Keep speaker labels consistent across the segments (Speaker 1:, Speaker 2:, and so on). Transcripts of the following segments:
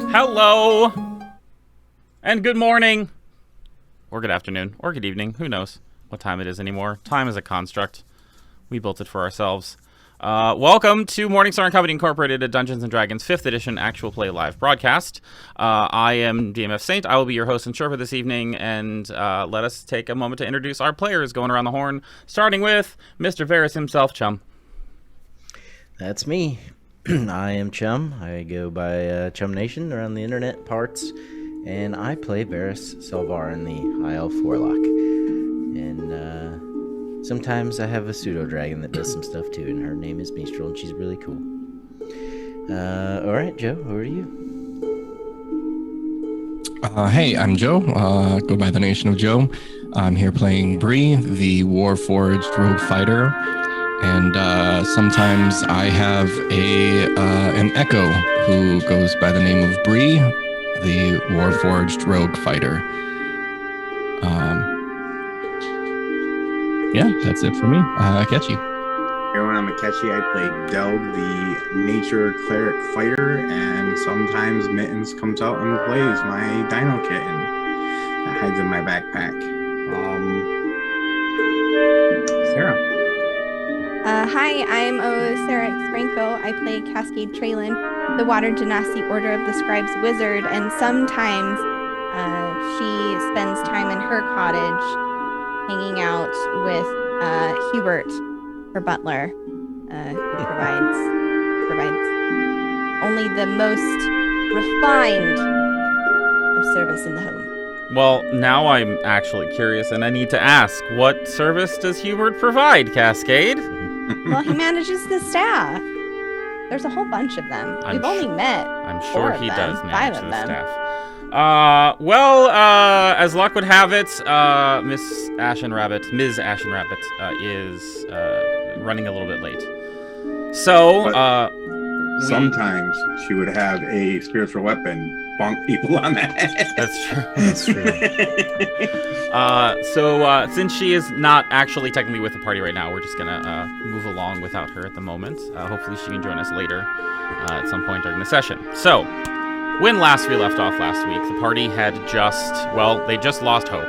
Speaker 1: Hello, and good morning, or good afternoon, or good evening. Who knows what time it is anymore? Time is a construct. We built it for ourselves. Welcome to Morningstar Co. Incorporated, a Dungeons & Dragons 5th edition actual play live broadcast. I am DMFSaint. I will be your host and Sherpa this evening, and let us take a moment to introduce our players going around the horn, starting with Mr. Varys himself, Chum.
Speaker 2: That's me. I am Chum. I go by Chum Nation around the internet parts, and I play Varys Selvar in the High Elf Warlock. And sometimes I have a pseudo-dragon that does some stuff too, and her name is Mistral, and she's really cool. Alright, Joe, who are you?
Speaker 3: Hey, I'm Joe. Go by the Nation of Joe. I'm here playing Bree, the Warforged Rogue Fighter. And sometimes I have an Echo who goes by the name of Bree, the Warforged Rogue Fighter. Yeah, that's it for me. Catchy.
Speaker 4: Everyone, I'm Akechi. I play Delg, the Nature Cleric Fighter, and sometimes Mittens comes out and plays my Dino Kitten that hides in my backpack. Sarah.
Speaker 5: Hi, I'm Sarah Franco. I play Cascade Traylon, the Water Genasi Order of the Scribes Wizard, and sometimes she spends time in her cottage hanging out with Hubert, her butler, who provides only the most refined of service in the home.
Speaker 1: Well, now I'm actually curious, and I need to ask, what service does Hubert provide, Cascade?
Speaker 5: Well, he manages the staff. There's a whole bunch of them. We've only met.
Speaker 1: I'm sure he does manage the
Speaker 5: them.
Speaker 1: staff. As luck would have it, Ms. Ashen Rabbit is running a little bit late. So,
Speaker 4: sometimes she would have a spiritual weapon bonk people on the head.
Speaker 1: That's true. That's true. Since she is not actually technically with the party right now, we're just gonna move along without her at the moment. Hopefully she can join us later at some point during the session. So, when last we left off last week, the party had they just lost hope.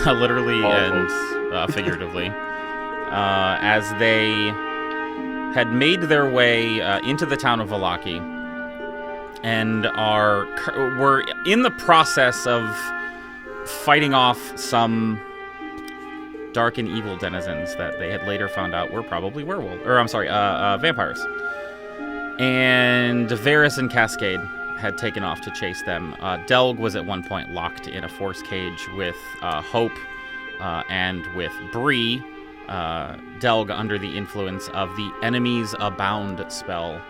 Speaker 1: Literally and figuratively. As they had made their way into the town of Vallaki, and were in the process of fighting off some dark and evil denizens that they had later found out were probably vampires. And Varys and Cascade had taken off to chase them. Delg was at one point locked in a force cage with Hope and with Bree. Delg, under the influence of the Enemies Abound spell,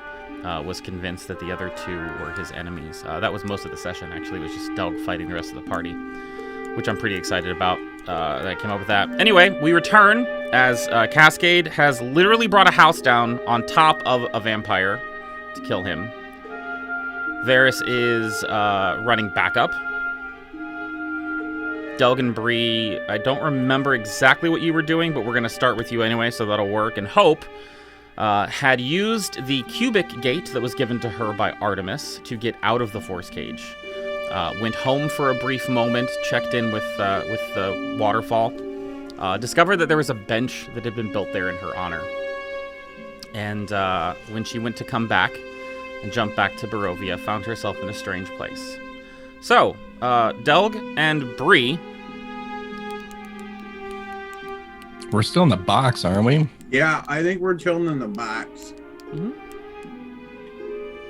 Speaker 1: was convinced that the other two were his enemies. That was most of the session, actually. It was just Delg fighting the rest of the party, which I'm pretty excited about that I came up with that. Anyway, we return as Cascade has literally brought a house down on top of a vampire to kill him. Varys is running backup. Delg and Bree, I don't remember exactly what you were doing, but we're going to start with you anyway, so that'll work. And Hope had used the cubic gate that was given to her by Artemis to get out of the force cage. Went home for a brief moment, checked in with the waterfall, discovered that there was a bench that had been built there in her honor. And when she went to come back and jump back to Barovia, found herself in a strange place. So, Delg and Bree.
Speaker 3: We're still in the box, aren't we?
Speaker 4: Yeah, I think we're chilling in the box.
Speaker 1: Mm-hmm.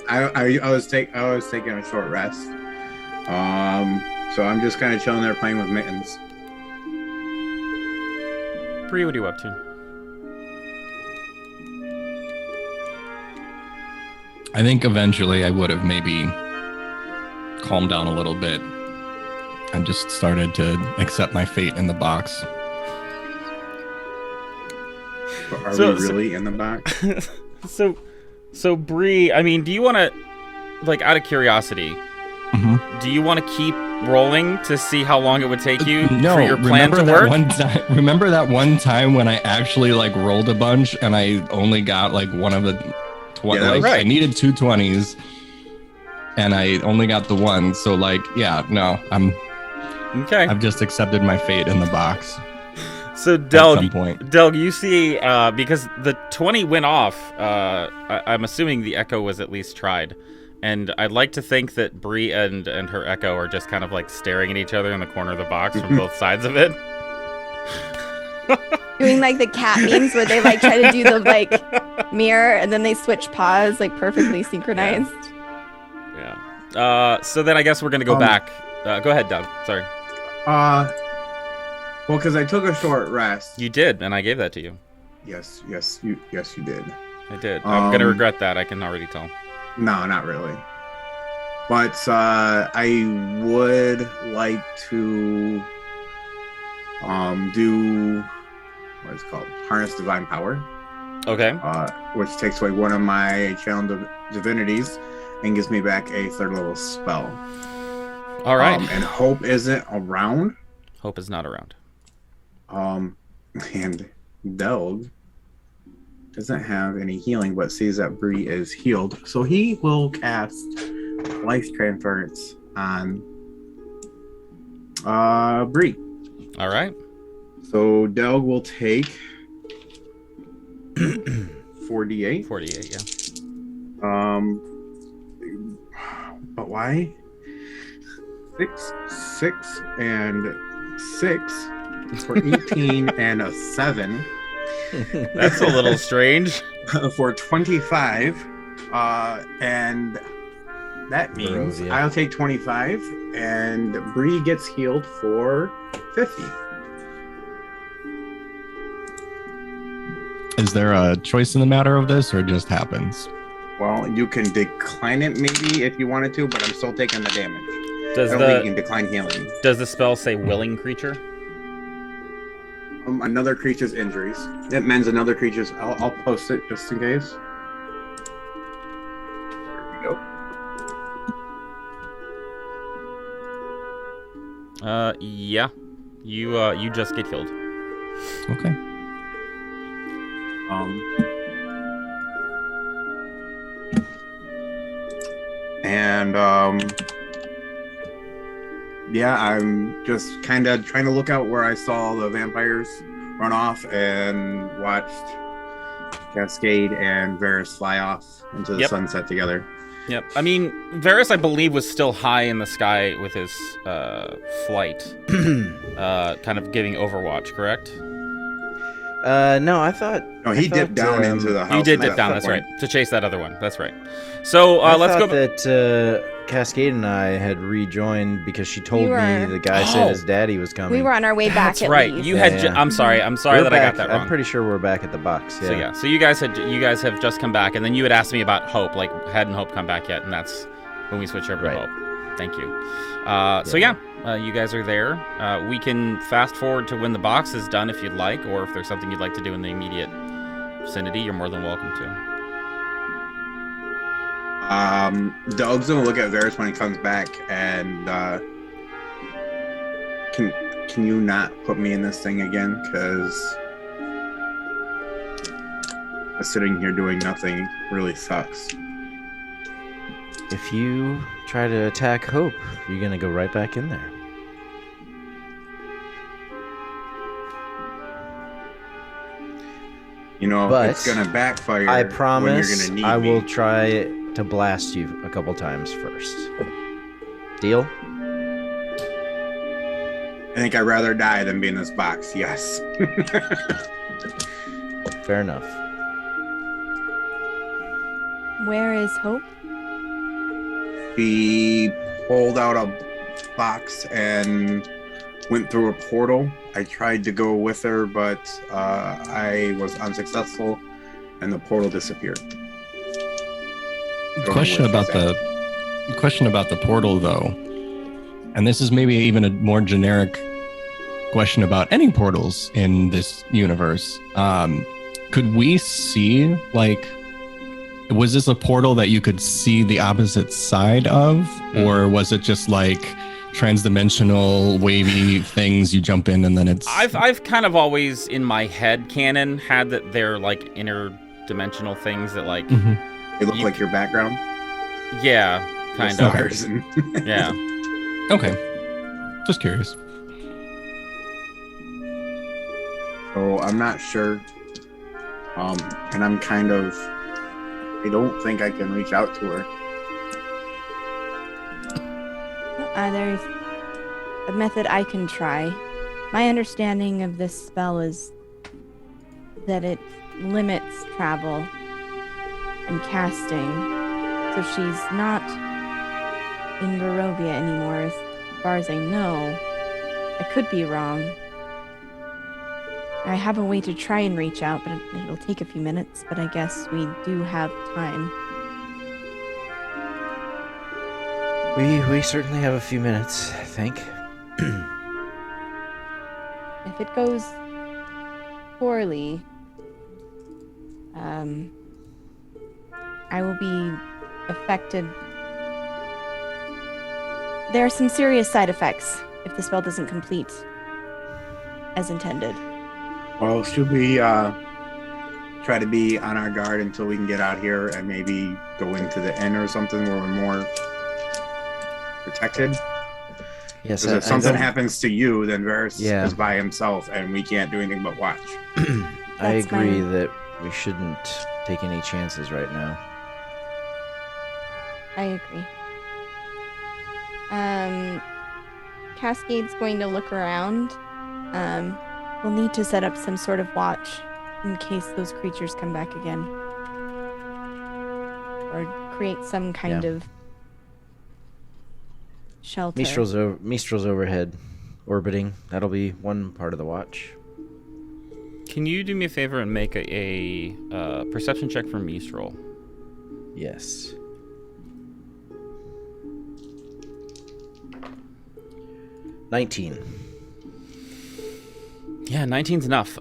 Speaker 4: I was taking a short rest. So I'm just kind of chilling there playing with Mittens.
Speaker 1: Bree, what are you up to?
Speaker 3: I think eventually I would have maybe calmed down a little bit and just started to accept my fate in the box.
Speaker 4: But are we really in the box?
Speaker 1: So Bree, I mean, do you want to, like, out of curiosity, do you want to keep rolling to see how long it would take you for your plan to work?
Speaker 3: Remember that one time when I actually rolled a bunch and I only got one of the 20?
Speaker 4: Yeah,
Speaker 3: right. I needed 2 20s. and I only got the one. So like, yeah, no,
Speaker 1: Okay.
Speaker 3: I've just accepted my fate in the box.
Speaker 1: So Delg, you see, because the 20 went off, I'm assuming the echo was at least tried. And I'd like to think that Bree and her echo are just kind of like staring at each other in the corner of the box from both sides of it.
Speaker 5: Doing like the cat memes where they like try to do the like mirror and then they switch paws like perfectly synchronized.
Speaker 1: Yeah. So then I guess we're going to go back. Go ahead, Doug. Sorry.
Speaker 4: Well, because I took a short rest.
Speaker 1: You did, and I gave that to you.
Speaker 4: Yes, you did.
Speaker 1: I did. I'm going to regret that. I can already tell.
Speaker 4: No, not really. But I would like to do what is it called? Harness Divine Power.
Speaker 1: Okay.
Speaker 4: Which takes away one of my channel divinities and gives me back a 3rd level spell.
Speaker 1: All right.
Speaker 4: And Hope isn't around.
Speaker 1: Hope is not around.
Speaker 4: And Delg doesn't have any healing, but sees that Bree is healed, so he will cast Life Transference on Bree.
Speaker 1: All right.
Speaker 4: So Delg will take 4d8.
Speaker 1: 48, yeah.
Speaker 4: But why? 6, and 6 for 18 and a 7.
Speaker 1: That's a little strange.
Speaker 4: For 25. And that means
Speaker 2: Barovia.
Speaker 4: I'll take 25 and Bree gets healed for 50.
Speaker 3: Is there a choice in the matter of this, or it just happens?
Speaker 4: Well, you can decline it maybe if you wanted to, but I'm still taking the damage.
Speaker 1: Does
Speaker 4: I don't think you can decline healing.
Speaker 1: Does the spell say willing creature?
Speaker 4: Another creature's injuries. It mends another creature's. I'll post it just in case. There we go.
Speaker 1: Yeah. You just get healed.
Speaker 3: Okay.
Speaker 4: Yeah, I'm just kind of trying to look out where I saw the vampires run off and watched Cascade and Varys fly off into the sunset together.
Speaker 1: Yep. I mean, Varys, I believe, was still high in the sky with his flight, kind of giving Overwatch, correct?
Speaker 2: No, I thought.
Speaker 4: No, he dipped down into the house.
Speaker 1: You did dip down, that's right, to chase that other one. That's right. So let's go.
Speaker 2: That Cascade and I had rejoined because she told me the guy said his daddy was coming.
Speaker 5: We were on our way back.
Speaker 1: That's right.
Speaker 5: Least.
Speaker 1: You had. I'm sorry that I got that wrong.
Speaker 2: I'm pretty sure we're back at the box. Yeah.
Speaker 1: So you guys have just come back, and then you had asked me about Hope. Like, hadn't Hope come back yet? And that's when we switched over to Hope. Thank you. So you guys are there. We can fast forward to when the box is done if you'd like, or if there's something you'd like to do in the immediate vicinity, you're more than welcome to.
Speaker 4: Doug's gonna look at Varys when he comes back, and can you not put me in this thing again? Because sitting here doing nothing really sucks.
Speaker 2: If you try to attack Hope, you're gonna go right back in there.
Speaker 4: You know,
Speaker 2: but
Speaker 4: it's gonna backfire.
Speaker 2: I promise
Speaker 4: when you're gonna need
Speaker 2: I will
Speaker 4: me.
Speaker 2: try to blast you a couple times first. Deal?
Speaker 4: I think I'd rather die than be in this box. Yes.
Speaker 2: Fair enough.
Speaker 5: Where is Hope?
Speaker 4: She pulled out a box and went through a portal. I tried to go with her, but I was unsuccessful, and the portal disappeared.
Speaker 3: Question about the portal, though, and this is maybe even a more generic question about any portals in this universe. Could we see, like, was this a portal that you could see the opposite side of, or was it just like transdimensional wavy things you jump in and then it's...
Speaker 1: I've kind of always in my head canon had that they're like interdimensional things that like
Speaker 4: They look like your background.
Speaker 1: Yeah, kind of.
Speaker 4: stars and
Speaker 1: Yeah.
Speaker 3: Okay. Just curious.
Speaker 4: so I'm not sure. And I'm kind of. I don't think I can reach out to her.
Speaker 5: There's a method I can try. My understanding of this spell is that it limits travel and casting, so she's not in Barovia anymore, as far as I know. I could be wrong. I have a way to try and reach out, but it'll take a few minutes, but I guess we do have time.
Speaker 2: We certainly have a few minutes, I think.
Speaker 5: If it goes poorly, I will be affected. There are some serious side effects if the spell doesn't complete as intended.
Speaker 4: Well, should we try to be on our guard until we can get out here and maybe go into the inn or something where we're more protected?
Speaker 2: Yes,
Speaker 4: Because if something
Speaker 2: don't-
Speaker 4: happens to you, then Varys
Speaker 2: Yeah.
Speaker 4: is by himself and we can't do anything but watch.
Speaker 2: I
Speaker 5: That's
Speaker 2: agree
Speaker 5: fine.
Speaker 2: that we shouldn't take any chances right now.
Speaker 5: I agree. Cascade's going to look around. We'll need to set up some sort of watch in case those creatures come back again. Or create some kind
Speaker 2: Yeah.
Speaker 5: of shelter.
Speaker 2: Mistral's overhead, orbiting. That'll be one part of the watch.
Speaker 1: Can you do me a favor and make a perception check for Mistral?
Speaker 2: Yes. $19.
Speaker 1: Yeah, 19's enough.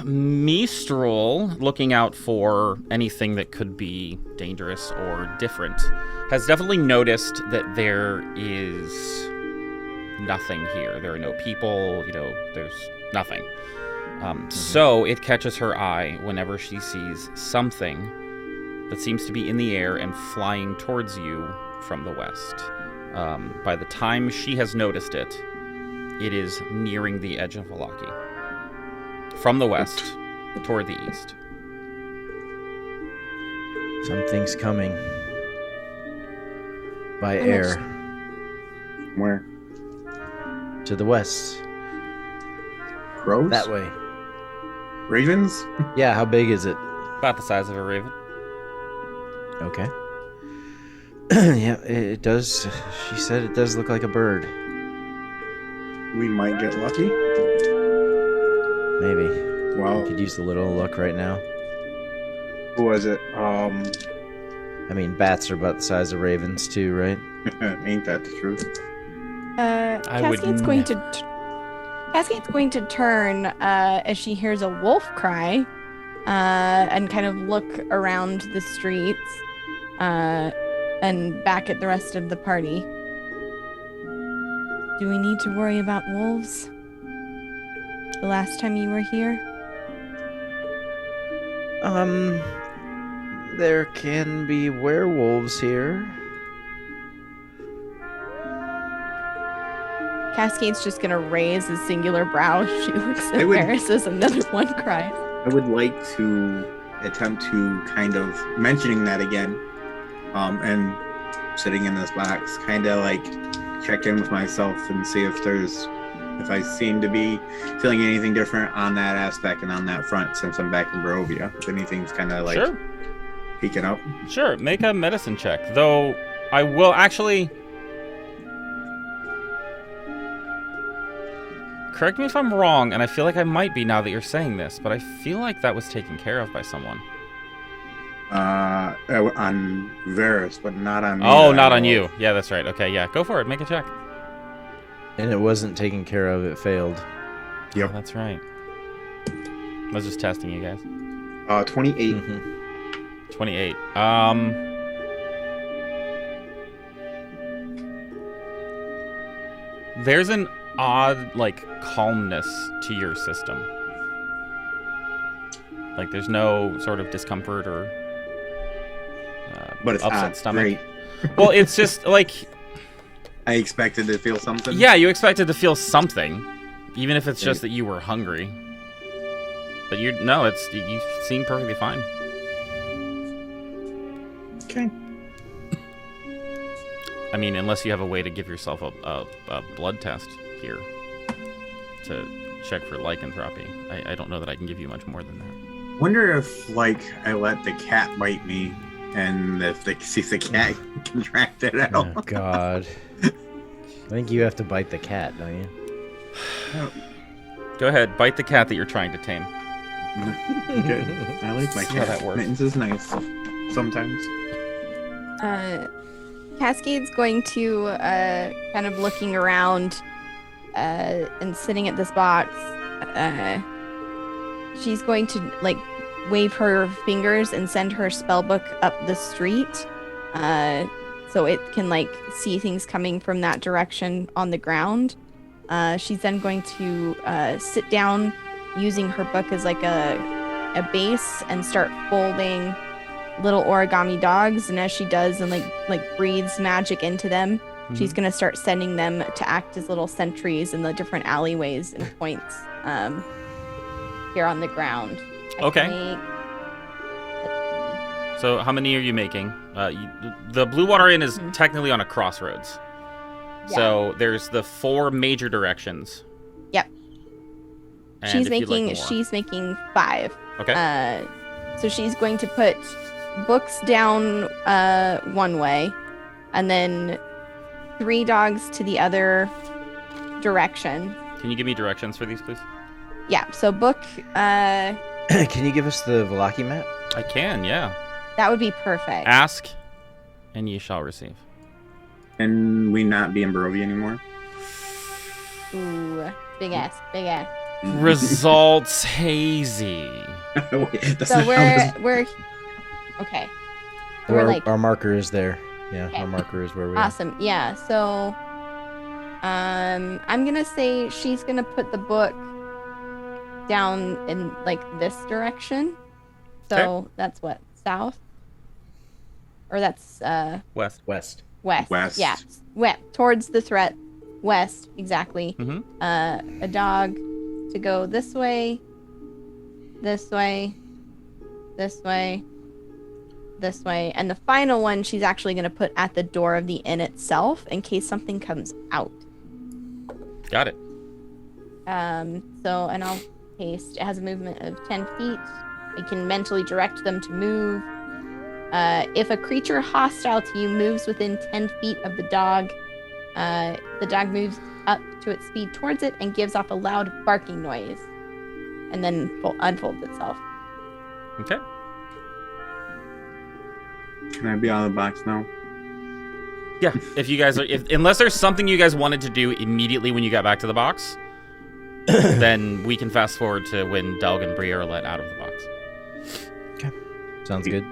Speaker 1: Mistral, looking out for anything that could be dangerous or different, has definitely noticed that there is nothing here. There are no people, there's nothing. So it catches her eye whenever she sees something that seems to be in the air and flying towards you from the west. By the time she has noticed it, it is nearing the edge of Valaki. From the west toward the east.
Speaker 2: Something's coming. By
Speaker 5: How
Speaker 2: air.
Speaker 4: Where?
Speaker 2: To the west.
Speaker 4: Crows?
Speaker 2: That way.
Speaker 4: Ravens?
Speaker 2: Yeah, how big is it?
Speaker 1: About the size of a raven.
Speaker 2: Okay. Yeah, it does. She said it does look like a bird.
Speaker 4: We might get lucky.
Speaker 2: Maybe.
Speaker 4: Well,
Speaker 2: Could use a little luck right now.
Speaker 4: who was it?
Speaker 2: I mean, bats are about the size of ravens too, right?
Speaker 4: Ain't that the truth?
Speaker 5: Cascade's going to turn as she hears a wolf cry and kind of look around the streets and back at the rest of the party. Do we need to worry about wolves? The last time you were here?
Speaker 2: There can be werewolves here.
Speaker 5: Cascade's just gonna raise a singular brow. She looks at
Speaker 4: I would-
Speaker 5: Varys as another one cries.
Speaker 4: I would like to attempt to kind of mentioning that again, and sitting in this box, kind of like check in with myself and see if I seem to be feeling anything different on that aspect and on that front since I'm back in Barovia. If anything's kind of like
Speaker 1: Sure.
Speaker 4: peeking up.
Speaker 1: Sure, make a medicine check. Though I will actually... Correct me if I'm wrong, and I feel like I might be now that you're saying this, but I feel like that was taken care of by someone.
Speaker 4: On Varys, but not on me.
Speaker 1: Oh,
Speaker 4: that
Speaker 1: not
Speaker 4: I
Speaker 1: on
Speaker 4: know
Speaker 1: you.
Speaker 4: of.
Speaker 1: Yeah, that's right. Okay, yeah, go for it. Make a check.
Speaker 2: And it wasn't taken care of, it failed.
Speaker 4: Yep.
Speaker 1: Oh, that's right. I was just testing you guys.
Speaker 4: 28.
Speaker 2: Mhm.
Speaker 1: 28. There's an odd, calmness to your system. There's no sort of discomfort or
Speaker 4: But it's
Speaker 1: upset
Speaker 4: odd,
Speaker 1: stomach.
Speaker 4: right?
Speaker 1: Well, it's just like...
Speaker 4: I expected to feel something.
Speaker 1: Yeah, you expected to feel something, even if it's just that you were hungry. But you seem perfectly fine.
Speaker 4: Okay.
Speaker 1: I mean, unless you have a way to give yourself a blood test here to check for lycanthropy. I don't know that I can give you much more than that.
Speaker 4: Wonder if, like, I let the cat bite me, and if the cat contracted out.
Speaker 2: Oh, God. I think you have to bite the cat, don't you?
Speaker 1: Go ahead, bite the cat that you're trying to tame.
Speaker 4: Good. I like my
Speaker 1: See
Speaker 4: cat.
Speaker 1: how that works.
Speaker 4: Mittens is nice. Sometimes.
Speaker 5: Cascade's going to kind of looking around and sitting at this box. She's going to like wave her fingers and send her spellbook up the street, so it can like see things coming from that direction on the ground. She's then going to sit down using her book as like a base and start folding little origami dogs, and as she does and like breathes magic into them, she's gonna start sending them to act as little sentries in the different alleyways and points here on the ground.
Speaker 1: Okay. So how many are you making? The Blue Water Inn is technically on a crossroads.
Speaker 5: Yeah.
Speaker 1: So there's the 4 major directions.
Speaker 5: Yep.
Speaker 1: And
Speaker 5: She's
Speaker 1: if you'd like
Speaker 5: making 5.
Speaker 1: Okay.
Speaker 5: So she's going to put books down one way, and then 3 dogs to the other direction.
Speaker 1: Can you give me directions for these, please?
Speaker 5: Yeah. So book.
Speaker 2: Can you give us the Velaki map?
Speaker 1: I can, yeah.
Speaker 5: That would be perfect.
Speaker 1: Ask, and ye shall receive.
Speaker 4: Can we not be in Barovia anymore?
Speaker 5: Ooh, big ass.
Speaker 1: Results hazy.
Speaker 4: Wait, that's
Speaker 5: So
Speaker 4: not how
Speaker 5: we're okay. So
Speaker 2: Well,
Speaker 5: we're like
Speaker 2: our marker is there. Yeah,
Speaker 5: Okay.
Speaker 2: our marker is where we are.
Speaker 5: awesome. Yeah. So I'm gonna say she's gonna put the book down in like this direction. So that's what, south? Or that's
Speaker 1: West.
Speaker 2: West.
Speaker 5: west.
Speaker 4: West.
Speaker 5: Yeah. West towards the threat. West, exactly.
Speaker 1: Mm-hmm.
Speaker 5: A dog to go this way, this way, this way, this way, and the final one she's actually going to put at the door of the inn itself in case something comes out.
Speaker 1: Got it.
Speaker 5: So, and I'll paste. It has a movement of 10 feet. I can mentally direct them to move. If a creature hostile to you moves within 10 feet of the dog moves up to its speed towards it and gives off a loud barking noise, and then unfolds itself.
Speaker 1: Okay.
Speaker 4: Can I be out of the box now?
Speaker 1: Yeah, if you guys are, unless there's something you guys wanted to do immediately when you got back to the box, then we can fast forward to when Delg and Bree are let out of the box.
Speaker 2: Okay. Sounds good.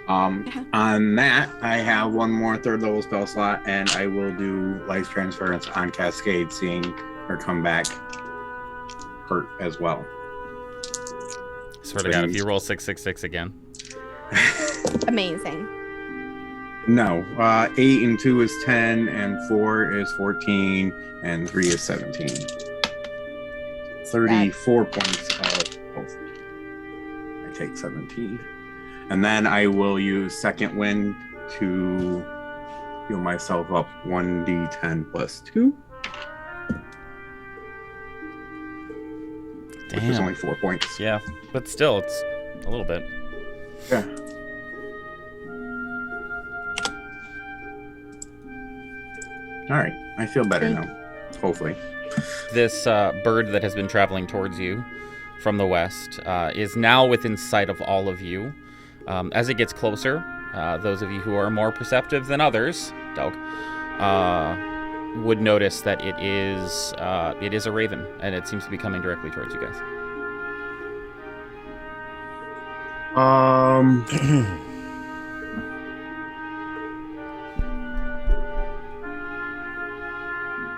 Speaker 4: On that, I have one more 3rd level spell slot, and I will do Life Transference on Cascade, seeing her come back hurt as well.
Speaker 1: Swear to God, if you roll 666 again.
Speaker 5: Amazing.
Speaker 4: No, 8 and 2 is 10, and 4 is 14, and 3 is 17. 34 points of health. I take 17. And then I will use Second Wind to heal myself up 1d10 plus 2. Which is only 4 points.
Speaker 1: Yeah, but still, it's a little bit.
Speaker 4: Yeah. Alright, I feel better now. Hopefully.
Speaker 1: This bird that has been traveling towards you from the west is now within sight of all of you. As it gets closer, those of you who are more perceptive than others, Delg, would notice that it is a raven, and it seems to be coming directly towards you guys.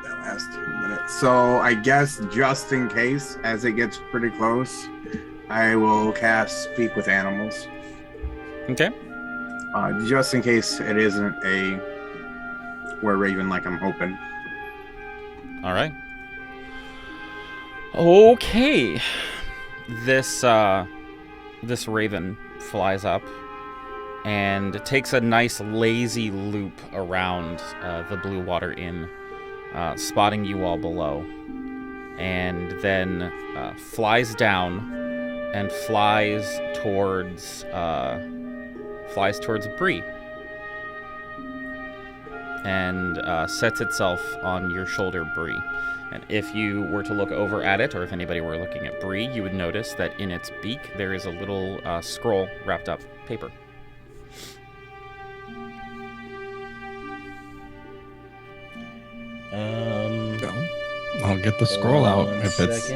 Speaker 4: That last 2 minutes. So I guess just in case, as it gets pretty close, I will cast Speak with Animals.
Speaker 1: Okay.
Speaker 4: Just in case it isn't a were-raven like I'm hoping.
Speaker 1: All right. Okay. This raven flies up and takes a nice lazy loop around the Blue Water Inn, spotting you all below, and then flies down and flies towards Bree, and sets itself on your shoulder, Bree. And if you were to look over at it, or if anybody were looking at Bree, you would notice that in its beak there is a little scroll wrapped up paper.
Speaker 3: I'll get the scroll out if it's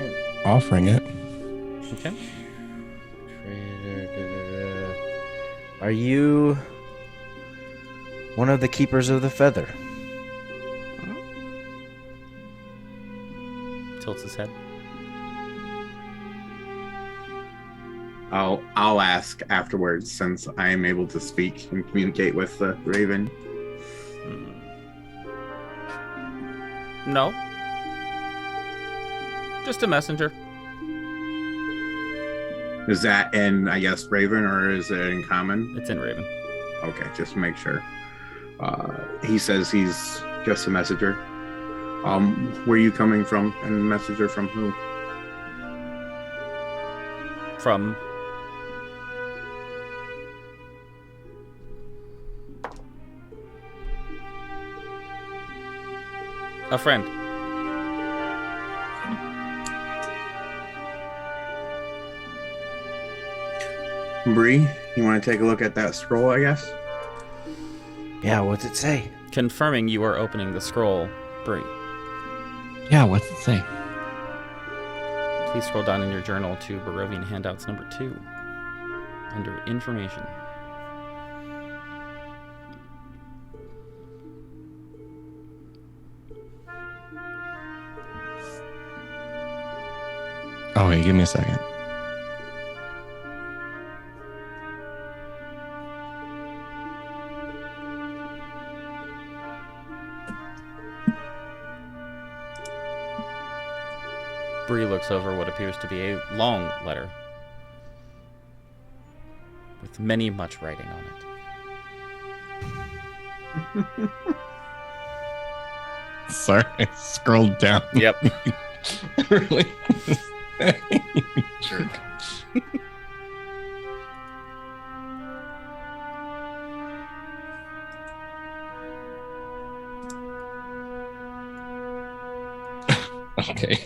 Speaker 3: offering it.
Speaker 1: Okay.
Speaker 2: Are you one of the keepers of the feather?
Speaker 1: Tilts his head.
Speaker 4: I'll ask afterwards, since I am able to speak and communicate with the raven.
Speaker 1: No. Just a messenger.
Speaker 4: Is that in, I guess, Raven, or is it in common?
Speaker 1: It's in Raven.
Speaker 4: Okay, just to make sure. He says he's just a messenger. Where are you coming from? And messenger from who?
Speaker 1: From... a friend.
Speaker 4: Bree, you want to take a look at that scroll, I guess?
Speaker 2: Yeah, what's it say?
Speaker 1: Confirming you are opening the scroll, Bree.
Speaker 3: Yeah, what's it say?
Speaker 1: Please scroll down in your journal to Barovian Handouts number 2, under Information.
Speaker 3: Oh, wait, give me a second.
Speaker 1: Bree looks over what appears to be a long letter with much writing on it.
Speaker 3: Sorry, I scrolled down.
Speaker 1: Yep.
Speaker 3: Really? Jerk. Okay.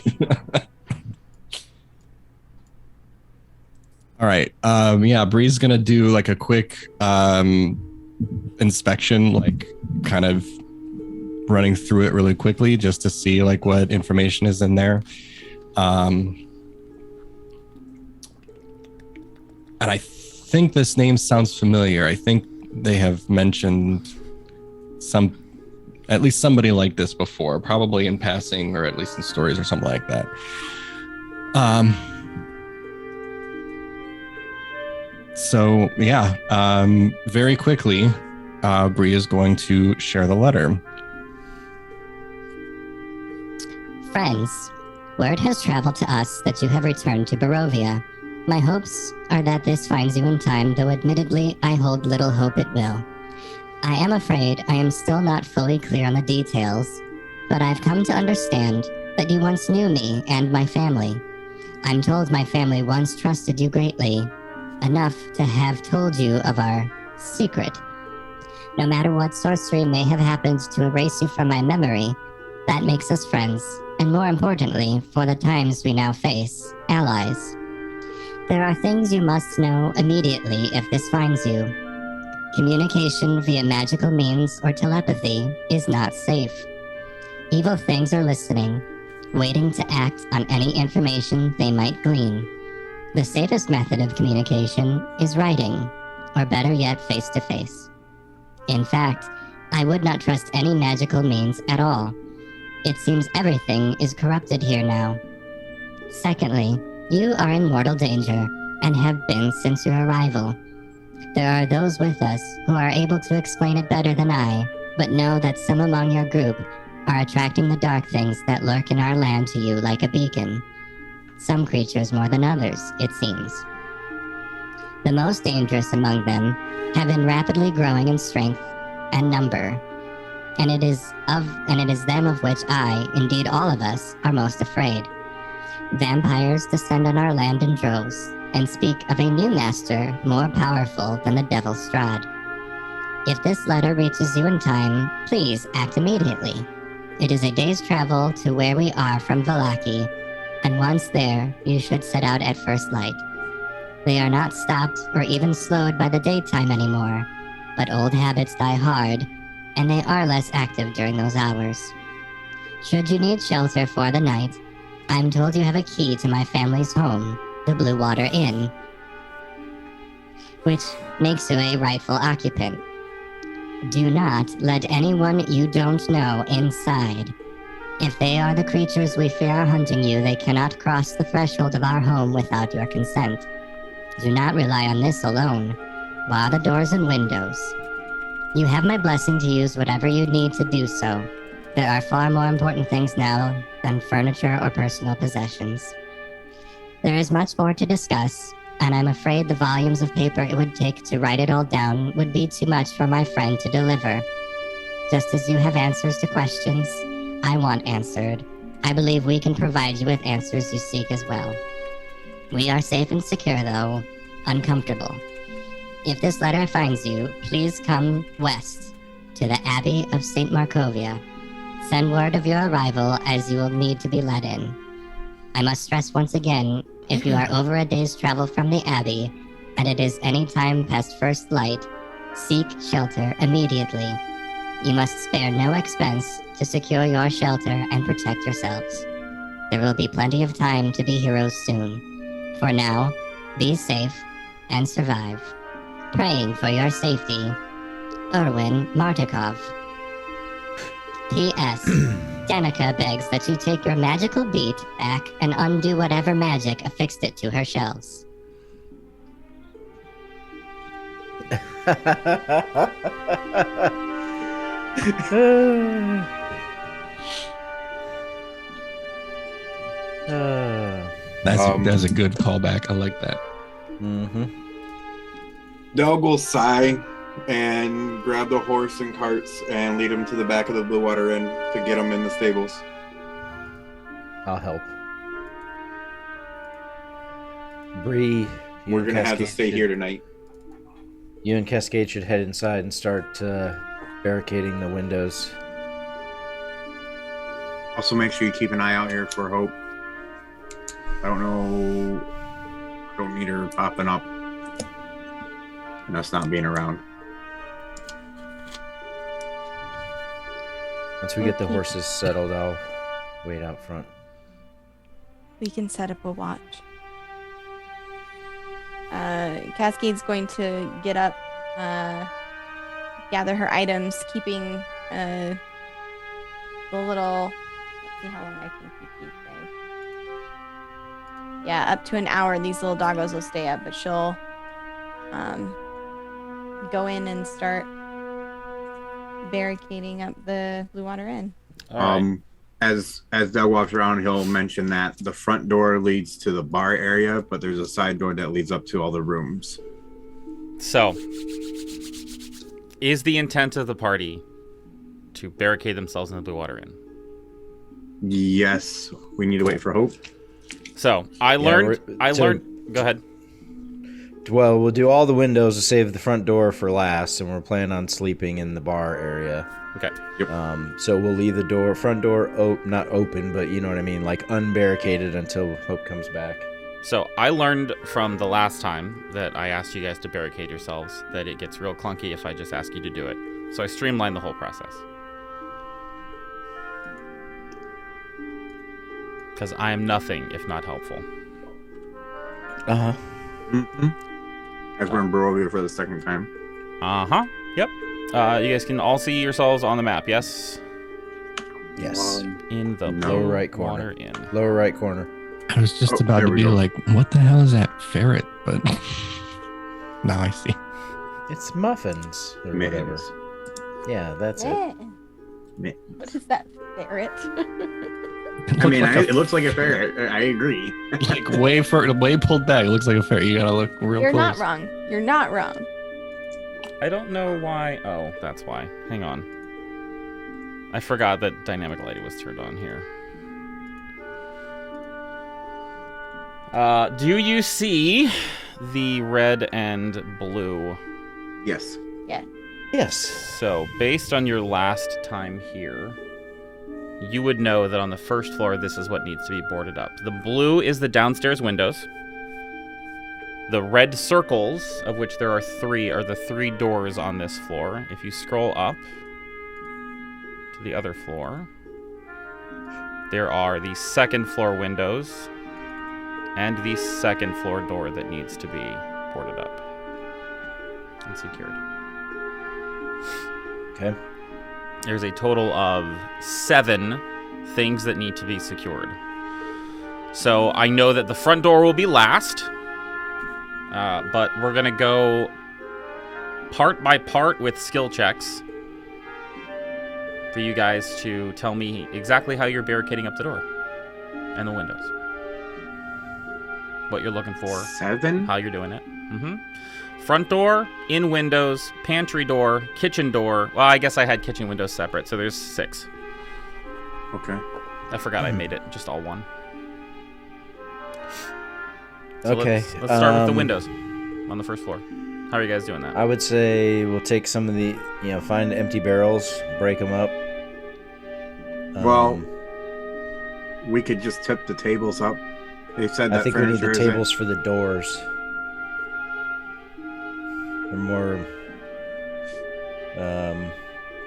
Speaker 3: All right. Yeah, Bree's gonna do like a quick inspection, like kind of running through it really quickly just to see like what information is in there. And I think this name sounds familiar. I think they have mentioned at least somebody like this before, probably in passing or at least in stories or something like that. So yeah, very quickly, Bree is going to share the letter.
Speaker 6: Friends, word has traveled to us that you have returned to Barovia. My hopes are that this finds you in time, though admittedly I hold little hope it will. I am afraid I am still not fully clear on the details, but I've come to understand that you once knew me and my family. I'm told my family once trusted you greatly, enough to have told you of our secret. No matter what sorcery may have happened to erase you from my memory, that makes us friends, and more importantly, for the times we now face, allies. There are things you must know immediately if this finds you. Communication via magical means or telepathy is not safe. Evil things are listening, waiting to act on any information they might glean. The safest method of communication is writing, or better yet, face-to-face. In fact, I would not trust any magical means at all. It seems everything is corrupted here now. Secondly, you are in mortal danger, and have been since your arrival. There are those with us who are able to explain it better than I, but know that some among your group are attracting the dark things that lurk in our land to you like a beacon. Some creatures more than others, it seems. The most dangerous among them have been rapidly growing in strength and number, and it is them of which I, indeed all of us, are most afraid. Vampires descend on our land in droves, and speak of a new master more powerful than the Devil Strahd. If this letter reaches you in time, please act immediately. It is a day's travel to where we are from Vallaki, and once there, you should set out at first light. They are not stopped or even slowed by the daytime anymore, but old habits die hard, and they are less active during those hours. Should you need shelter for the night, I'm told you have a key to my family's home, the Blue Water Inn, which makes you a rightful occupant. Do not let anyone you don't know inside. If they are the creatures we fear are hunting you, they cannot cross the threshold of our home without your consent. Do not rely on this alone. Bar the doors and windows. You have my blessing to use whatever you need to do so. There are far more important things now than furniture or personal possessions. There is much more to discuss, and I'm afraid the volumes of paper it would take to write it all down would be too much for my friend to deliver. Just as you have answers to questions I want answered, I believe we can provide you with answers you seek as well. We are safe and secure, though uncomfortable. If this letter finds you, please come west to the Abbey of St. Markovia. Send word of your arrival, as you will need to be let in. I must stress once again, if you are over a day's travel from the Abbey, and it is any time past first light, seek shelter immediately. You must spare no expense to secure your shelter and protect yourselves. There will be plenty of time to be heroes soon. For now, be safe and survive. Praying for your safety, Urwin Martikov. P.S. Danica begs that you take your magical beat back and undo whatever magic affixed it to her shelves.
Speaker 3: That's a good callback. I like that.
Speaker 2: Mm-hmm.
Speaker 4: Doug will sigh and grab the horse and carts and lead him to the back of the Blue Water Inn to get him in the stables.
Speaker 2: I'll help. Bree,
Speaker 4: We're going to have to stay here tonight.
Speaker 2: You and Cascade should head inside and start barricading the windows.
Speaker 4: Also, make sure you keep an eye out here for Hope. I don't need her popping up and us not being around.
Speaker 2: Once we get the horses settled, I'll wait out front.
Speaker 5: We can set up a watch. Cascade's going to get up, gather her items, keeping the little... Let's see how long I can keep these things. Yeah, up to an hour these little doggos will stay up, but she'll go in and start barricading up the Blue Water Inn.
Speaker 4: As Doug walks around, he'll mention that the front door leads to the bar area, but there's a side door that leads up to all the rooms.
Speaker 1: So, is the intent of the party to barricade themselves in the Blue Water Inn?
Speaker 4: Yes, we need to wait for Hope.
Speaker 1: So, I learned. Go ahead.
Speaker 2: Well, we'll do all the windows to save the front door for last, and we're planning on sleeping in the bar area.
Speaker 1: Okay.
Speaker 4: Yep.
Speaker 2: So we'll leave the front door not open, but you know what I mean, like unbarricaded until Hope comes back.
Speaker 1: So I learned from the last time that I asked you guys to barricade yourselves that it gets real clunky if I just ask you to do it. So I streamlined the whole process. Because I am nothing if not helpful.
Speaker 2: Uh-huh.
Speaker 4: Mm-hmm. As we're in Barovia for the second time.
Speaker 1: Uh-huh. Yep. You guys can all see yourselves on the map, yes?
Speaker 2: Yes.
Speaker 1: In the
Speaker 2: lower right corner.
Speaker 1: Water Inn.
Speaker 2: Lower right corner.
Speaker 3: I was just about to be like, what the hell is that ferret? But now I see.
Speaker 2: It's muffins or whatever.
Speaker 4: Mittens.
Speaker 2: Yeah, that's it.
Speaker 5: Eh. What is that, ferret?
Speaker 4: I mean, it looks like a ferret. I agree.
Speaker 3: Like way pulled back. It looks like a ferret. You gotta look real
Speaker 5: You're
Speaker 3: close.
Speaker 5: not wrong. You're not wrong.
Speaker 1: I don't know why. Oh, that's why. Hang on. I forgot that dynamic lighting was turned on here. Do you see the red and blue?
Speaker 4: Yes.
Speaker 5: Yeah.
Speaker 2: Yes.
Speaker 1: So, based on your last time here, you would know that on the first floor, this is what needs to be boarded up. The blue is the downstairs windows. The red circles, of which there are 3, are the 3 doors on this floor. If you scroll up to the other floor, there are the second floor windows and the second floor door that needs to be boarded up and secured.
Speaker 2: Okay.
Speaker 1: There's a total of 7 things that need to be secured. So I know that the front door will be last, but we're going to go part by part with skill checks for you guys to tell me exactly how you're barricading up the door and the windows. What you're looking for,
Speaker 4: 7?
Speaker 1: how you're doing it. Front door, in windows, pantry door, kitchen door. Well, I guess I had kitchen windows separate, so there's 6.
Speaker 4: Okay.
Speaker 1: I forgot I made it just all one. So
Speaker 2: Okay.
Speaker 1: Let's start with the windows on the first floor. How are you guys doing that?
Speaker 2: I would say we'll take some of the, find empty barrels, break them up.
Speaker 4: Well, we could just tip the tables up. They said that
Speaker 2: I think we need the
Speaker 4: furniture
Speaker 2: tables for the doors. They're more.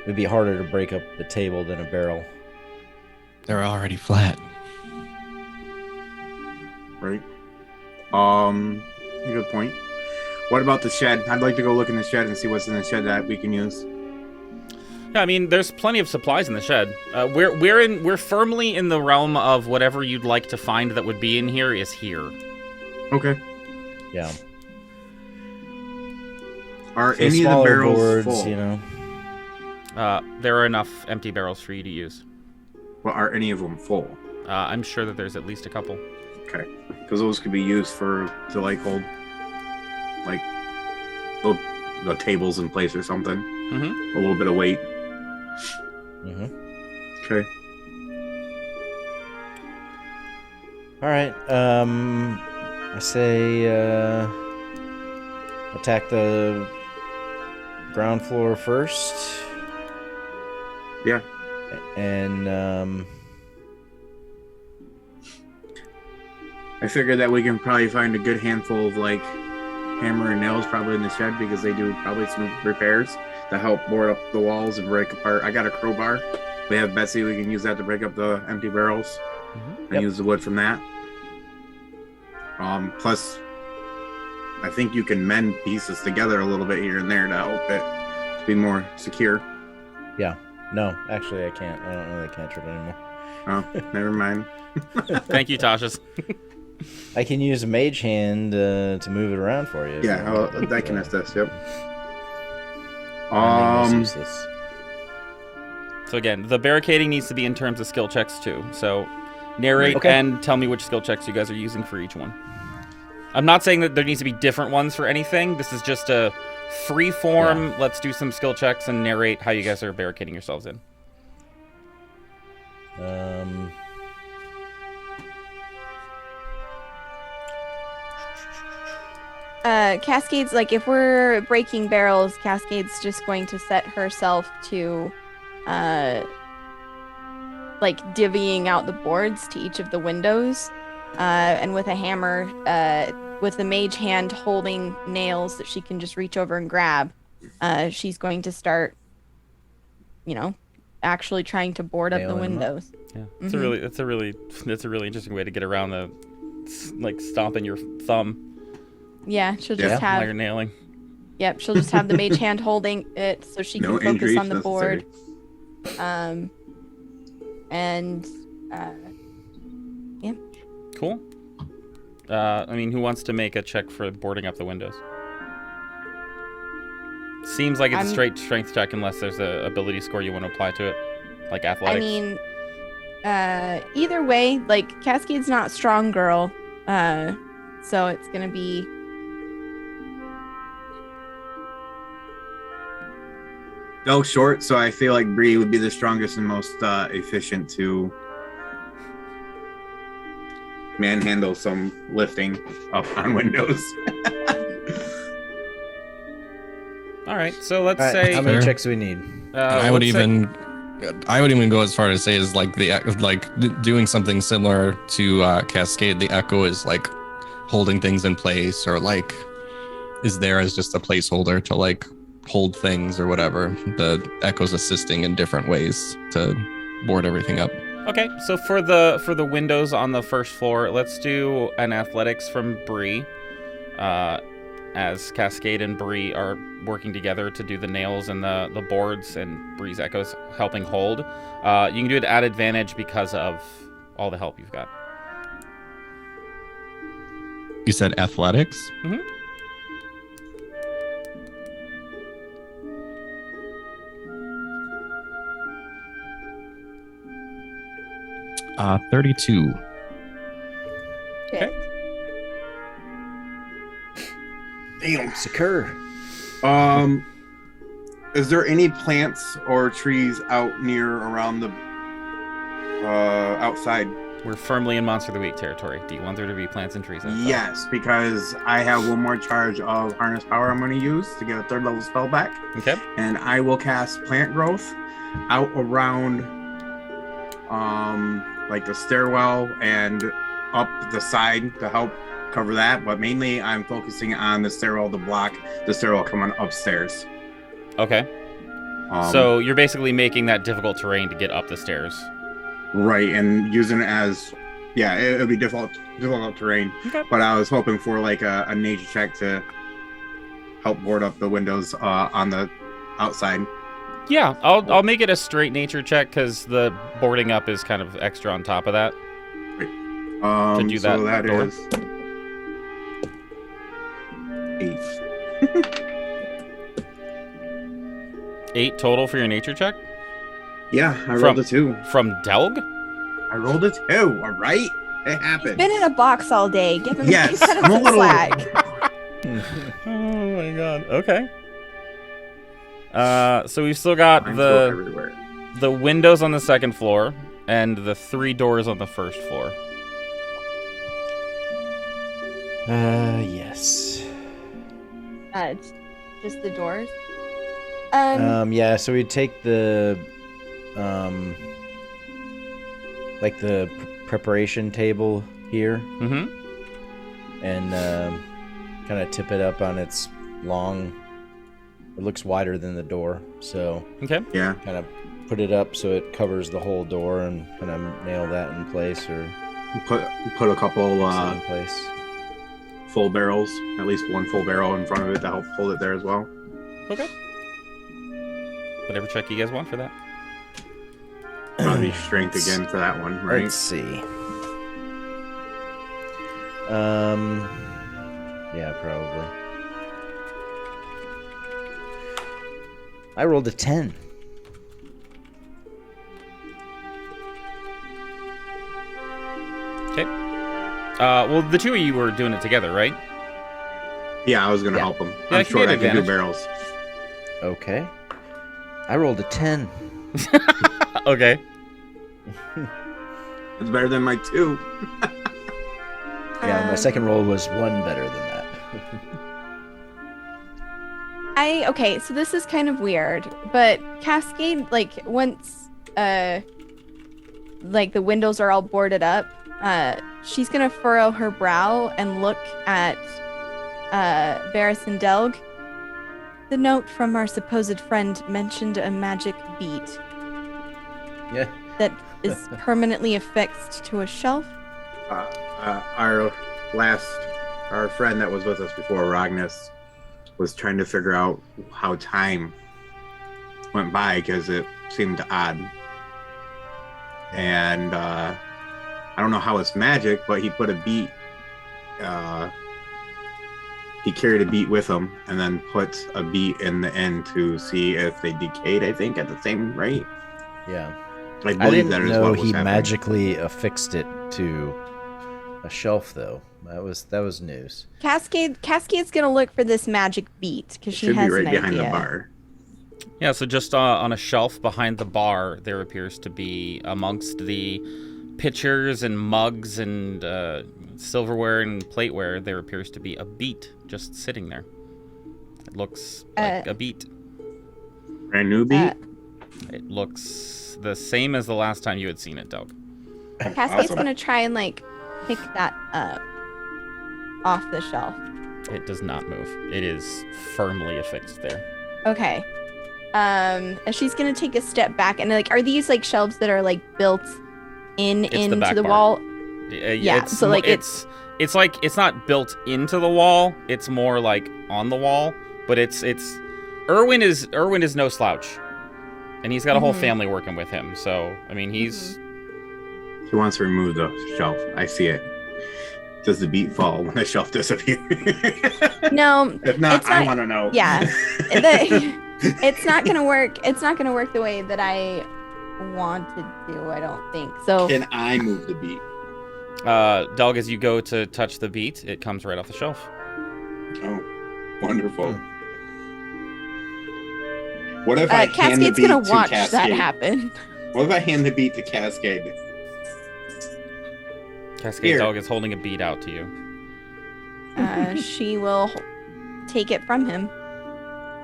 Speaker 2: It'd be harder to break up the table than a barrel.
Speaker 3: They're already flat.
Speaker 4: Right. Good point. What about the shed? I'd like to go look in the shed and see what's in the shed that we can use.
Speaker 1: Yeah, I mean, there's plenty of supplies in the shed. We're firmly in the realm of whatever you'd like to find that would be in here is here.
Speaker 4: Okay.
Speaker 2: Yeah.
Speaker 4: Are
Speaker 2: So
Speaker 4: any of the
Speaker 2: smaller
Speaker 4: barrels
Speaker 2: boards,
Speaker 4: full?
Speaker 1: There are enough empty barrels for you to use.
Speaker 4: Well, are any of them full?
Speaker 1: I'm sure that there's at least a couple.
Speaker 4: Okay. Because those could be used to hold the tables in place or something.
Speaker 1: Mm-hmm.
Speaker 4: A little bit of weight.
Speaker 2: Mm-hmm.
Speaker 4: Okay.
Speaker 2: All right. I say attack the ground floor first.
Speaker 4: Yeah.
Speaker 2: And
Speaker 4: I figured that we can probably find a good handful of hammer and nails probably in the shed because they do probably some repairs to help board up the walls and break apart. I got a crowbar. We have Betsy. We can use that to break up the empty barrels and use the wood from that. Plus, I think you can mend pieces together a little bit here and there to help it to be more secure.
Speaker 2: yeah. No, actually, I can't. I don't know the cantrip anymore.
Speaker 4: Oh, never mind.
Speaker 1: Thank you, Tasha's.
Speaker 2: I can use a mage hand to move it around for you.
Speaker 4: Yeah, that can assist. Yep.
Speaker 2: Binding is useless.
Speaker 1: So again, the barricading needs to be in terms of skill checks too. So narrate
Speaker 2: Okay.
Speaker 1: and tell me which skill checks you guys are using for each one. I'm not saying that there needs to be different ones for anything. This is just a free form.
Speaker 2: Yeah.
Speaker 1: Let's do some skill checks and narrate how you guys are barricading yourselves in.
Speaker 5: Cascade's, if we're breaking barrels, Cascade's just going to set herself to, divvying out the boards to each of the windows. And with a hammer, with the mage hand holding nails that she can just reach over and grab, she's going to start, actually trying to board up the
Speaker 2: Nailing them up.
Speaker 5: windows.
Speaker 1: Yeah, it's a really interesting way to get around the stomping your thumb
Speaker 5: Yeah, she'll
Speaker 4: Yeah.
Speaker 5: just
Speaker 1: while
Speaker 5: have.
Speaker 1: you're nailing.
Speaker 5: Yep, she'll just have the mage hand holding it so she can
Speaker 4: No
Speaker 5: focus
Speaker 4: injuries
Speaker 5: on the board.
Speaker 4: necessary.
Speaker 5: And
Speaker 1: Cool. Who wants to make a check for boarding up the windows? Seems like it's a straight strength check unless there's a ability score you want to apply to it, like athletics.
Speaker 5: I mean, either way, like Cascade's not strong girl, so it's gonna be.
Speaker 4: Delg's short, so I feel like Bree would be the strongest and most efficient to manhandle some lifting up on windows.
Speaker 1: All right, so let's say
Speaker 2: how many checks do we need?
Speaker 3: I would even go as far as say is like doing something similar to Cascade. The Echo is like holding things in place, or like is there as just a placeholder to like hold things or whatever. The Echo's assisting in different ways to board everything up.
Speaker 1: Okay, so for the windows on the first floor, let's do an athletics from Bree, as Cascade and Bree are working together to do the nails and the boards, and Bree's Echo's helping hold. You can do it at advantage because of all the help you've got.
Speaker 3: You said athletics?
Speaker 1: Mm-hmm.
Speaker 3: 32.
Speaker 1: Okay.
Speaker 4: Damn.
Speaker 2: Secure.
Speaker 4: Is there any plants or trees out near around the outside?
Speaker 1: We're firmly in Monster of the Week territory. Do you want there to be plants and trees outside?
Speaker 4: Yes, because I have one more charge of harness power I'm going to use to get a 3rd level spell back.
Speaker 1: Okay.
Speaker 4: And I will cast plant growth out around like the stairwell and up the side to help cover that, but mainly I'm focusing on the stairwell to block the stairwell coming upstairs.
Speaker 1: Okay. So you're basically making that difficult terrain to get up the stairs.
Speaker 4: Right, and using it as, yeah, it would be difficult terrain.
Speaker 1: Okay.
Speaker 4: But I was hoping for like a nature check to help board up the windows on the outside.
Speaker 1: Yeah, I'll make it a straight nature check because the boarding up is kind of extra on top of that. To do that
Speaker 4: so that
Speaker 1: door.
Speaker 4: is 8.
Speaker 1: 8 total for your nature check?
Speaker 4: Yeah, I rolled a 2.
Speaker 1: From Delg?
Speaker 4: I rolled a 2, all right? It happened.
Speaker 5: Been in a box all day. Give him
Speaker 4: Yes,
Speaker 5: cut him
Speaker 4: I'm a
Speaker 5: some
Speaker 4: little-
Speaker 5: slack.
Speaker 1: Oh my god. Okay. So we've still got
Speaker 4: Mines go everywhere.
Speaker 1: the windows on the second floor and the 3 doors on the first floor.
Speaker 2: Yes.
Speaker 5: It's just the doors.
Speaker 2: Yeah, so we'd take the like the preparation table here
Speaker 1: Mm-hmm.
Speaker 2: and kind of tip it up on its long. It looks wider than the door, so
Speaker 1: Okay.
Speaker 4: Yeah,
Speaker 2: kind of put it up so it covers the whole door and kind of nail that in place or
Speaker 4: put a couple
Speaker 2: set in place.
Speaker 4: full barrels, at least one full barrel in front of it to help hold it there as well.
Speaker 1: Okay. Whatever check you guys want for that.
Speaker 4: I'll be strength again for that one, right?
Speaker 2: Let's see. Yeah, probably. I rolled a 10.
Speaker 1: Okay. Well, the two of you were doing it together, right?
Speaker 4: Yeah, I was gonna
Speaker 2: Yeah.
Speaker 4: help him.
Speaker 1: Yeah,
Speaker 4: I'm
Speaker 1: it can be
Speaker 4: short.
Speaker 1: an
Speaker 4: I can do
Speaker 1: advantage.
Speaker 4: barrels.
Speaker 2: Okay. I rolled a 10.
Speaker 1: Okay.
Speaker 4: It's better than my 2.
Speaker 2: Yeah, my second roll was 1 better than that.
Speaker 5: Okay, so this is kind of weird, but Cascade, like once like the windows are all boarded up, she's gonna furrow her brow and look at Varys and Delg. The note from our supposed friend mentioned a magic beat
Speaker 2: Yeah.
Speaker 5: that is permanently affixed to a shelf.
Speaker 4: Our friend that was with us before, Ragnus, was trying to figure out how time went by because it seemed odd. And I don't know how it's magic, but he put a beat he carried a beat with him and then put a beat in the end to see if they decayed, I think, at the same rate.
Speaker 2: Yeah.
Speaker 4: I
Speaker 2: I
Speaker 4: believe
Speaker 2: didn't
Speaker 4: that is
Speaker 2: know
Speaker 4: what was
Speaker 2: he
Speaker 4: happening.
Speaker 2: magically affixed it to a shelf, though. That was news.
Speaker 5: Cascade's gonna look for this magic beat because she
Speaker 4: Should
Speaker 5: has
Speaker 4: be right
Speaker 5: an
Speaker 4: behind
Speaker 5: idea.
Speaker 4: the bar.
Speaker 1: Yeah, so just on a shelf behind the bar, there appears to be, amongst the pitchers and mugs and silverware and plateware, there appears to be a beat just sitting there. It looks like a beat.
Speaker 4: Brand new beat?
Speaker 1: It looks the same as the last time you had seen it, Doug.
Speaker 5: Cascade's
Speaker 4: Awesome.
Speaker 5: gonna try and like pick that up off the shelf.
Speaker 1: It does not move. It is firmly affixed there.
Speaker 5: Okay. She's gonna take a step back and like, are these like shelves that are like built into
Speaker 1: back
Speaker 5: the
Speaker 1: bar.
Speaker 5: wall?
Speaker 1: Yeah,
Speaker 5: so, like,
Speaker 1: it's like it's not built into the wall. It's more like on the wall. But it's Urwin is no slouch, and he's got a whole family working with him. So I mean, he's
Speaker 4: He wants to remove the shelf. I see it. Does the beat fall when the shelf disappears?
Speaker 5: No,
Speaker 4: If not,
Speaker 5: it's
Speaker 4: I
Speaker 5: not-
Speaker 4: want to know.
Speaker 5: yeah. It's not gonna work. It's not gonna work the way that I want to do. I don't think so.
Speaker 4: Can I move the beat?
Speaker 1: Doug, as you go to touch the beat, it comes right off the shelf.
Speaker 4: Oh, wonderful. What if I hand the
Speaker 5: Cascade's
Speaker 4: beat
Speaker 5: gonna
Speaker 4: to
Speaker 5: watch
Speaker 4: Cascade?
Speaker 5: that happen.
Speaker 4: What if I hand the beat to Cascade?
Speaker 1: Cascade
Speaker 4: Here.
Speaker 1: Dog is holding a beat out to you.
Speaker 5: She will take it from him.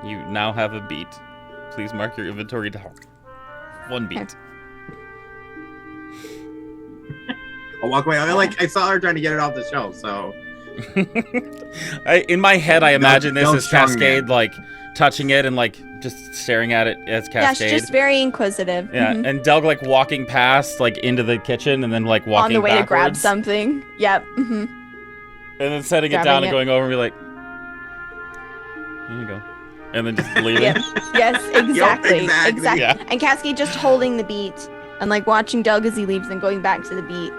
Speaker 1: You now have a beat. Please mark your inventory down. One beat.
Speaker 4: I'll walk away. I saw her trying to get it off the shelf, so
Speaker 1: In my head, I imagine this
Speaker 4: Doug
Speaker 1: as
Speaker 4: strong
Speaker 1: Cascade,
Speaker 4: man.
Speaker 1: like, touching it and, like, just staring at it as
Speaker 5: Yeah,
Speaker 1: Cascade.
Speaker 5: she's just very inquisitive.
Speaker 1: Yeah,
Speaker 5: Mhm.
Speaker 1: and Doug, like, walking past, like, into the kitchen and then, like, walking
Speaker 5: On the way to grab
Speaker 1: backwards.
Speaker 5: something. Yep.
Speaker 1: And then setting it
Speaker 5: Grabbing
Speaker 1: down
Speaker 5: it.
Speaker 1: and going over and be like, here you go. And then just leaving.
Speaker 5: Yep. Yes, exactly.
Speaker 4: exactly.
Speaker 1: Yeah.
Speaker 5: And Cascade just holding the beat and like watching Doug as he leaves and going back to the beat.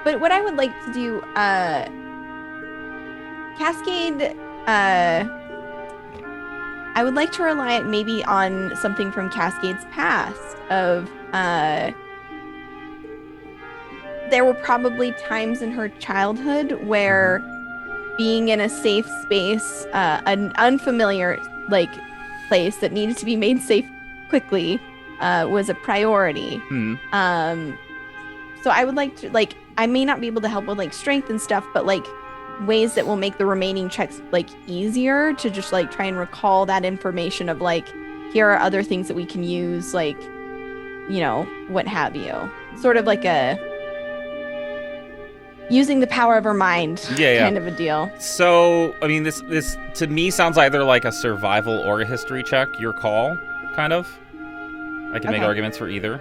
Speaker 5: But what I would like to do, Cascade, I would like to rely maybe on something from Cascade's past of, there were probably times in her childhood where being in a safe space, an unfamiliar like place that needed to be made safe quickly, was a priority. So I would like to like, I may not be able to help with like strength and stuff, but like ways that will make the remaining checks like easier to just like try and recall that information of like, here are other things that we can use, like, you know, what have you. Sort of like a using the power of her mind kind of a deal.
Speaker 1: So, I mean, this to me sounds either like a survival or a history check. Your call, kind of. I can make
Speaker 5: Okay.
Speaker 1: arguments for either.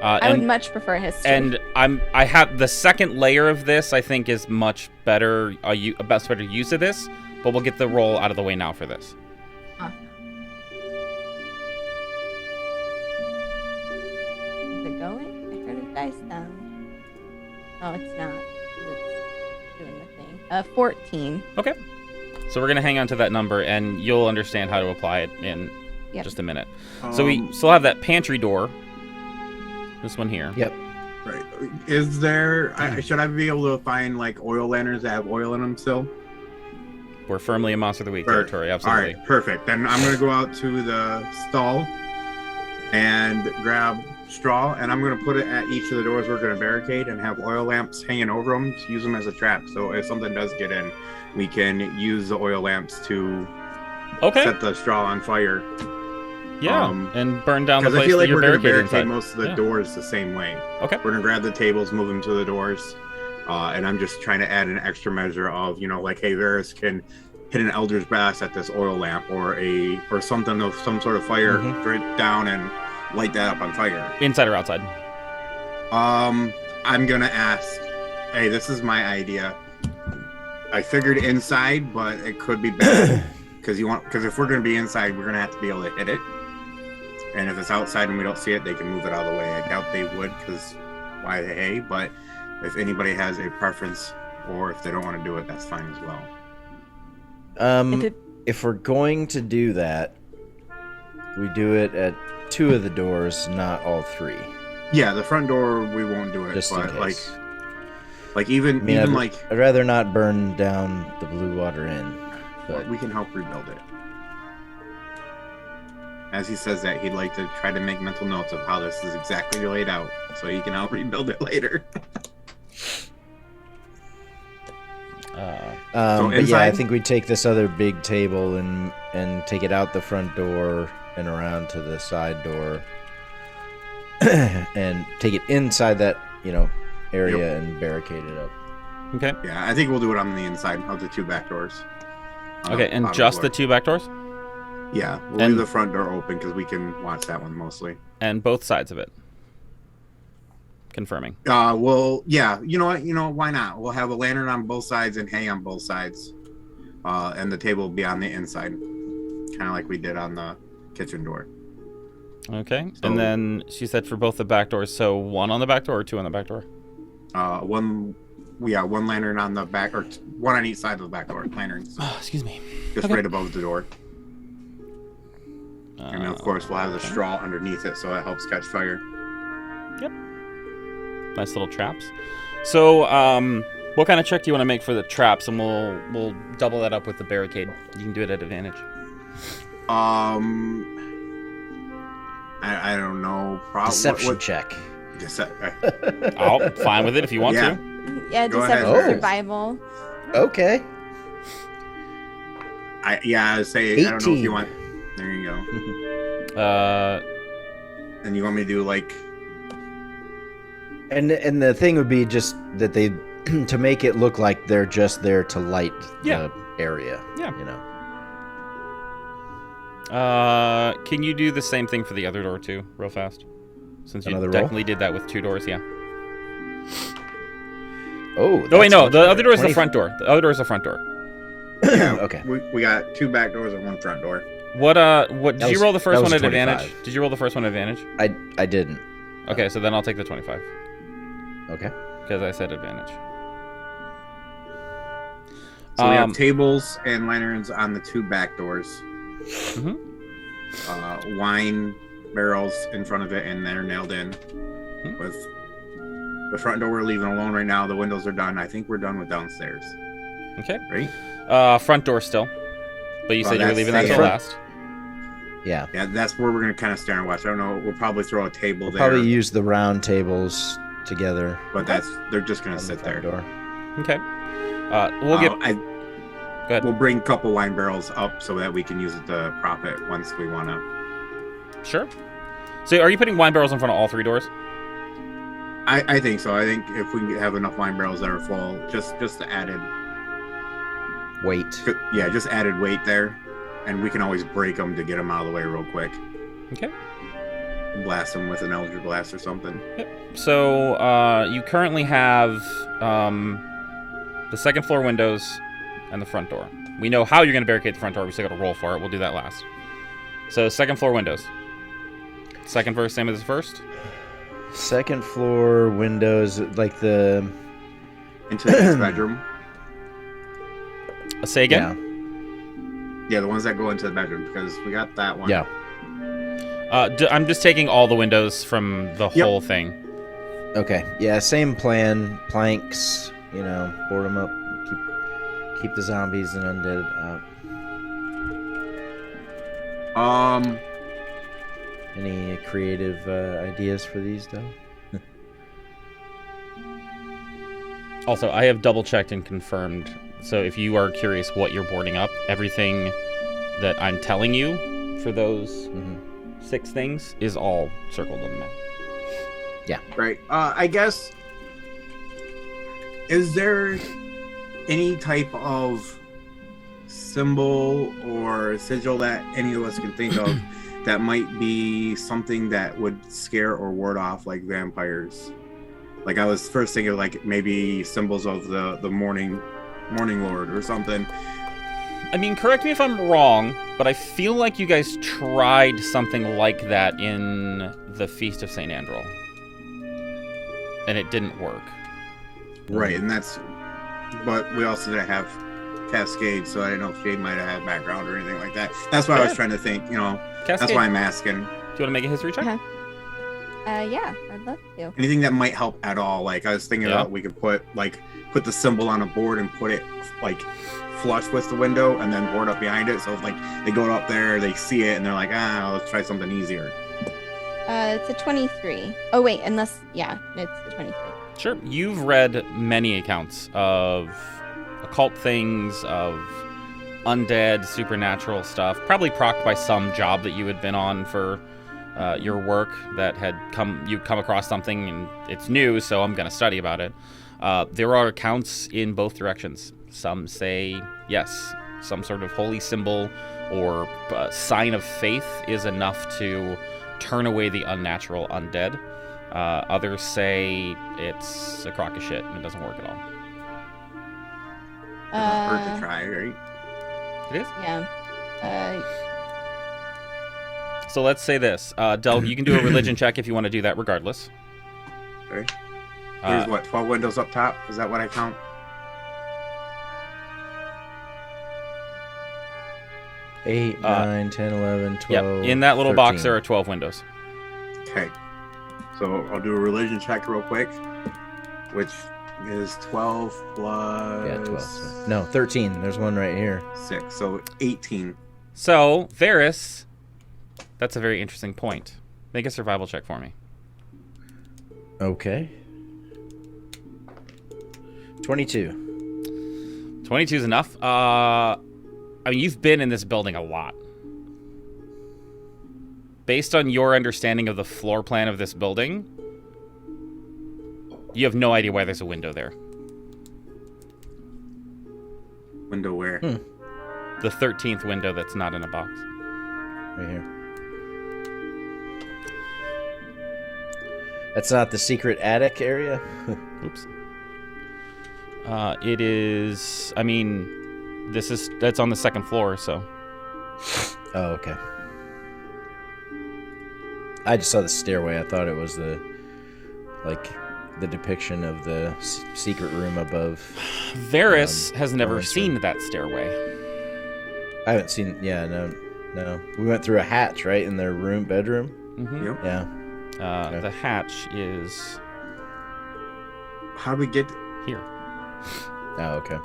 Speaker 5: I would much prefer history.
Speaker 1: And I have the second layer of this. I think is much better. A better use of this. But we'll get the roll out of the way now for this.
Speaker 5: Is it going? I heard a dice sound. Oh, it's not. It's doing the thing. 14.
Speaker 1: Okay. So we're gonna hang on to that number, and you'll understand how to apply it in
Speaker 5: Yep.
Speaker 1: just a minute. So we still have that pantry door. This one here.
Speaker 2: Yep.
Speaker 4: Right. Is there? Should I be able to find like oil lanterns that have oil in them still?
Speaker 1: We're firmly in Monster of the Week
Speaker 4: Or-
Speaker 1: territory. Absolutely.
Speaker 4: All right, perfect. Then I'm gonna go out to the stall and grab straw, and I'm gonna put it at each of the doors we're gonna barricade, and have oil lamps hanging over them to use them as a trap. So if something does get in, we can use the oil lamps to
Speaker 1: Okay.
Speaker 4: set the straw on fire.
Speaker 1: Yeah. And burn down the
Speaker 4: Because
Speaker 1: place
Speaker 4: I feel
Speaker 1: that
Speaker 4: like
Speaker 1: you're
Speaker 4: we're gonna
Speaker 1: barricaded
Speaker 4: barricade
Speaker 1: inside.
Speaker 4: most of the
Speaker 1: Yeah.
Speaker 4: doors the same way.
Speaker 1: Okay.
Speaker 4: We're gonna grab the tables, move them to the doors, and I'm just trying to add an extra measure of, you know, like, hey, Varys can hit an Elder's Blast at this oil lamp, or something of some sort of fire, straight down and light that up on fire.
Speaker 1: Inside or outside?
Speaker 4: I'm gonna ask, hey, this is my idea. I figured inside, but it could be better because if we're gonna be inside, we're gonna have to be able to hit it. And if it's outside and we don't see it, they can move it out of the way. I doubt they would, because why the hey? But if anybody has a preference or if they don't want to do it, that's fine as well.
Speaker 2: If we're going to do that, we do it at 2 of the doors, not all 3.
Speaker 4: Yeah, the front door we won't do it,
Speaker 2: Just in
Speaker 4: but
Speaker 2: case.
Speaker 4: like even like
Speaker 2: I'd rather not burn down the Blue Water Inn, but
Speaker 4: we can help rebuild it. As he says that, he'd like to try to make mental notes of how this is exactly laid out, so he can help rebuild it later.
Speaker 2: but yeah, I
Speaker 4: inside?
Speaker 2: think we take this other big table and take it out the front door and around to the side door, and take it inside that area and barricade it up.
Speaker 1: Okay.
Speaker 4: Yeah, I think we'll do it on the inside of the 2 back doors.
Speaker 1: Okay, and just the 2 back doors?
Speaker 4: Yeah, we'll
Speaker 1: And-
Speaker 4: leave the front door open because we can watch that one mostly.
Speaker 1: And both sides of it. Confirming.
Speaker 4: Well, yeah, you know what? Why not? We'll have a lantern on both sides and hay on both sides. And the table will be on the inside. Kind of like we did on the kitchen door.
Speaker 1: Okay.
Speaker 4: So-
Speaker 1: And then she said for both the back doors, so 1 on the back door or 2 on the back door?
Speaker 4: One lantern on the back, or 1 on each side of the back door. Lanterns.
Speaker 1: Oh, excuse me.
Speaker 4: Just
Speaker 1: Okay.
Speaker 4: right above the door. And of course, we'll have the
Speaker 1: okay.
Speaker 4: straw underneath it so it helps catch fire.
Speaker 1: Nice little traps. So, what kind of check do you want to make for the traps? And we'll double that up with the barricade. You can do it at advantage.
Speaker 4: I don't know.
Speaker 2: Deception check.
Speaker 1: I'll fine with it if you want
Speaker 4: Yeah.
Speaker 1: to.
Speaker 5: Yeah,
Speaker 4: Go
Speaker 5: deception
Speaker 2: ahead. Oh.
Speaker 5: survival.
Speaker 2: Okay.
Speaker 4: I say, I don't know if
Speaker 2: 18.
Speaker 4: you want. There you go. And you want me to do like.
Speaker 2: And the thing would be just that they to make it look like they're just there to light
Speaker 1: Yeah.
Speaker 2: the area.
Speaker 1: Yeah. Can you do the same thing for the other door too, real fast? Since you
Speaker 2: Another roll?
Speaker 1: definitely did that with 2 doors, yeah.
Speaker 2: Oh.
Speaker 1: No, wait,
Speaker 2: that's
Speaker 1: no.
Speaker 2: much
Speaker 1: The
Speaker 2: better.
Speaker 1: other door is the
Speaker 2: 20
Speaker 1: front door. The other door is the front door.
Speaker 4: Yeah,
Speaker 2: Okay.
Speaker 4: We got 2 back doors and 1 front door.
Speaker 1: What
Speaker 2: That
Speaker 1: did you
Speaker 2: was-
Speaker 1: roll the first
Speaker 2: that was
Speaker 1: one at
Speaker 2: 25.
Speaker 1: advantage? Did you roll the first one at advantage?
Speaker 2: I didn't.
Speaker 1: Okay, so then I'll take the 25
Speaker 2: Okay.
Speaker 1: because I said advantage.
Speaker 4: So we have tables and lanterns on the 2 back doors.
Speaker 1: Mhm.
Speaker 4: Wine barrels in front of it, and they're nailed in. With the front door we're leaving alone right now. The windows are done. I think we're done with downstairs.
Speaker 1: Okay.
Speaker 4: Right?
Speaker 1: Front door still. But you
Speaker 4: Well,
Speaker 1: said you were
Speaker 4: that's
Speaker 1: leaving that
Speaker 4: the
Speaker 1: till
Speaker 2: front-
Speaker 1: last.
Speaker 2: Yeah.
Speaker 4: Yeah, that's where we're gonna kind of stare and watch. I don't know. We'll probably throw a table there,
Speaker 2: Probably use the round tables together.
Speaker 4: but they're just gonna
Speaker 2: on the
Speaker 4: sit
Speaker 2: front
Speaker 4: there.
Speaker 2: door.
Speaker 1: Okay. We'll get. Go ahead.
Speaker 4: We'll bring a couple wine barrels up so that we can use it to prop it once we want to.
Speaker 1: Sure. So are you putting wine barrels in front of all 3 doors?
Speaker 4: I think so. I think if we can have enough wine barrels that are full, just the added,
Speaker 2: Wait.
Speaker 4: just added weight there, and we can always break them to get them out of the way real quick.
Speaker 1: Okay.
Speaker 4: Blast them with an Eldritch Blast or something.
Speaker 1: So you currently have the second floor windows and the front door. We know how you're going to barricade the front door. We still got to roll for it. We'll do that last. So second floor windows. Second verse, same as the first.
Speaker 2: Second floor windows, like the
Speaker 4: Into the next bedroom.
Speaker 1: Say again.
Speaker 4: Yeah, the ones that go into the bedroom, because we got that one.
Speaker 2: Yeah.
Speaker 1: I'm just taking all the windows from the whole thing.
Speaker 2: Okay. Yeah. Same plan. Planks. Board them up. Keep the zombies and undead out. Any creative ideas for these though?
Speaker 1: Also, I have double checked and confirmed. So if you are curious what you're boarding up, everything that I'm telling you for those 6 things is all circled on the map.
Speaker 2: Yeah.
Speaker 4: Right. I guess. Is there any type of symbol or sigil that any of us can think of that might be something that would scare or ward off like vampires? Like I was first thinking like maybe symbols of the morning lord or something.
Speaker 1: I mean, correct me if I'm wrong, but I feel like you guys tried something like that in the Feast of St. Andrel. And it didn't work.
Speaker 4: Right, and that's but we also didn't have Cascade, so I didn't know if Jade might have had background or anything like that. That's why I was trying to think,
Speaker 1: Cascade.
Speaker 4: That's why I'm asking.
Speaker 1: Do you want to make a history check?
Speaker 5: Yeah, I'd love to.
Speaker 4: Anything that might help at all. Like, I was thinking about we could put the symbol on a board and put it, flush with the window and then board up behind it. So, they go up there, they see it, and they're like, let's try something easier.
Speaker 5: It's a 23. Oh, wait, it's a 23.
Speaker 1: Sure. You've read many accounts of occult things, of undead, supernatural stuff, probably procced by some job that you had been on for your work that you'd come across something and it's new, so I'm going to study about it. There are accounts in both directions. Some say, yes, some sort of holy symbol or sign of faith is enough to turn away the unnatural undead. Others say it's a crock of shit and it doesn't work at all.
Speaker 4: Hurt to try, right?
Speaker 1: It is?
Speaker 5: Yeah.
Speaker 1: So let's say this. Delg, you can do a religion check if you want to do that regardless.
Speaker 4: Okay. There's 12 windows up top? Is that what I count?
Speaker 2: Eight, 9, 10, 11, 12.
Speaker 1: Yep. In that little
Speaker 2: 13.
Speaker 1: box, there are 12 windows.
Speaker 4: Okay. So I'll do a religion check real quick, which is 12 plus...
Speaker 2: Yeah, 12. No, 13. There's one right here.
Speaker 4: 6, so 18.
Speaker 1: So, Varys, that's a very interesting point. Make a survival check for me.
Speaker 2: Okay. 22.
Speaker 1: 22 is enough. You've been in this building a lot. Based on your understanding of the floor plan of this building, you have no idea why there's a window there.
Speaker 4: Window where?
Speaker 1: The 13th window that's not in a box.
Speaker 2: Right here. That's not the secret attic area?
Speaker 1: Oops. It is... that's on the second floor, so...
Speaker 2: Oh, okay. I just saw the stairway. I thought it was the depiction of the secret room above.
Speaker 1: Varys has never
Speaker 2: Lawrence
Speaker 1: seen
Speaker 2: room.
Speaker 1: that stairway.
Speaker 2: I haven't seen... Yeah, no. We went through a hatch, right, in their bedroom?
Speaker 1: Mm-hmm.
Speaker 4: Yep.
Speaker 2: Yeah. Okay.
Speaker 1: The hatch is...
Speaker 4: How do we get...
Speaker 1: here.
Speaker 2: Oh, okay.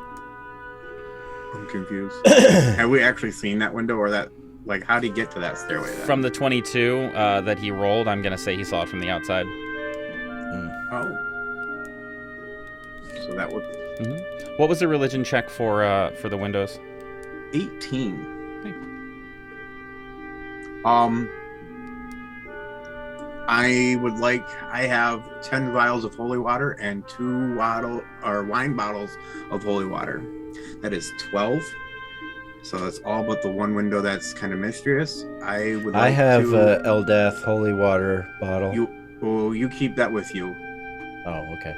Speaker 4: I'm confused. Have we actually seen that window, or that... how do you get to that stairway then?
Speaker 1: From the 22 that he rolled, I'm going to say he saw it from the outside.
Speaker 4: Oh. So that would...
Speaker 1: Mm-hmm. What was the religion check for the windows?
Speaker 4: 18.
Speaker 1: Okay.
Speaker 4: I have 10 vials of holy water and 2 wine bottles of holy water. That is 12. So that's all but the one window that's kind of mysterious. I
Speaker 2: have Eldath holy water bottle.
Speaker 4: You keep that with you.
Speaker 2: Oh, okay.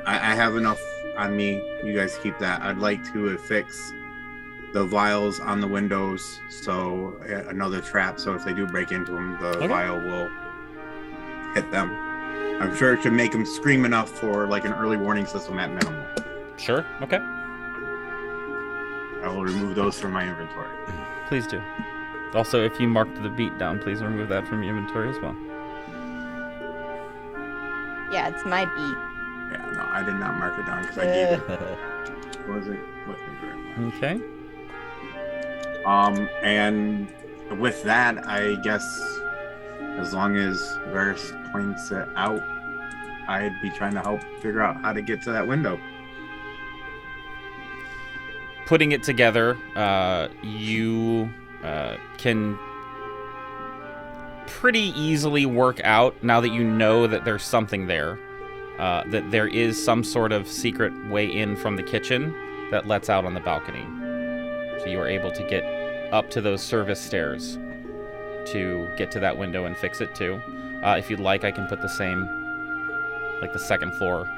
Speaker 4: I have enough on me. You guys keep that. I'd like to affix the vials on the windows, so another trap. So if they do break into them, the vial will hit them. I'm sure it should make them scream enough for an early warning system at minimum.
Speaker 1: Sure. Okay.
Speaker 4: I will remove those from my inventory.
Speaker 1: Please do. Also, if you marked the beat down, please remove that from your inventory as well.
Speaker 5: Yeah, it's my beat.
Speaker 4: Yeah, no, I did not mark it down because I gave it. Was it with me very much?
Speaker 1: Okay.
Speaker 4: And with that, I guess as long as Varys points it out, I'd be trying to help figure out how to get to that window.
Speaker 1: Putting it together, you can pretty easily work out, now that you know that there's something there, that there is some sort of secret way in from the kitchen that lets out on the balcony. So you are able to get up to those service stairs to get to that window and fix it too. If you'd like, I can put the same, the second floor.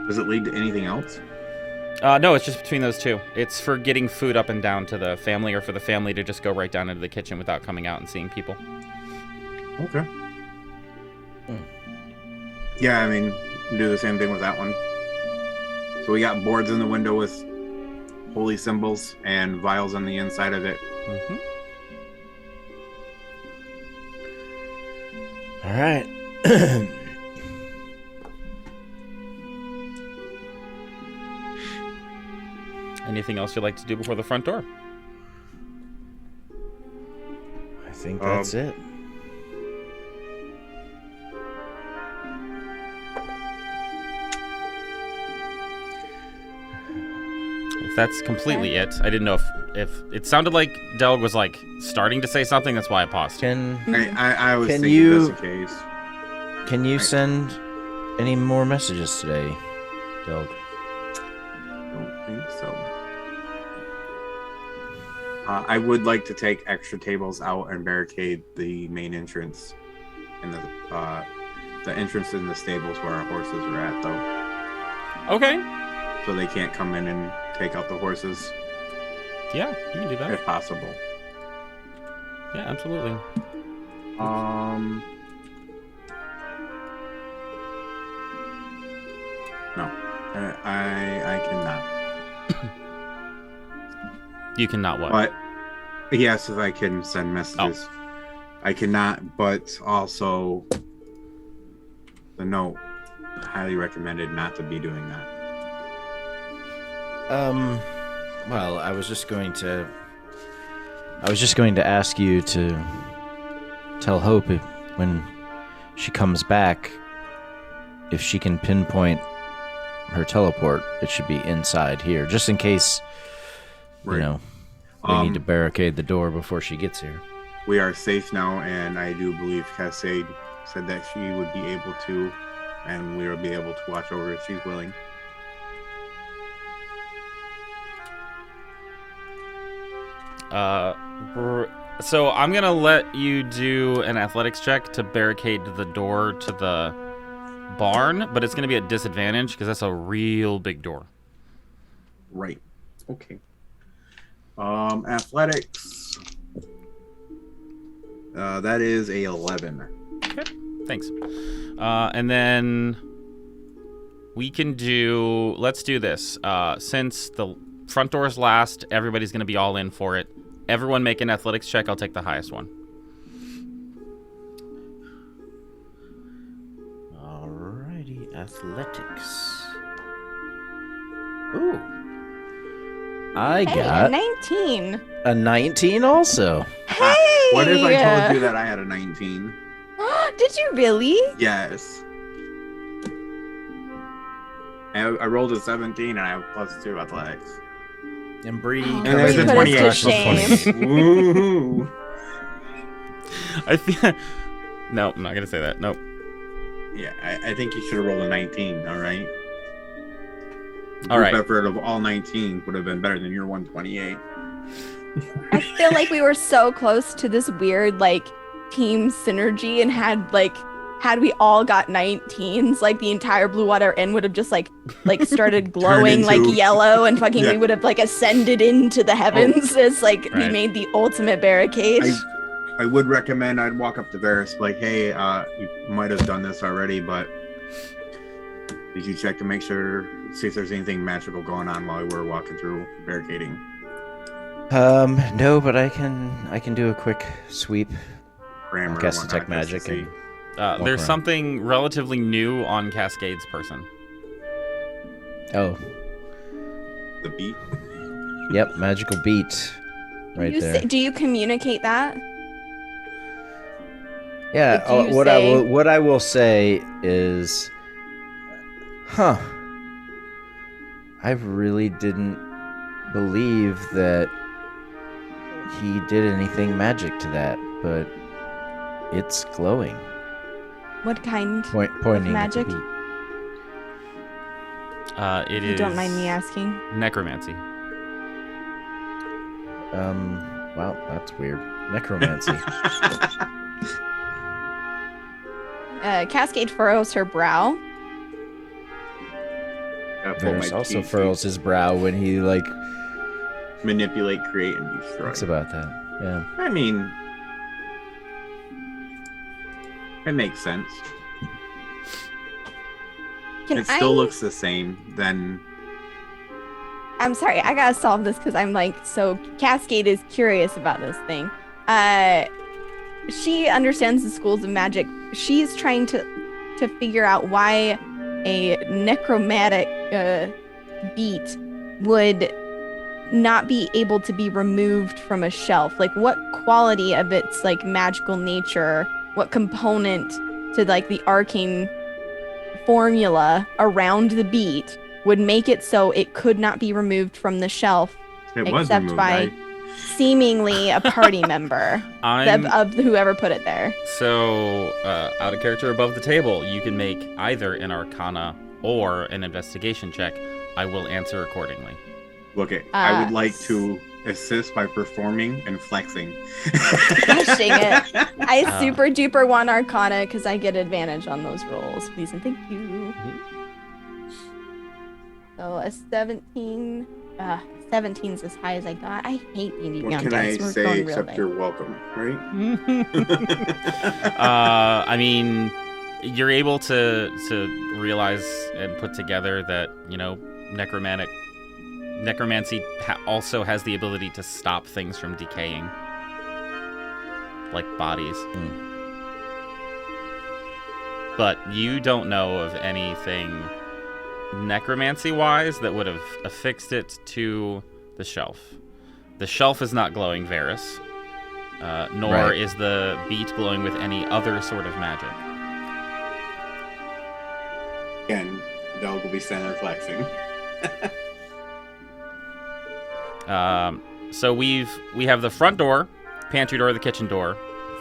Speaker 4: Does it lead to anything else?
Speaker 1: No, it's just between those two. It's for getting food up and down to the family, or for the family to just go right down into the kitchen without coming out and seeing people.
Speaker 4: Okay. Yeah, do the same thing with that one. So we got boards in the window with holy symbols and vials on the inside of it.
Speaker 1: Mm-hmm.
Speaker 2: All right.
Speaker 1: Anything else you'd like to do before the front door?
Speaker 2: I think that's it.
Speaker 1: If that's completely it, I didn't know if it sounded like Delg was like starting to say something. That's why I paused.
Speaker 4: I was
Speaker 2: Can
Speaker 4: thinking
Speaker 2: you-
Speaker 4: just in case.
Speaker 2: Can you send any more messages today, Delg?
Speaker 4: Don't think so. I would like to take extra tables out and barricade the main entrance and the entrance in the stables where our horses are at, though.
Speaker 1: Okay.
Speaker 4: So they can't come in and take out the horses
Speaker 1: Yeah, you can do that.
Speaker 4: if possible.
Speaker 1: Yeah, absolutely.
Speaker 4: No, I cannot.
Speaker 1: You cannot what?
Speaker 4: But yes, if I can send messages, I cannot. But also, the note highly recommended not to be doing that.
Speaker 2: Well, I was just going to ask you to tell Hope when she comes back, if she can pinpoint her teleport, it should be inside here, just in case,
Speaker 4: Right.
Speaker 2: you know, we need to barricade the door before she gets here.
Speaker 4: We are safe now, and I do believe Cascade said that she would be able to, and we will be able to watch over if she's willing.
Speaker 1: So I'm gonna let you do an athletics check to barricade the door to the barn, but it's gonna be at disadvantage because that's a real big door.
Speaker 4: Right. Okay. Athletics. That is a 11.
Speaker 1: Okay, thanks. And then we can do. Let's do this. Since the front door's last, everybody's gonna be all in for it. Everyone make an athletics check. I'll take the highest one.
Speaker 2: Alrighty, athletics. Ooh. I
Speaker 5: Hey,
Speaker 2: got
Speaker 5: 19.
Speaker 2: a 19 also.
Speaker 5: Hey!
Speaker 4: What if I told you that I had a 19?
Speaker 5: Did you really?
Speaker 4: Yes. I rolled a 17 and I have +2 athletics.
Speaker 2: And Bree
Speaker 5: Oh,
Speaker 4: And there's
Speaker 5: Bree
Speaker 4: a
Speaker 5: put us to
Speaker 4: 28.
Speaker 5: shame.
Speaker 4: Woohoo!
Speaker 1: I feel. No, I'm not gonna say that. Nope.
Speaker 4: Yeah, I think you should have rolled a 19, all right?
Speaker 1: All right.
Speaker 4: Group effort of all 19 would have been better than your 128.
Speaker 5: I feel like we were so close to this weird, like, team synergy and had we all got 19s, like the entire Blue Water Inn would have just like started glowing like
Speaker 4: into-
Speaker 5: yellow and fucking
Speaker 4: Yeah.
Speaker 5: we would have like ascended into the heavens as like we
Speaker 1: Right.
Speaker 5: made the ultimate barricade.
Speaker 4: I would recommend I'd walk up to Varys like, hey, you might have done this already, but did you check to make sure, see if there's anything magical going on while we're walking through barricading?
Speaker 2: No, but I can do a quick sweep.
Speaker 4: Grammar,
Speaker 2: Cast
Speaker 4: whatnot,
Speaker 2: detect
Speaker 4: just to
Speaker 2: magic
Speaker 4: see.
Speaker 2: and
Speaker 1: There's
Speaker 2: around.
Speaker 1: something relatively new on Cascade's person.
Speaker 2: oh,
Speaker 4: The beat.
Speaker 2: yep, magical beat, right
Speaker 5: you
Speaker 2: there.
Speaker 5: do you communicate that?
Speaker 2: Yeah.
Speaker 5: Like, do you
Speaker 2: What I will say is, I really didn't believe that he did anything magic to that, but it's glowing.
Speaker 5: What kind?
Speaker 2: Pointing
Speaker 5: magic?
Speaker 2: at the beat.
Speaker 1: It
Speaker 5: You
Speaker 1: is.
Speaker 5: don't mind me asking.
Speaker 1: Necromancy.
Speaker 2: Wow, that's weird. Necromancy.
Speaker 5: Cascade furrows her brow.
Speaker 2: Varys also furrows his brow when he
Speaker 4: Manipulate, create, and destroy.
Speaker 2: thinks about that. Yeah.
Speaker 4: I mean, it makes sense.
Speaker 5: Can
Speaker 4: It
Speaker 5: I?
Speaker 4: still looks the same. Then
Speaker 5: I'm sorry, I gotta solve this because I'm like, so Cascade is curious about this thing. She understands the schools of magic. She's trying to figure out why a necromantic beat would not be able to be removed from a shelf. Like, what quality of its like magical nature, what component to like the arcane formula around the beat would make it so it could not be removed from the shelf,
Speaker 4: It was
Speaker 5: except
Speaker 4: removed,
Speaker 5: by seemingly a party member of whoever put it there.
Speaker 1: So, out of character above the table, you can make either an Arcana or an investigation check. I will answer accordingly.
Speaker 4: Look, I would like to assist by performing and flexing.
Speaker 5: Flashing it. I super duper want Arcana because I get advantage on those rolls. Please and thank you. So a 17. 17's as high as I got. I hate D&D
Speaker 4: What
Speaker 5: Beyond
Speaker 4: can I
Speaker 5: dice. We're
Speaker 4: say
Speaker 5: going real
Speaker 4: except
Speaker 5: big.
Speaker 4: you're welcome, right?
Speaker 1: I mean, you're able to realize and put together that, necromancy also has the ability to stop things from decaying, like bodies. But you don't know of anything necromancy-wise that would have affixed it to the shelf. The shelf is not glowing Varus, nor is the beat glowing with any other sort of magic.
Speaker 4: Again, Dog will be standing there flexing.
Speaker 1: So we have the front door, pantry door, the kitchen door,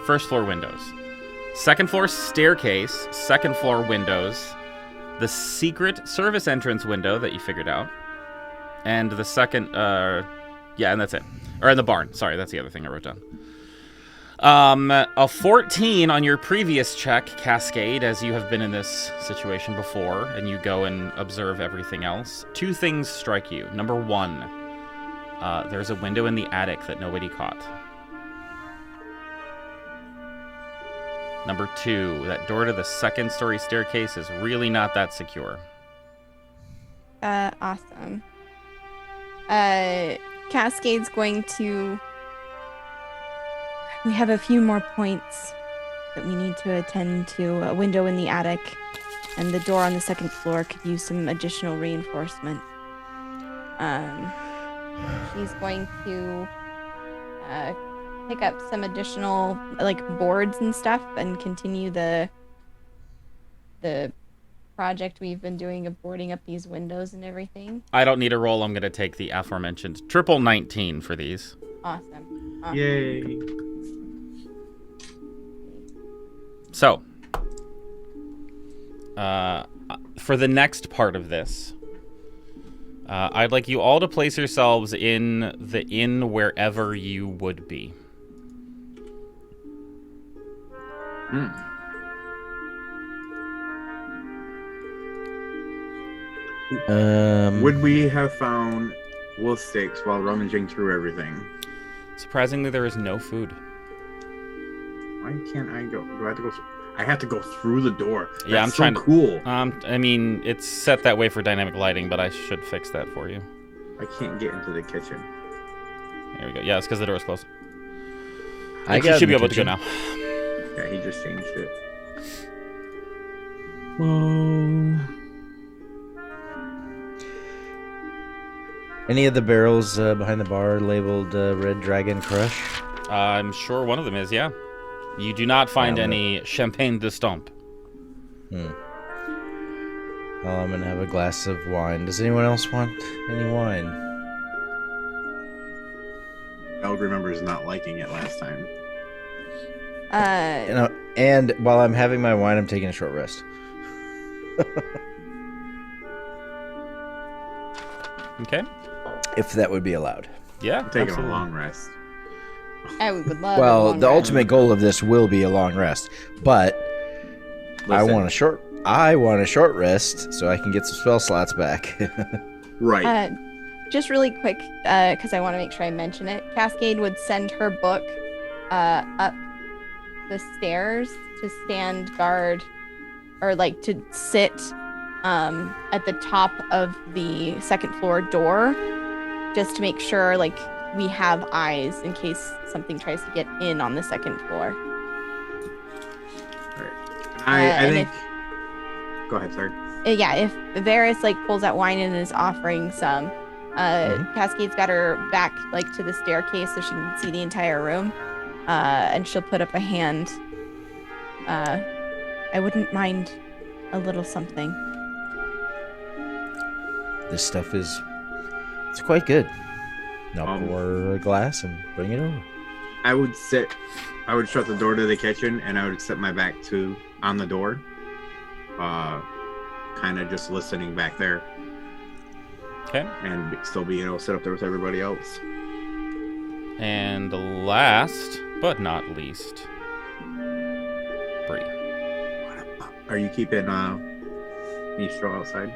Speaker 1: first floor windows, second floor staircase, second floor windows, the secret service entrance window that you figured out, and the second, and that's it. Or in the barn. Sorry, that's the other thing I wrote down. A 14 on your previous check, Cascade, as you have been in this situation before, and you go and observe everything else. Two things strike you. Number one, there's a window in the attic that nobody caught. Number two, that door to the second story staircase is really not that secure.
Speaker 5: Awesome. Cascade's going to... We have a few more points that we need to attend to. A window in the attic and the door on the second floor could use some additional reinforcement. She's going to pick up some additional boards and stuff and continue the project we've been doing of boarding up these windows and everything.
Speaker 1: I don't need a roll. I'm going to take the aforementioned triple 19 for these.
Speaker 5: Awesome.
Speaker 4: Yay.
Speaker 1: So, for the next part of this, I'd like you all to place yourselves in the inn wherever you would be.
Speaker 4: Would we have found wolf steaks while rummaging through everything?
Speaker 1: Surprisingly, there is no food.
Speaker 4: Why can't I go? Do I have to go? I have to go through the door. That's
Speaker 1: Yeah, I'm trying to.
Speaker 4: Cool.
Speaker 1: I mean, it's set that way for dynamic lighting, but I should fix that for you.
Speaker 4: I can't get into the kitchen.
Speaker 1: There we go. Yeah, it's because the door's closed.
Speaker 2: I
Speaker 1: You should be able to go now.
Speaker 4: Yeah, he just changed it.
Speaker 2: Any of the barrels behind the bar labeled Red Dragon Crush?
Speaker 1: I'm sure one of them is, yeah. You do not find
Speaker 2: Yeah,
Speaker 1: any Champagne de Stomp.
Speaker 2: Well, I'm going to have a glass of wine. Does anyone else want any wine?
Speaker 4: Elg remembers not liking it last time.
Speaker 2: And while I'm having my wine, I'm taking a short rest.
Speaker 1: Okay.
Speaker 2: If that would be allowed.
Speaker 1: Yeah,
Speaker 4: I'm taking
Speaker 1: absolutely.
Speaker 4: a long rest.
Speaker 5: I would love
Speaker 2: Well,
Speaker 5: a long
Speaker 2: the
Speaker 5: rest.
Speaker 2: ultimate goal of this will be a long rest, but I
Speaker 4: Listen.
Speaker 2: want a short rest so I can get some spell slots back.
Speaker 4: Right.
Speaker 5: Just really quick, because I want to make sure I mention it. Cascade would send her book up the stairs to stand guard, or to sit at the top of the second floor door just to make sure like we have eyes in case something tries to get in on the second floor.
Speaker 4: All right. I think. Go ahead, sorry.
Speaker 5: Yeah, if Varys like pulls out wine and is offering some, Cascade's got her back like to the staircase so she can see the entire room, and she'll put up a hand. I wouldn't mind a little something.
Speaker 2: This stuff it's quite good. Now pour a glass and bring it over.
Speaker 4: I would shut the door to the kitchen and I would set my back on the door. Kind of just listening back there.
Speaker 1: Okay.
Speaker 4: And still being able to sit up there with everybody else.
Speaker 1: And last but not least, Bree.
Speaker 4: Are you keeping Mistral outside?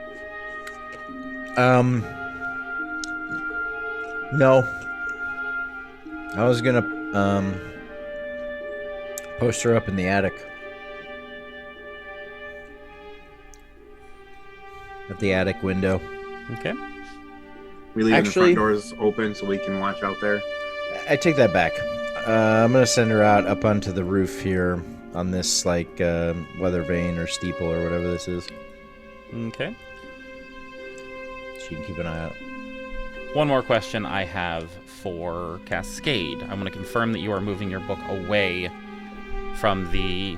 Speaker 2: No. I was gonna post her up in the attic. At the attic window.
Speaker 1: Okay.
Speaker 4: We leave the front doors open so we can watch out there.
Speaker 2: I take that back. I'm gonna send her out up onto the roof here on this like weather vane or steeple or whatever this is.
Speaker 1: Okay.
Speaker 2: She can keep an eye out.
Speaker 1: One more question I have for Cascade. I want to confirm that you are moving your book away from the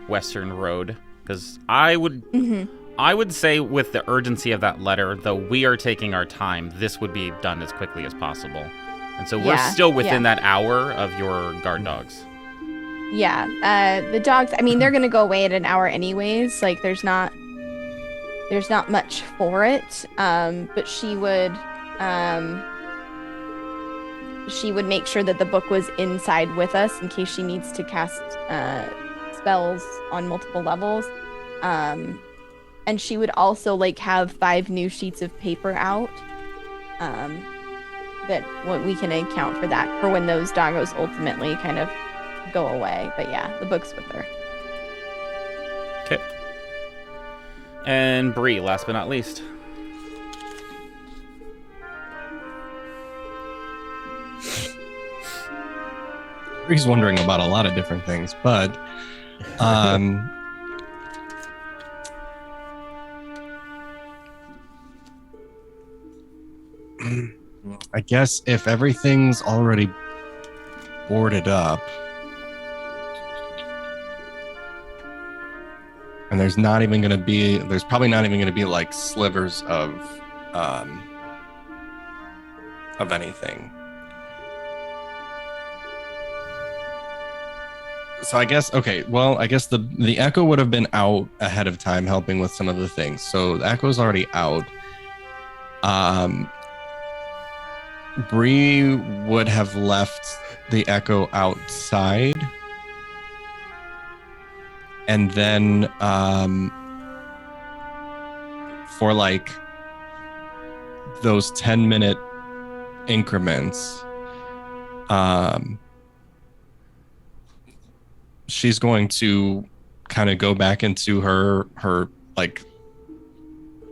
Speaker 1: western road, because I would say with the urgency of that letter, though we are taking our time, this would be done as quickly as possible. And so we're still within that hour of your guard dogs.
Speaker 5: Yeah, the dogs, I mean, they're going to go away at an hour anyways. Like, there's not much for it. But she would make sure that the book was inside with us in case she needs to cast spells on multiple levels. And she would also like have 5 new sheets of paper out. That what we can account for that for when those doggos ultimately kind of go away. But yeah, the book's with her.
Speaker 1: Okay. And Bree, last but not least.
Speaker 3: Bree's wondering about a lot of different things, but I guess if everything's already boarded up and there's probably not even going to be like slivers of anything. So I guess the Echo would have been out ahead of time helping with some of the things. So the Echo's already out. Bree would have left the Echo outside. And then for like those 10-minute increments, she's going to kind of go back into her like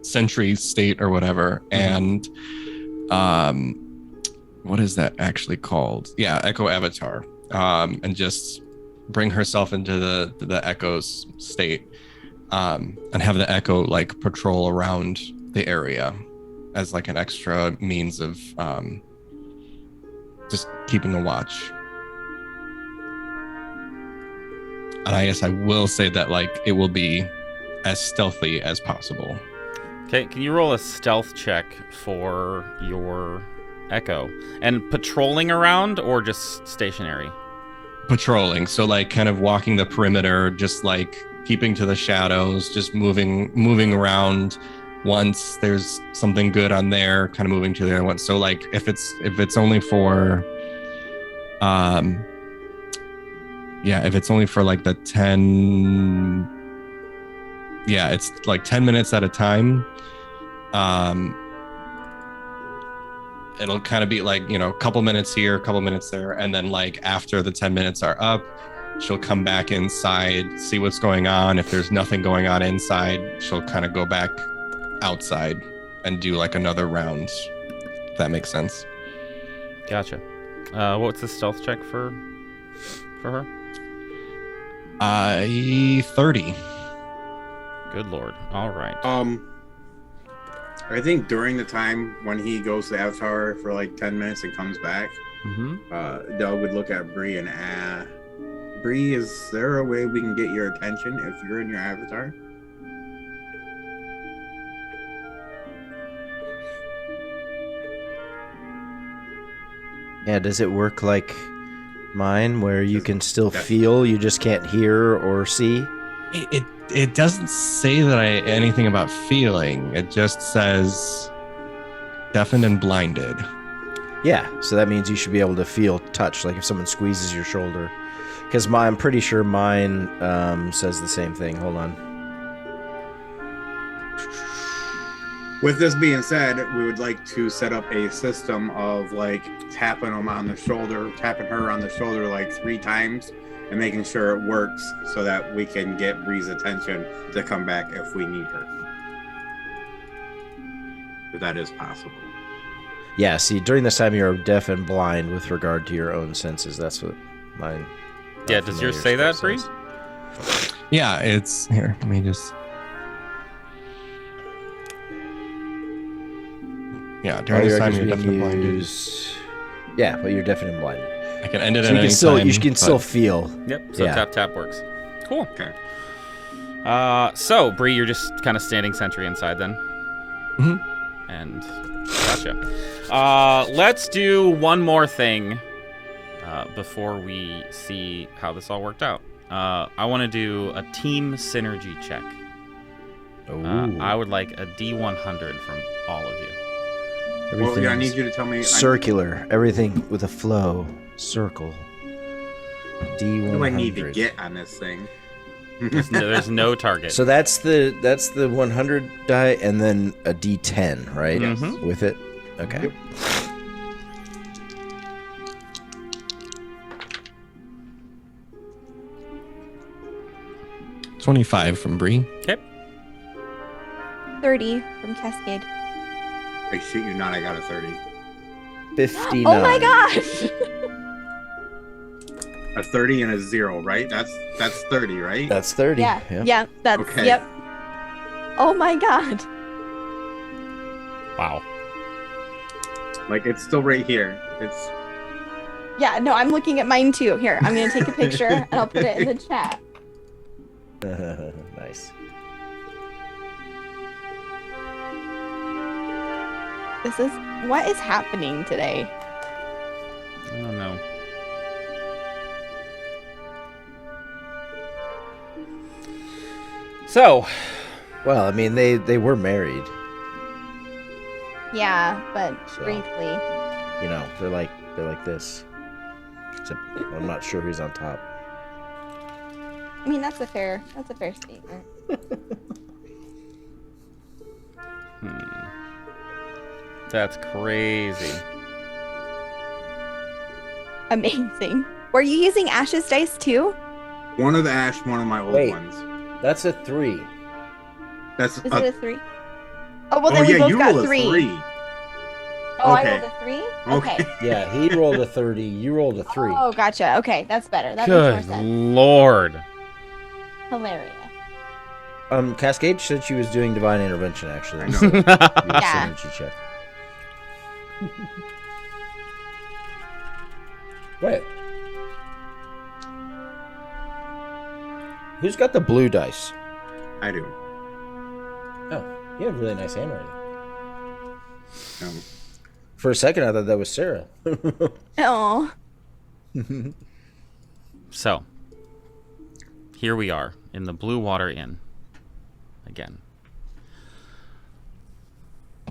Speaker 3: sentry state or whatever, and what is that actually called? Yeah, Echo Avatar, and just bring herself into the Echo's state, and have the Echo like patrol around the area as like an extra means of just keeping a watch. And I guess I will say that like it will be as stealthy as possible.
Speaker 1: Okay, can you roll a stealth check for your Echo? And patrolling around or just stationary?
Speaker 3: Patrolling, so like kind of walking the perimeter, just like keeping to the shadows, just moving around. Once there's something good on there, kind of moving to the other one. So like if it's only for if it's only for like the 10, it's like 10 minutes at a time. It'll kind of be like, a couple minutes here, a couple minutes there. And then like after the 10 minutes are up, she'll come back inside, see what's going on. If there's nothing going on inside, she'll kind of go back outside and do like another round. If that makes sense.
Speaker 1: Gotcha. What's the stealth check for her?
Speaker 3: 30.
Speaker 1: Good lord. All right.
Speaker 4: I think during the time when he goes to the Avatar for like 10 minutes and comes back, Doug would look at Bree and Bree, is there a way we can get your attention if you're in your Avatar?
Speaker 2: Yeah, does it work like mine, where you can still feel, you just can't hear or see?
Speaker 3: It doesn't say that anything about feeling. It just says deafened and blinded.
Speaker 2: Yeah, so that means you should be able to feel touch, like if someone squeezes your shoulder. Because I'm pretty sure mine says the same thing. Hold on.
Speaker 4: With this being said, we would like to set up a system of like tapping her on the shoulder like 3 times and making sure it works so that we can get Bree's attention to come back if we need her. If that is possible.
Speaker 2: Yeah, see, during this time you're deaf and blind with regard to your own senses. That's what mine...
Speaker 1: Yeah, does yours say that, Bree?
Speaker 3: Yeah, it's... Here, let me just... Yeah, during this time you're deaf and blinded.
Speaker 2: Yeah, well, you're deaf and blind.
Speaker 3: I can end it
Speaker 2: So
Speaker 3: at
Speaker 2: you
Speaker 3: any
Speaker 2: can still,
Speaker 3: time.
Speaker 2: you can still feel.
Speaker 1: Yep, so
Speaker 2: Yeah.
Speaker 1: tap works. Cool.
Speaker 4: Okay.
Speaker 1: So, Bree, you're just kind of standing sentry inside then?
Speaker 3: Mm-hmm.
Speaker 1: And gotcha. Let's do one more thing before we see how this all worked out. I want to do a team synergy check. I would like a D100 from all of you.
Speaker 4: Well, yeah, I need you to tell me.
Speaker 2: Circular. Everything with a flow. Circle. D100.
Speaker 4: What do I need to get on this thing?
Speaker 1: There's no target.
Speaker 2: So that's the 100 die, and then a D10, right?
Speaker 1: Yes.
Speaker 2: With it. Okay.
Speaker 4: Yep.
Speaker 3: But 25 from Bree.
Speaker 1: Okay.
Speaker 5: 30 from Cascade.
Speaker 4: I shit you not, I got a 30.
Speaker 2: 59.
Speaker 5: Oh my gosh!
Speaker 4: A 30 and a 0, right? That's 30, right?
Speaker 2: That's 30.
Speaker 5: Yeah, that's,
Speaker 4: Okay.
Speaker 5: yep. Oh my god.
Speaker 1: Wow.
Speaker 4: Like, it's still right here. It's...
Speaker 5: Yeah, no, I'm looking at mine too. Here, I'm gonna take a picture and I'll put it in the chat.
Speaker 2: Nice.
Speaker 5: What is happening today?
Speaker 1: I don't know. So,
Speaker 2: Well, I mean, they were married.
Speaker 5: Yeah, but
Speaker 2: So.
Speaker 5: briefly.
Speaker 2: You know, they're like this. Except I'm not sure who's on top.
Speaker 5: I mean, that's a fair statement.
Speaker 1: that's crazy.
Speaker 5: Amazing. Were you using Ash's dice too?
Speaker 4: One of the ash, one of my old
Speaker 2: Wait.
Speaker 4: ones.
Speaker 2: That's a 3.
Speaker 4: That's
Speaker 5: Is it a 3? Oh, well, then
Speaker 4: yeah,
Speaker 5: we both
Speaker 4: you
Speaker 5: got
Speaker 4: rolled a
Speaker 5: 3.
Speaker 4: 3.
Speaker 5: Oh,
Speaker 4: Okay.
Speaker 5: I rolled a 3?
Speaker 4: Okay.
Speaker 2: Yeah, he rolled a 30. You rolled a 3.
Speaker 5: Oh, gotcha. Okay, that's better. That
Speaker 1: Good
Speaker 5: makes more sense.
Speaker 1: lord.
Speaker 5: Hilarious.
Speaker 2: Cascade said she was doing divine intervention, actually.
Speaker 4: I know.
Speaker 2: So you
Speaker 5: Yeah.
Speaker 2: synergy check. Wait. Who's got the blue dice?
Speaker 4: I do.
Speaker 2: Oh, you have really nice handwriting.
Speaker 4: Um,
Speaker 2: For a second, I thought that was Sarah.
Speaker 5: Oh.
Speaker 1: So, here we are in the Blue Water Inn again.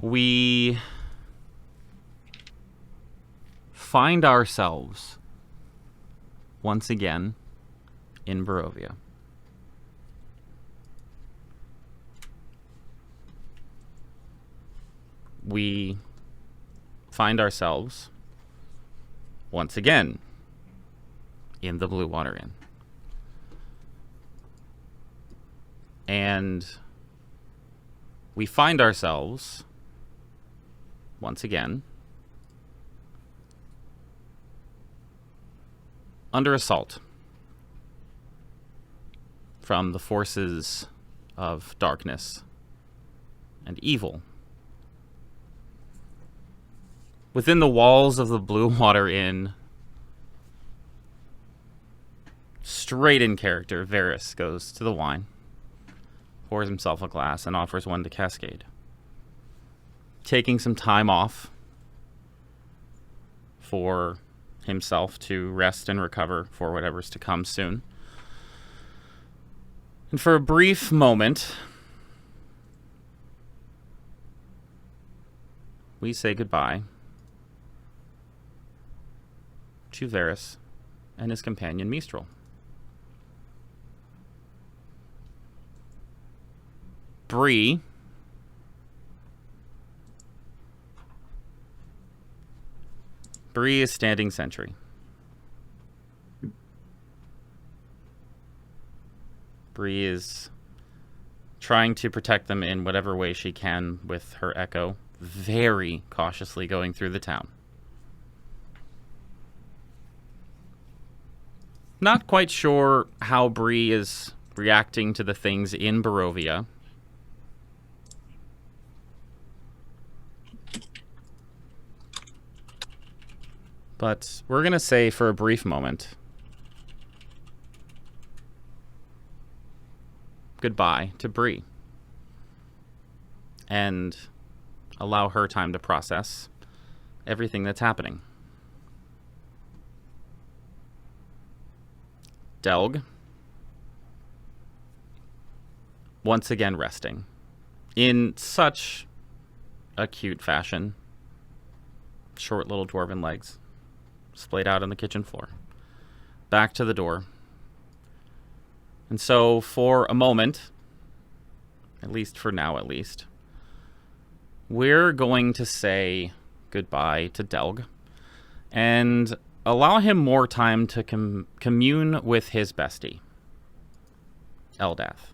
Speaker 1: We find ourselves once again in Barovia. We find ourselves once again in the Blue Water Inn. And we find ourselves once again under assault from the forces of darkness and evil. Within the walls of the Blue Water Inn, straight in character, Varys goes to the wine, pours himself a glass, and offers one to Cascade. Taking some time off for himself to rest and recover for whatever's to come soon. And for a brief moment, we say goodbye to Varys and his companion Mistral. Bree is standing sentry. Bree is trying to protect them in whatever way she can with her echo, very cautiously going through the town. Not quite sure how Bree is reacting to the things in Barovia. But we're going to say for a brief moment, goodbye to Bree. And allow her time to process everything that's happening. Delg, once again resting in such a cute fashion. Short little dwarven legs splayed out on the kitchen floor. Back to the door. And so for a moment, at least for now at least, we're going to say goodbye to Delg and allow him more time to commune with his bestie, Eldath.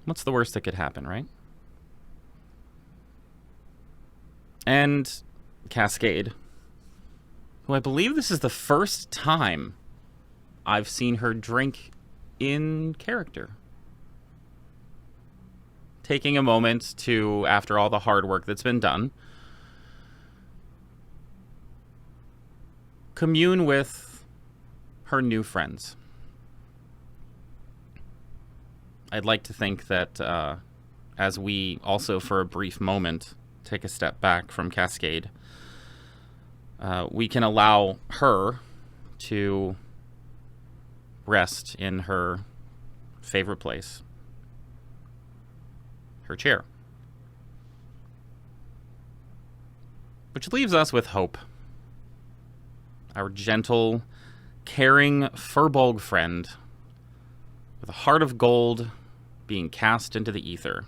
Speaker 1: What's the worst that could happen, right? And Cascade, who I believe this is the first time I've seen her drink in character. Taking a moment to, after all the hard work that's been done, commune with her new friends. I'd like to think that as we also, for a brief moment, take a step back from Cascade, we can allow her to rest in her favorite place, her chair. Which leaves us with Hope, our gentle, caring Furbolg friend with a heart of gold being cast into the ether,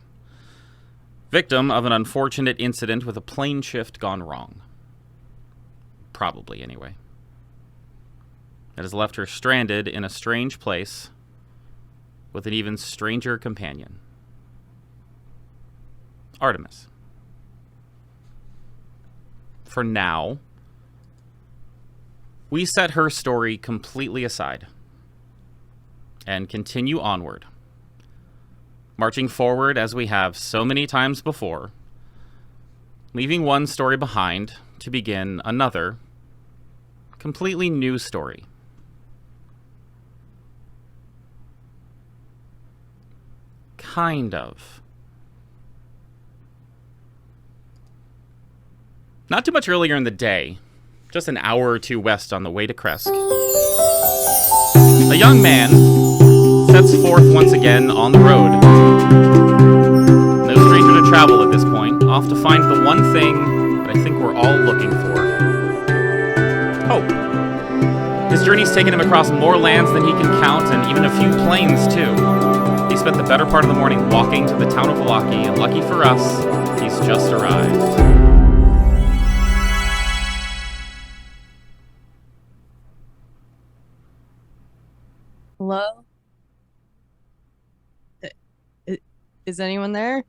Speaker 1: victim of an unfortunate incident with a plane shift gone wrong. Probably, anyway. That has left her stranded in a strange place with an even stranger companion. Artemis. For now, we set her story completely aside and continue onward, marching forward as we have so many times before, leaving one story behind to begin another, completely new story. Kind of. Not too much earlier in the day, just an hour or two west on the way to Kresk, a young man sets forth once again on the road. No stranger to travel at this point, off to find the one thing that I think we're all looking for. Hope. His journey's taken him across more lands than he can count, and even a few planes, too. He spent the better part of the morning walking to the town of Valaki, and lucky for us, he's just arrived.
Speaker 7: Hello? Is anyone there?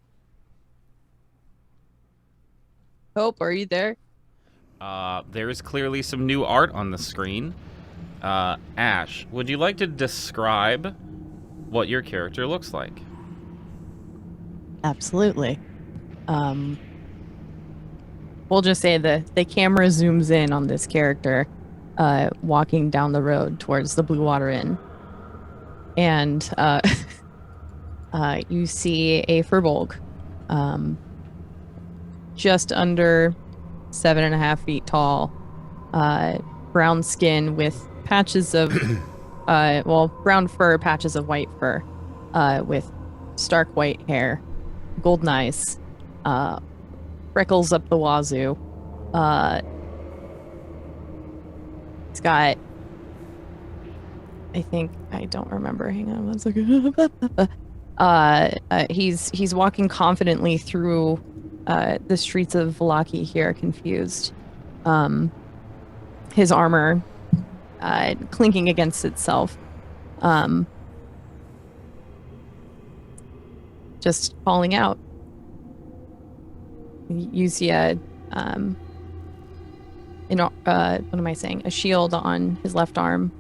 Speaker 7: Hope, are you there?
Speaker 1: There is clearly some new art on the screen. Ash, would you like to describe what your character looks like?
Speaker 7: Absolutely. We'll just say the camera zooms in on this character walking down the road towards the Blue Water Inn. And you see a furbolg just under 7.5 feet tall, brown skin with patches of, brown fur, patches of white fur, with stark white hair, golden eyes, freckles up the wazoo. He's got, I don't remember. Hang on one second. He's walking confidently through the streets of Vallaki here, confused. His armor clinking against itself. Just falling out. You see a a shield on his left arm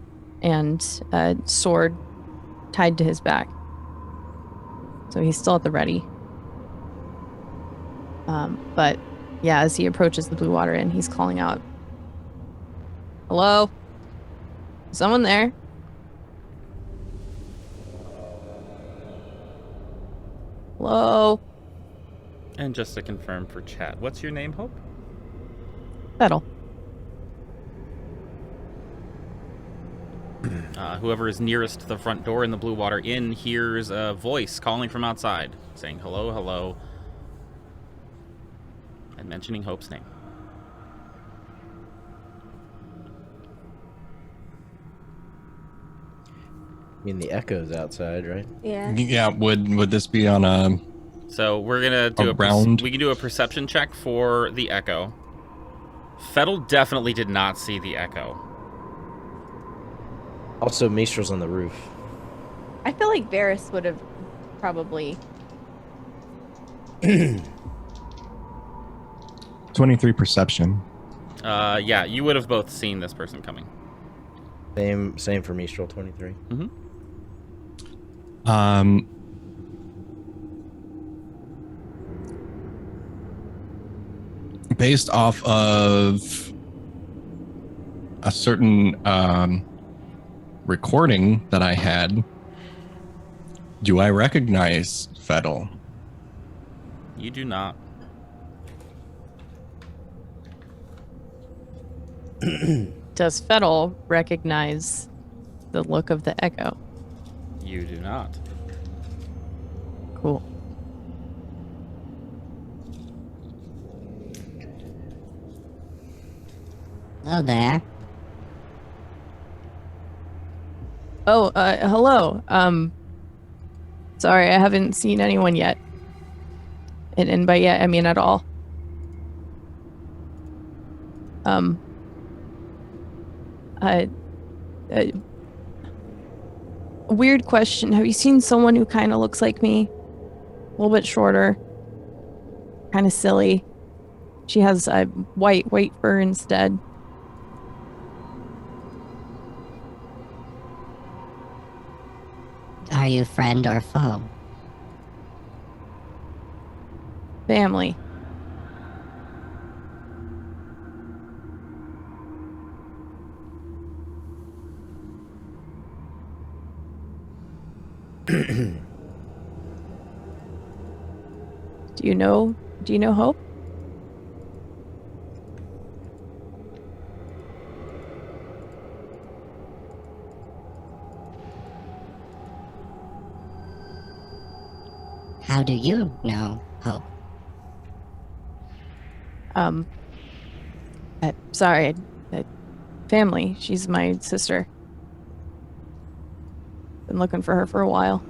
Speaker 7: and a sword tied to his back. So he's still at the ready. But yeah, as he approaches the Blue Water Inn, he's calling out, "Hello? Someone there?" Hello?
Speaker 1: And just to confirm for chat, what's your name, Hope?
Speaker 7: Fettle.
Speaker 1: Whoever is nearest the front door in the Blue Water Inn hears a voice calling from outside, saying hello, hello, and mentioning Hope's name.
Speaker 2: I mean, the echo's outside, right?
Speaker 5: Yeah.
Speaker 3: Yeah, would this be on a...
Speaker 1: So we're gonna do we can do a perception check for the echo. Fettle definitely did not see the echo.
Speaker 2: Also, Mistral's on the roof.
Speaker 5: I feel like Varys would have probably.
Speaker 3: 23 perception.
Speaker 1: Yeah, you would have both seen this person coming.
Speaker 2: Same for Mistral, 23.
Speaker 1: Mm-hmm.
Speaker 3: Based off of a certain recording that I had, do I recognize Fettle?
Speaker 1: You do not.
Speaker 7: Does Fettle recognize the look of the echo?
Speaker 1: You do not.
Speaker 7: Cool.
Speaker 6: Hello there.
Speaker 7: Oh, hello. Sorry, I haven't seen anyone yet. And by yet, I mean at all. A weird question. Have you seen someone who kind of looks like me? A little bit shorter. Kind of silly. She has white fur instead.
Speaker 6: Are you friend or foe?
Speaker 7: Family. Do you know Hope?
Speaker 6: How do you know Hope?
Speaker 7: Sorry, family. She's my sister. Been looking for her for a while.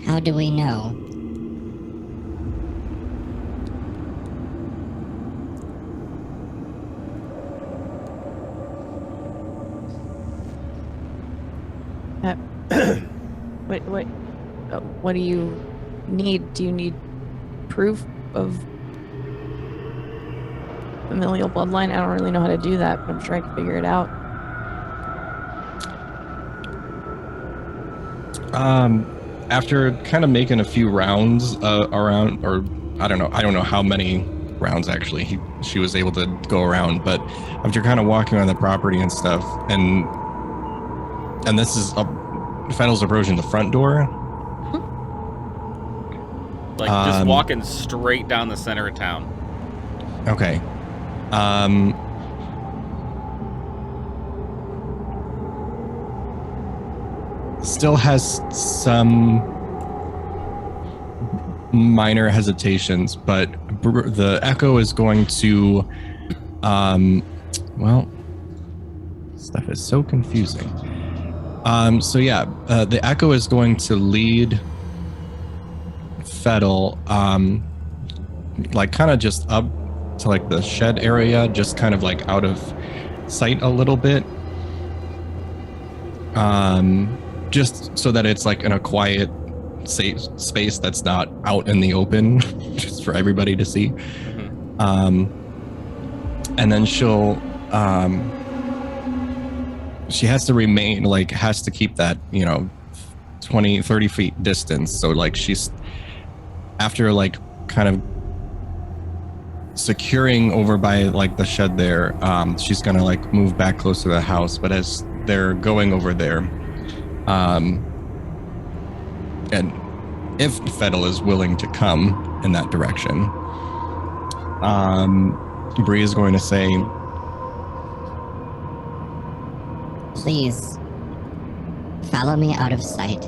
Speaker 6: How do we know?
Speaker 7: What do you need? Do you need proof of familial bloodline? I don't really know how to do that, but I'm sure I can figure it out.
Speaker 3: After kind of making a few rounds around, or I don't know how many rounds actually she was able to go around, but after kind of walking around the property and stuff, and this is Fennel's approaching the front door.
Speaker 1: Like just walking straight down the center of town.
Speaker 3: Okay. Still has some minor hesitations, but the Echo is going to, well, stuff is so confusing. So yeah, the Echo is going to lead Fettel, like kind of just up to like the shed area, just kind of like out of sight a little bit. Just so that it's like in a quiet, safe space that's not out in the open, just for everybody to see. Mm-hmm. And then she'll, she has to remain, like, has to keep that, 20, 30 feet distance. So like she's, after like kind of securing over by like the shed there, she's gonna like move back close to the house. But as they're going over there, and if Fettel is willing to come in that direction, Bree is going to say,
Speaker 6: please follow me out of sight.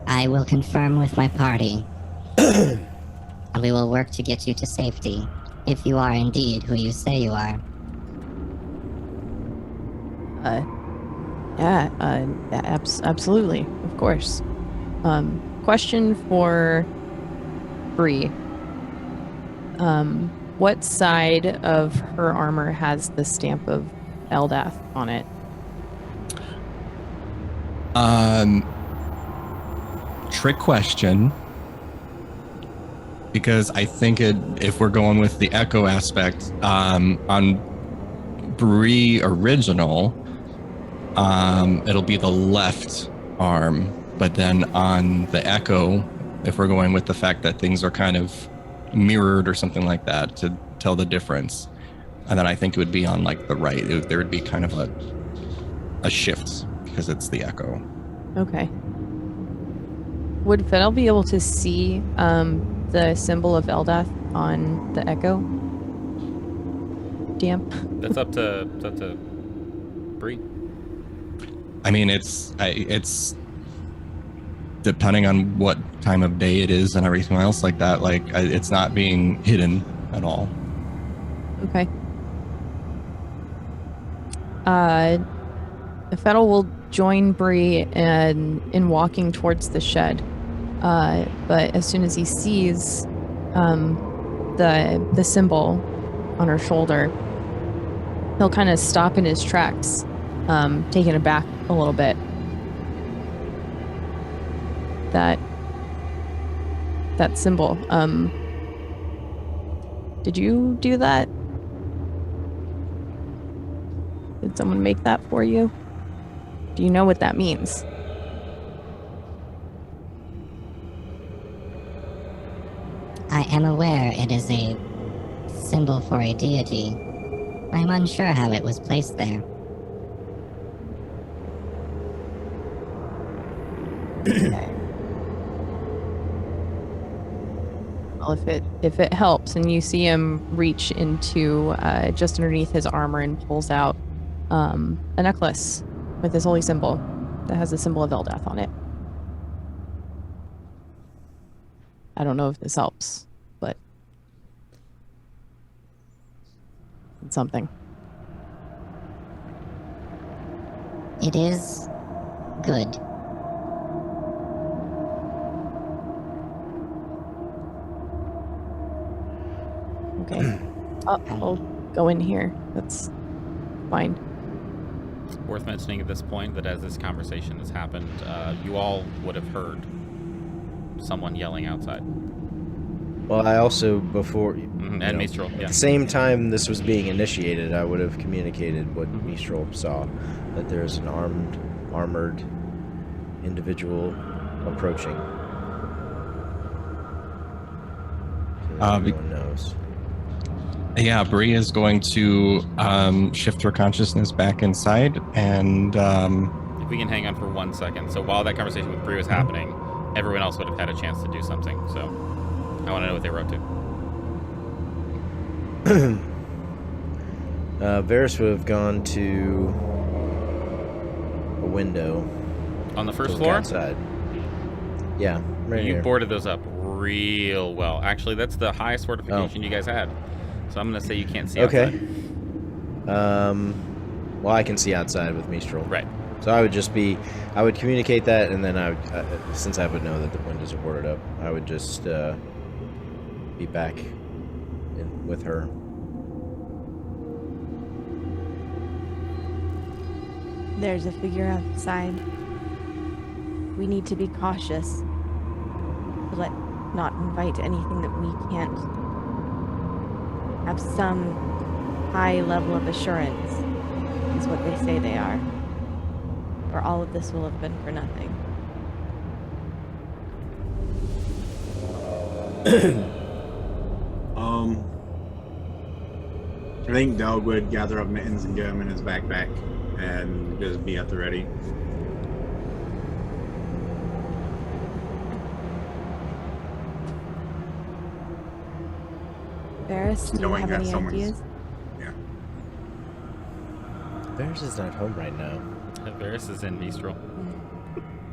Speaker 6: I will confirm with my party, and we will work to get you to safety, if you are indeed who you say you are.
Speaker 7: Absolutely, of course. Question for Bree. What side of her armor has the stamp of Eldath on it?
Speaker 3: Trick question. Because I think if we're going with the Echo aspect, on Bree original, it'll be the left arm, but then on the Echo, if we're going with the fact that things are kind of mirrored or something like that to tell the difference, and then I think it would be on like the right. There would be kind of a shift because it's the Echo.
Speaker 7: Okay. Would Fennel be able to see the symbol of Eldath on the Echo? DM?
Speaker 1: That's up to Bree.
Speaker 3: I mean, it's depending on what time of day it is and everything else like that. Like, it's not being hidden at all.
Speaker 7: Okay. Fettel will join Bree in walking towards the shed. But as soon as he sees the symbol on her shoulder, he'll kind of stop in his tracks, taken aback a little bit. That symbol. Did you do that? Did someone make that for you? Do you know what that means?
Speaker 6: I am aware it is a symbol for a deity. I'm unsure how it was placed there.
Speaker 7: Well, if it helps, and you see him reach into just underneath his armor and pulls out a necklace with his holy symbol that has the symbol of Eldath on it. I don't know if this helps, but it's something.
Speaker 6: It is good.
Speaker 7: Okay. I'll go in here. That's fine.
Speaker 1: It's worth mentioning at this point that as this conversation has happened, you all would have heard someone yelling outside.
Speaker 2: Well, I also, before...
Speaker 1: And
Speaker 2: you know,
Speaker 1: Mistral,
Speaker 2: At
Speaker 1: yeah.
Speaker 2: the same time this was being initiated, I would have communicated what Mistral saw, that there's an armored individual approaching. So that everyone knows.
Speaker 3: Yeah, Bree is going to shift her consciousness back inside, and
Speaker 1: If we can hang on for 1 second. So while that conversation with Bree was happening, everyone else would have had a chance to do something. So I want to know what they were up to.
Speaker 2: Varys would have gone to a window
Speaker 1: On the
Speaker 2: to
Speaker 1: first
Speaker 2: look
Speaker 1: floor,
Speaker 2: outside. Yeah, right
Speaker 1: you
Speaker 2: here.
Speaker 1: boarded those up real well. Actually, that's the highest fortification you guys had. So I'm going to say you can't see
Speaker 2: Okay.
Speaker 1: outside.
Speaker 2: Well, I can see outside with Mistral.
Speaker 1: Right.
Speaker 2: So I would communicate that, and then I would, since I would know that the windows are boarded up, I would just be back with her.
Speaker 5: There's a figure outside. We need to be cautious. Not invite anything that we can't have some high level of assurance, is what they say they are. Or all of this will have been for nothing.
Speaker 4: I think Delg would gather up mittens and get them in his backpack and just be at the ready.
Speaker 5: Varys, do you
Speaker 4: Knowing
Speaker 5: have
Speaker 4: that
Speaker 5: any
Speaker 4: someone's-
Speaker 5: ideas?
Speaker 2: Varys is not home right now.
Speaker 1: Varys is in Mistral.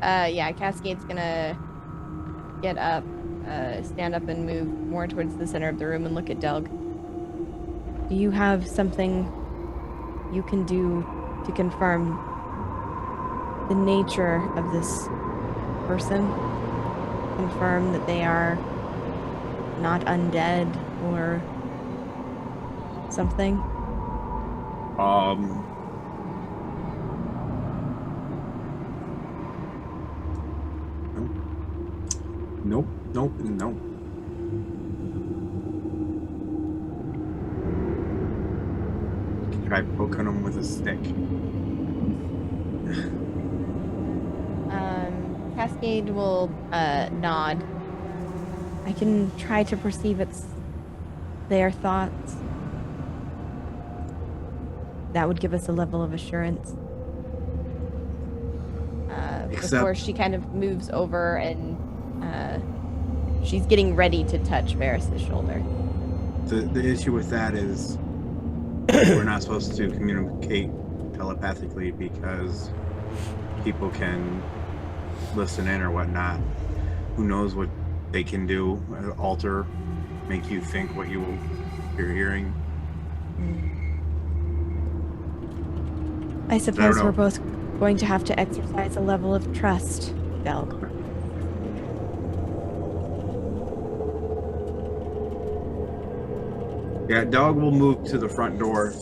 Speaker 5: Yeah, Cascade's gonna get up, stand up and move more towards the center of the room and look at Delg. Do you have something you can do to confirm the nature of this person? Confirm that they are not undead or something?
Speaker 4: Nope. Try poking him with a stick.
Speaker 5: Cascade will nod. I can try to perceive their thoughts. That would give us a level of assurance. Before she kind of moves over and she's getting ready to touch Varys' shoulder.
Speaker 4: The issue with that is we're not supposed to communicate telepathically because people can listen in or whatnot. Who knows what they can do, alter, make you think what you're hearing.
Speaker 5: I suppose
Speaker 4: know.
Speaker 5: we're both going to have to exercise a level of trust, Delg.
Speaker 4: Yeah, Dog will move to the front door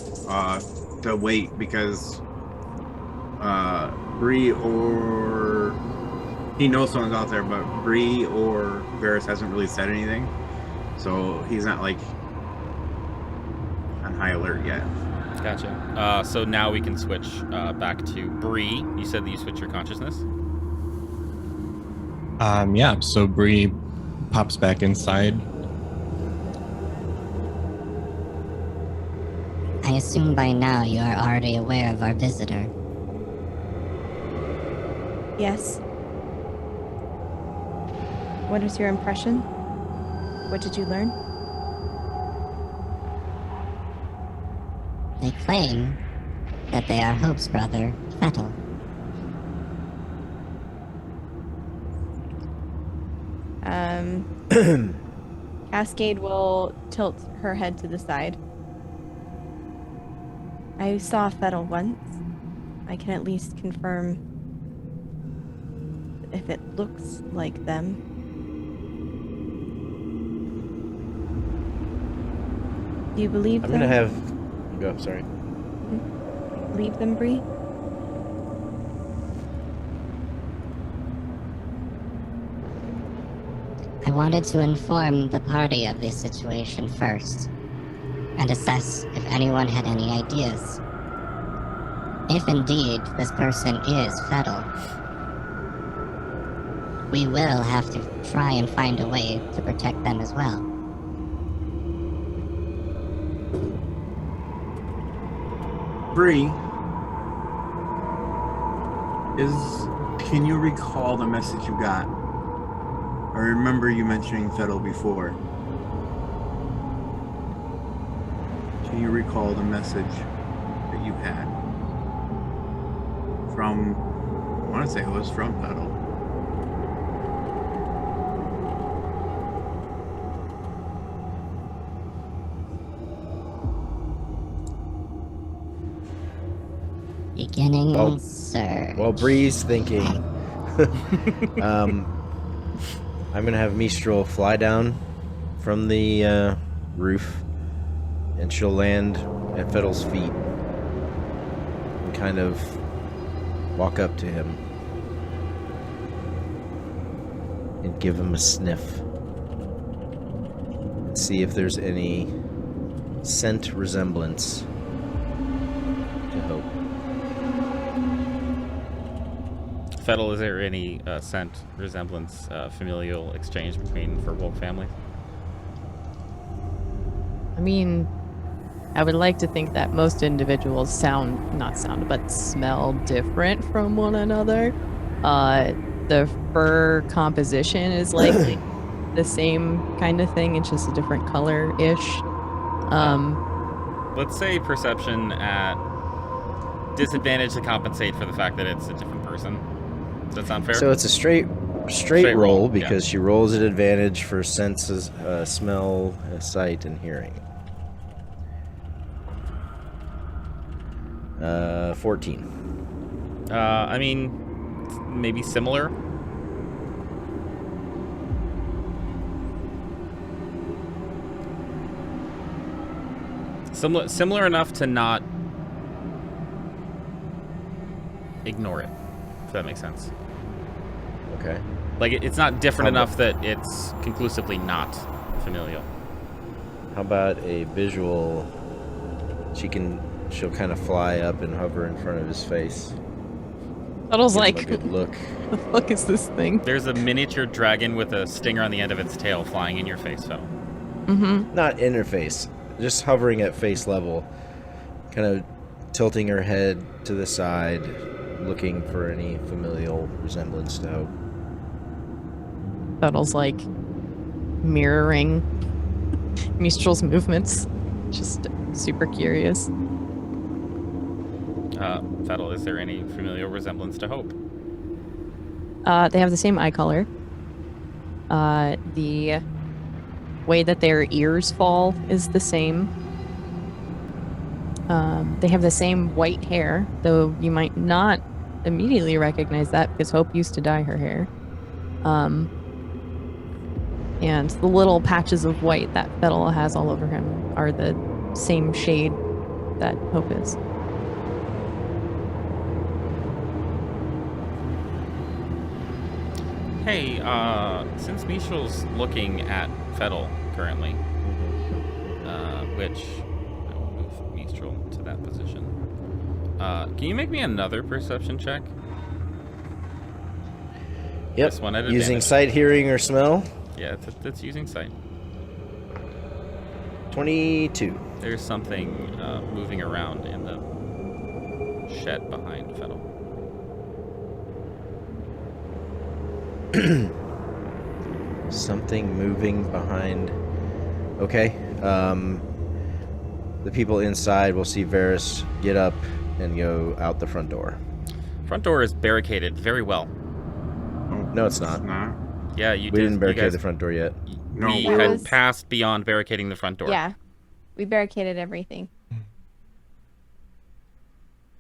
Speaker 4: to wait because Bree or he knows someone's out there, but Bree or Varys hasn't really said anything, so he's not like on high alert yet.
Speaker 1: Gotcha. So now we can switch back to Bree. You said that you switch your consciousness?
Speaker 3: Yeah, so Bree pops back inside.
Speaker 6: I assume by now you are already aware of our visitor.
Speaker 5: Yes. What is your impression? What did you learn?
Speaker 6: They claim that they are Hope's brother, Fettel.
Speaker 5: Cascade will tilt her head to the side. I saw Fettel once. I can at least confirm if it looks like them. Do you believe
Speaker 2: I'm
Speaker 5: them?
Speaker 2: gonna have... Go, sorry.
Speaker 5: Believe them, Bree?
Speaker 6: I wanted to inform the party of the situation first, and assess if anyone had any ideas. If indeed this person is Fettel, we will have to try and find a way to protect them as well.
Speaker 4: Bree, can you recall the message you got? I remember you mentioning Fettel before. Can you recall the message that you had from, I want to say it was from Fettel.
Speaker 6: Beginning,
Speaker 2: Well-
Speaker 6: sir.
Speaker 2: While Bree's thinking, I'm gonna have Mistral fly down from the roof, and she'll land at Fettel's feet and kind of walk up to him and give him a sniff and see if there's any scent resemblance to Hope.
Speaker 1: Fettel, is there any scent resemblance, familial exchange between Furbolg families?
Speaker 7: I mean, I would like to think that most individuals smell different from one another. The fur composition is likely the same kind of thing. It's just a different color-ish.
Speaker 1: Let's say perception at disadvantage to compensate for the fact that it's a different person. Does that sound fair?
Speaker 2: So it's a straight
Speaker 1: Straight
Speaker 2: roll
Speaker 1: roll,
Speaker 2: because she rolls at advantage for senses, smell, sight, and hearing. 14.
Speaker 1: I mean, maybe similar. Similar enough to not ignore it, if that makes sense.
Speaker 2: Okay.
Speaker 1: Like, it's not different enough that it's conclusively not familial.
Speaker 2: How about a visual? She'll kind of fly up and hover in front of his face.
Speaker 7: Fettel's
Speaker 2: Give him
Speaker 7: like,
Speaker 2: a good look.
Speaker 7: the fuck is this thing?
Speaker 1: There's a miniature dragon with a stinger on the end of its tail flying in your face, Phil.
Speaker 7: Mm-hmm.
Speaker 2: Not in her face, just hovering at face level, kind of tilting her head to the side, looking for any familial resemblance to Hope.
Speaker 7: Fettel's like mirroring Mistral's movements. Just super curious.
Speaker 1: Fettel, is there any familial resemblance to Hope?
Speaker 7: They have the same eye color. The way that their ears fall is the same. They have the same white hair, though you might not immediately recognize that because Hope used to dye her hair. And the little patches of white that Fettel has all over him are the same shade that Hope is.
Speaker 1: Hey, since Mistral's looking at Fettel currently, which I will move Mistral to that position. Can you make me another perception check?
Speaker 2: Yep.
Speaker 1: This one at
Speaker 2: Using
Speaker 1: advantage.
Speaker 2: sight, hearing, or smell.
Speaker 1: Yeah, it's using sight.
Speaker 2: 22.
Speaker 1: There's something moving around in the shed behind Fettel.
Speaker 2: Something moving behind. Okay. The people inside will see Varys get up and go out the front door.
Speaker 1: Front door is barricaded very well.
Speaker 2: No, it's not.
Speaker 4: Nah.
Speaker 1: Yeah, you
Speaker 2: We didn't
Speaker 1: you
Speaker 2: barricade
Speaker 1: guys-
Speaker 2: the front door yet.
Speaker 4: No,
Speaker 1: we
Speaker 4: it
Speaker 1: had
Speaker 5: was-
Speaker 1: passed beyond barricading the front door.
Speaker 5: Yeah. We barricaded everything.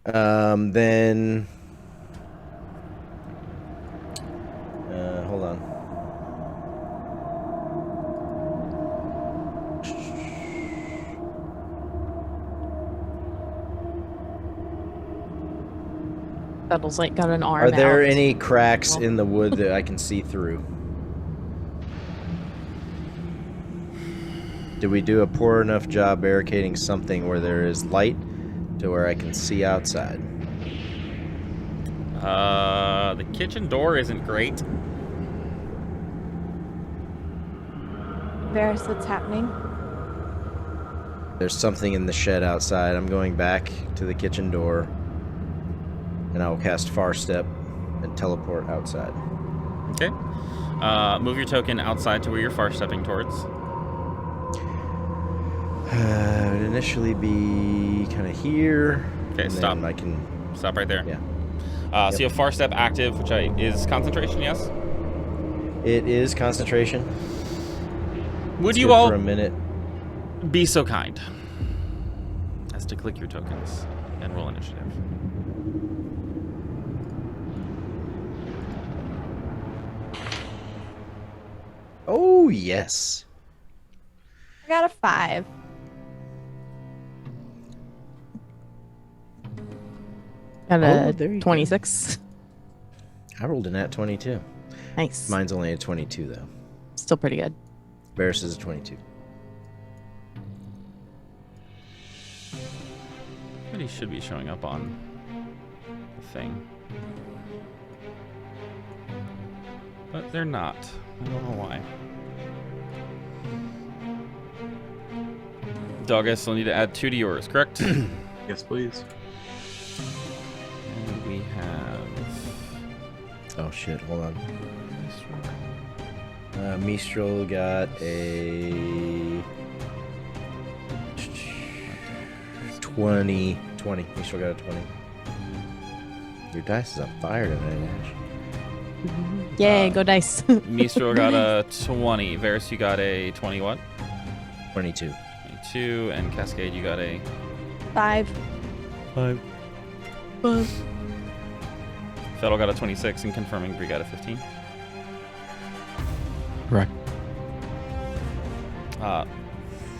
Speaker 2: Then. Hold on.
Speaker 7: Fettel's like got an arm
Speaker 2: Are there
Speaker 7: out.
Speaker 2: any cracks in the wood that I can see through? Did we do a poor enough job barricading something where there is light to where I can see outside?
Speaker 1: The kitchen door isn't great.
Speaker 5: Varys, what's happening?
Speaker 2: There's something in the shed outside. I'm going back to the kitchen door, and I will cast Far Step and teleport outside.
Speaker 1: Okay. Move your token outside to where you're far stepping towards.
Speaker 2: It would initially be kind of here.
Speaker 1: Okay,
Speaker 2: and
Speaker 1: stop.
Speaker 2: then I can.
Speaker 1: Stop right there.
Speaker 2: Yeah.
Speaker 1: So you have far step active, which is concentration, yes?
Speaker 2: It is concentration.
Speaker 1: Would
Speaker 2: It's
Speaker 1: you
Speaker 2: good
Speaker 1: all
Speaker 2: for a minute?
Speaker 1: be so kind as to click your tokens and roll initiative?
Speaker 2: Oh yes.
Speaker 5: I got a 5.
Speaker 7: Got
Speaker 2: Oh,
Speaker 7: a
Speaker 2: there you go.
Speaker 7: 26.
Speaker 2: I rolled a nat 22.
Speaker 7: Nice.
Speaker 2: Mine's only a 22 though.
Speaker 7: Still pretty good.
Speaker 2: Varys is a 22.
Speaker 1: Somebody should be showing up on the thing. But they're not. I don't know why. Dogus will need to add 2 to yours, correct?
Speaker 4: Yes, please.
Speaker 1: And we have...
Speaker 2: Oh shit! Hold on. Mistral got a 20. Mistral got a 20. Your dice is on fire tonight, Ash.
Speaker 7: Yay, go dice.
Speaker 1: Mistral got a 20. Varys, you got a 20 what?
Speaker 2: 22.
Speaker 1: 22. And Cascade, you got a...
Speaker 5: 5.
Speaker 1: 5. Fettel got a 26, and confirming Bree got a 15.
Speaker 3: Correct.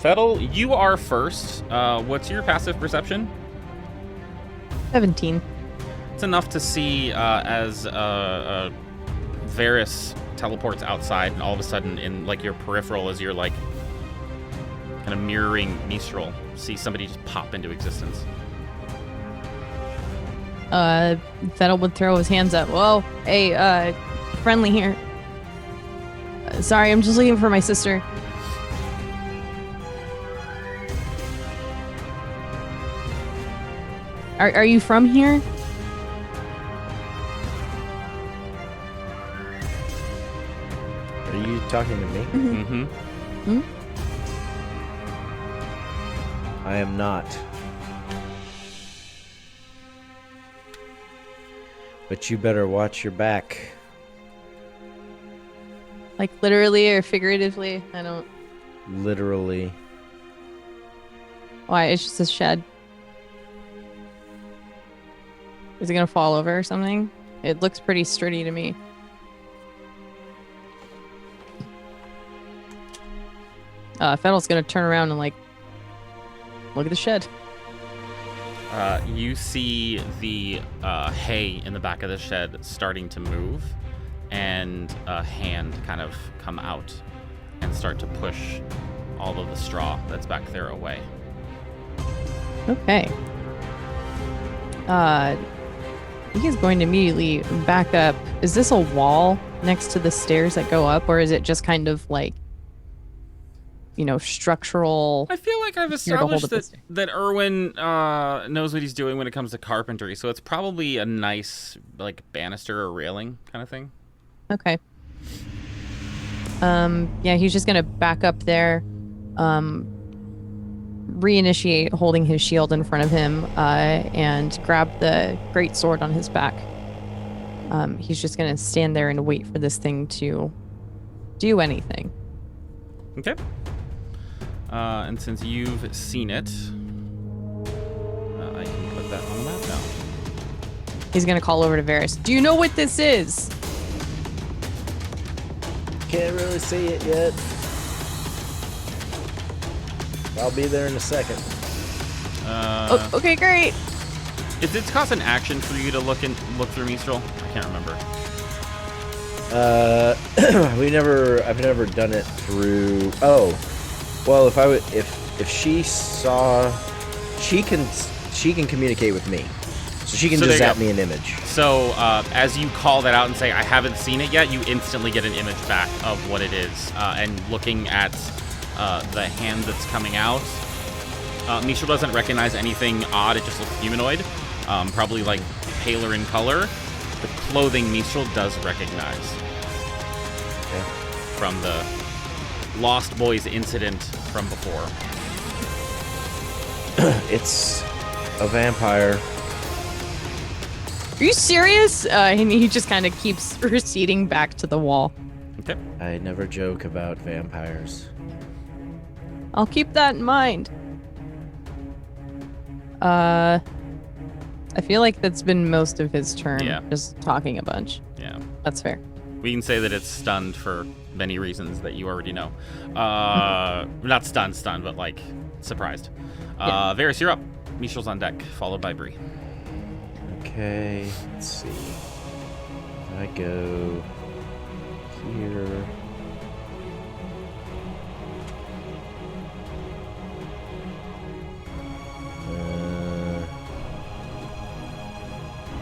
Speaker 1: Fettel, you are first. What's your passive perception?
Speaker 7: 17.
Speaker 1: It's enough to see as Varys teleports outside, and all of a sudden, in like your peripheral, as you're like kind of mirroring Mistral, see somebody just pop into existence.
Speaker 7: Fettel would throw his hands up. Whoa, hey, friendly here. Sorry, I'm just looking for my sister. Are you from here?
Speaker 2: Are you talking to me?
Speaker 1: Mm-hmm.
Speaker 2: I am not. But you better watch your back.
Speaker 7: Like literally or figuratively? I don't.
Speaker 2: Literally.
Speaker 7: Why? It's just a shed. Is it gonna fall over or something? It looks pretty sturdy to me. Fettel's gonna turn around and like look at the shed.
Speaker 1: You see the hay in the back of the shed starting to move, and a hand kind of come out and start to push all of the straw that's back there away.
Speaker 7: Okay. He is going to immediately back up. Is this a wall next to the stairs that go up, or is it just kind of like, you know, structural?
Speaker 1: I feel like I've
Speaker 7: Here to hold
Speaker 1: established
Speaker 7: up this
Speaker 1: that Urwin knows what he's doing when it comes to carpentry, so it's probably a nice like banister or railing kind of thing.
Speaker 7: Okay. Yeah, he's just gonna back up there, reinitiate holding his shield in front of him, and grab the great sword on his back. He's just gonna stand there and wait for this thing to do anything.
Speaker 1: Okay. And since you've seen it, I can put that on the map now.
Speaker 7: He's gonna call over to Varys. Do you know what this is?
Speaker 2: Can't really see it yet. I'll be there in a second.
Speaker 7: Oh, okay, great.
Speaker 1: Did it cost an action for you to look through Mistral? I can't remember.
Speaker 2: I've never done it through. Oh, Well, if she saw, she can communicate with me, so she can
Speaker 1: So
Speaker 2: just
Speaker 1: there you
Speaker 2: zap
Speaker 1: go.
Speaker 2: me an image.
Speaker 1: So as you call that out and say, I haven't seen it yet, you instantly get an image back of what it is. And looking at the hand that's coming out, Mishra doesn't recognize anything odd. It just looks humanoid, probably like paler in color. The clothing Mishra does recognize from the Lost Boys incident from before.
Speaker 2: It's a vampire.
Speaker 7: Are you serious? And he just kind of keeps receding back to the wall.
Speaker 1: Okay.
Speaker 2: I never joke about vampires.
Speaker 7: I'll keep that in mind. I feel like that's been most of his turn.
Speaker 1: Yeah.
Speaker 7: Just talking a bunch.
Speaker 1: Yeah.
Speaker 7: That's fair.
Speaker 1: We can say that it's stunned for many reasons that you already know. Not stunned, but like surprised.
Speaker 7: Yeah.
Speaker 1: Varys, you're up. Michel's on deck, followed by Bree.
Speaker 2: Okay, let's see. I go here.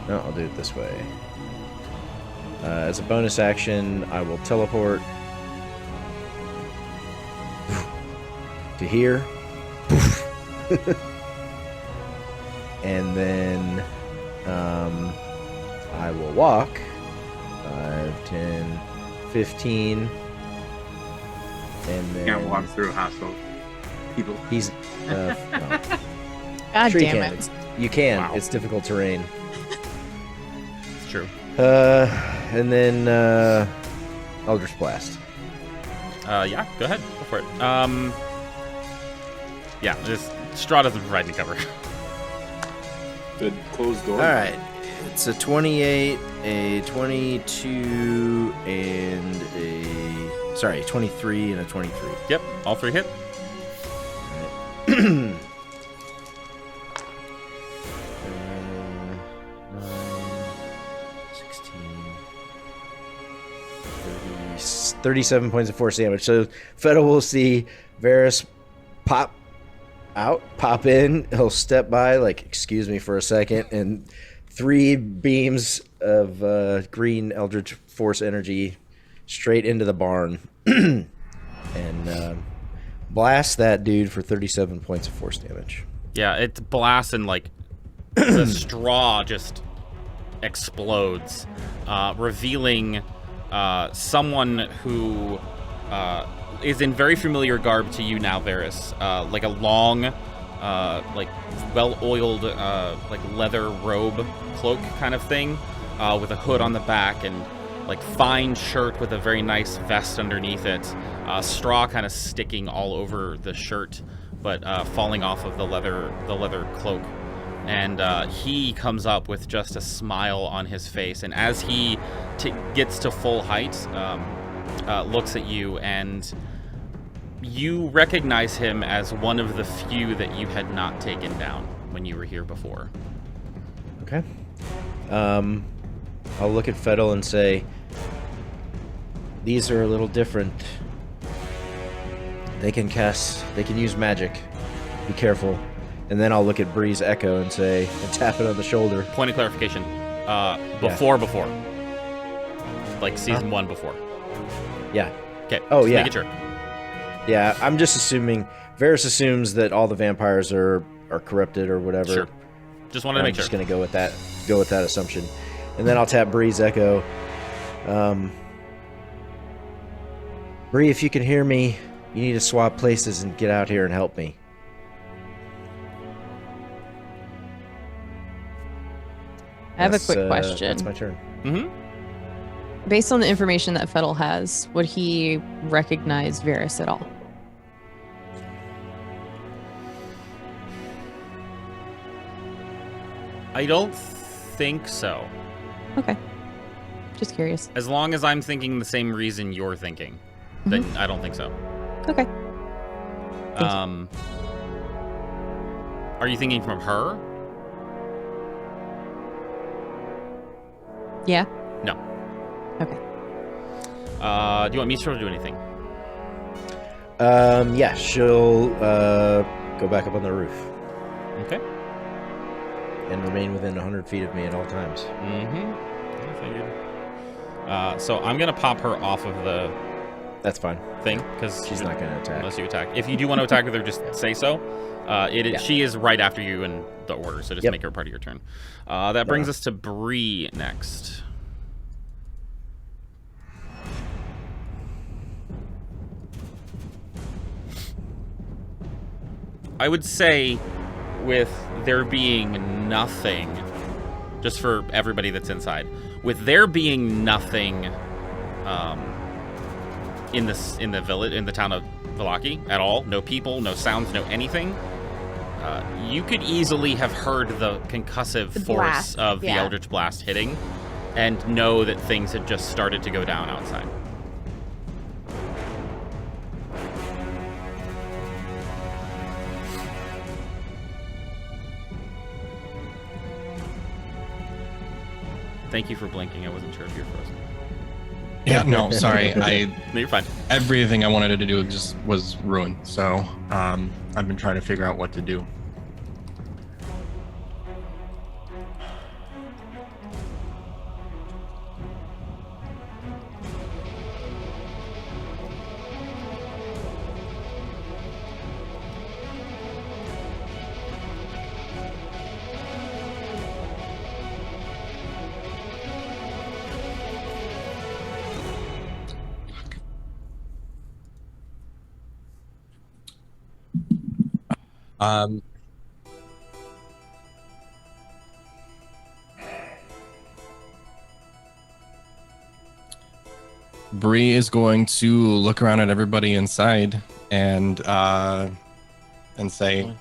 Speaker 2: No, I'll do it this way. As a bonus action, I will teleport to here. And then I will walk 5, 10, 15. And then
Speaker 4: Can't walk through hostile people.
Speaker 2: he's no.
Speaker 7: God
Speaker 2: Sure you
Speaker 7: damn
Speaker 2: can.
Speaker 7: it.
Speaker 2: You can.
Speaker 4: Wow.
Speaker 2: It's difficult terrain.
Speaker 1: It's true.
Speaker 2: And then Eldritch Blast.
Speaker 1: Yeah, go ahead. Go for it. Yeah, this straw doesn't provide any cover.
Speaker 8: Good closed door.
Speaker 2: All right. It's a 28, a 22, and a 23 and a 23.
Speaker 1: Yep, all three hit.
Speaker 2: All right. 9, 16, 30, 37 points of force damage. So Feta will see Varys pop in. He'll step by, like, excuse me for a second, and 3 beams of green Eldritch Force energy straight into the barn and blast that dude for 37 points of force damage.
Speaker 1: Yeah, it blasts and like the straw just explodes, revealing someone who is in very familiar garb to you now, Varys. Like a long, like well-oiled, like leather robe cloak kind of thing, with a hood on the back and like fine shirt with a very nice vest underneath it. Straw kind of sticking all over the shirt, but falling off of the leather cloak. And he comes up with just a smile on his face, and as he gets to full height, looks at you, and you recognize him as one of the few that you had not taken down when you were here before.
Speaker 2: Okay. I'll look at Fettel and say, these are a little different. They can use magic. Be careful. And then I'll look at Bree's Echo and say, and tap it on the shoulder.
Speaker 1: Point of clarification. Before. Like season 1 before.
Speaker 2: Yeah.
Speaker 1: Okay.
Speaker 2: Oh,
Speaker 1: just
Speaker 2: yeah.
Speaker 1: making sure.
Speaker 2: Yeah, I'm just assuming, Varys assumes that all the vampires are corrupted or whatever.
Speaker 1: Sure. Just wanted to
Speaker 2: I'm
Speaker 1: make sure.
Speaker 2: just going to go with that assumption. And then I'll tap Bree's Echo. Bree, if you can hear me, you need to swap places and get out here and help me.
Speaker 7: I have a quick question.
Speaker 2: That's my turn.
Speaker 1: Mm-hmm.
Speaker 7: Based on the information that Fettel has, would he recognize Varys at all?
Speaker 1: I don't think so.
Speaker 7: Okay. Just curious.
Speaker 1: As long as I'm thinking the same reason you're thinking, then I don't think so.
Speaker 7: Okay.
Speaker 1: Are you thinking from her?
Speaker 7: Yeah?
Speaker 1: No.
Speaker 7: Okay.
Speaker 1: Do you want me to do anything?
Speaker 2: Yeah, she'll go back up on the roof
Speaker 1: Okay.
Speaker 2: and remain within 100 feet of me at all times.
Speaker 1: I figured. So I'm gonna pop her off of the
Speaker 2: That's fine.
Speaker 1: thing because
Speaker 2: She's not going to attack.
Speaker 1: unless you attack. If you do want to attack with her, just say so. She is right after you in the order, so just make her part of your turn. That brings us to Bree next. I would say, with there being nothing, just for everybody that's inside, with there being nothing in the village, in the town of Vallaki at all, no people, no sounds, no anything, you could easily have heard the concussive force
Speaker 5: blast,
Speaker 1: of the Eldritch Blast hitting and know that things had just started to go down outside. Thank you for blinking. I wasn't sure if you were frozen.
Speaker 3: Yeah, no, sorry.
Speaker 1: No, you're fine.
Speaker 3: Everything I wanted to do just was ruined. So I've been trying to figure out what to do. Bree is going to look around at everybody inside and say,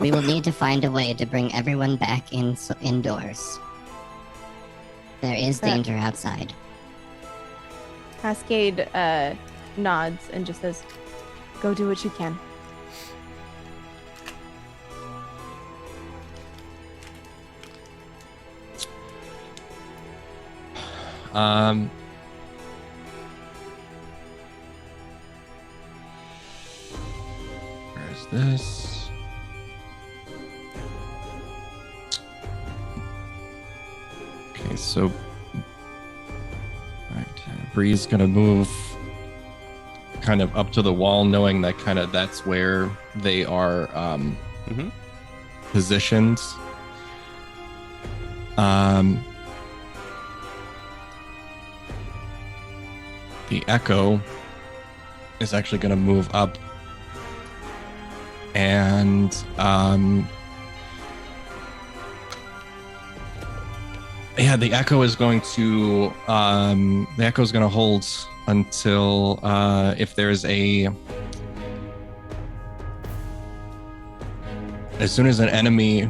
Speaker 6: We will need to find a way to bring everyone back indoors. There is danger outside.
Speaker 5: Cascade nods and just says, "Go do what you can."
Speaker 3: Where's this? Okay, so Bree's gonna move kind of up to the wall, knowing that that's where they are positioned. The Echo is actually going to move up and the Echo is going to hold until if there's as soon as an enemy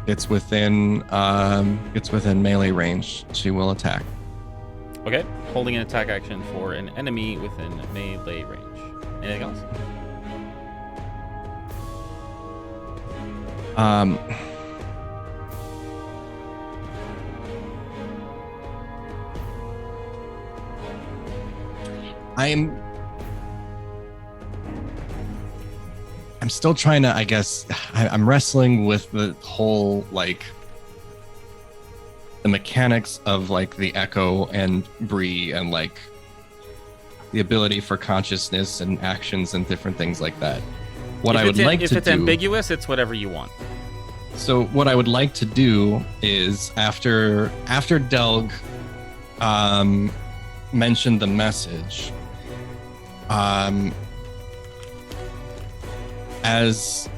Speaker 3: gets within melee range, she will attack.
Speaker 1: Okay, holding an attack action for an enemy within melee range. Anything else?
Speaker 3: I'm still trying to, I guess, I'm wrestling with the whole, like, the mechanics of, like, the Echo and Bree and, like, the ability for consciousness and actions and different things like that. If it's
Speaker 1: ambiguous, it's whatever you want.
Speaker 3: So what I would like to do is after Delg mentioned the message, as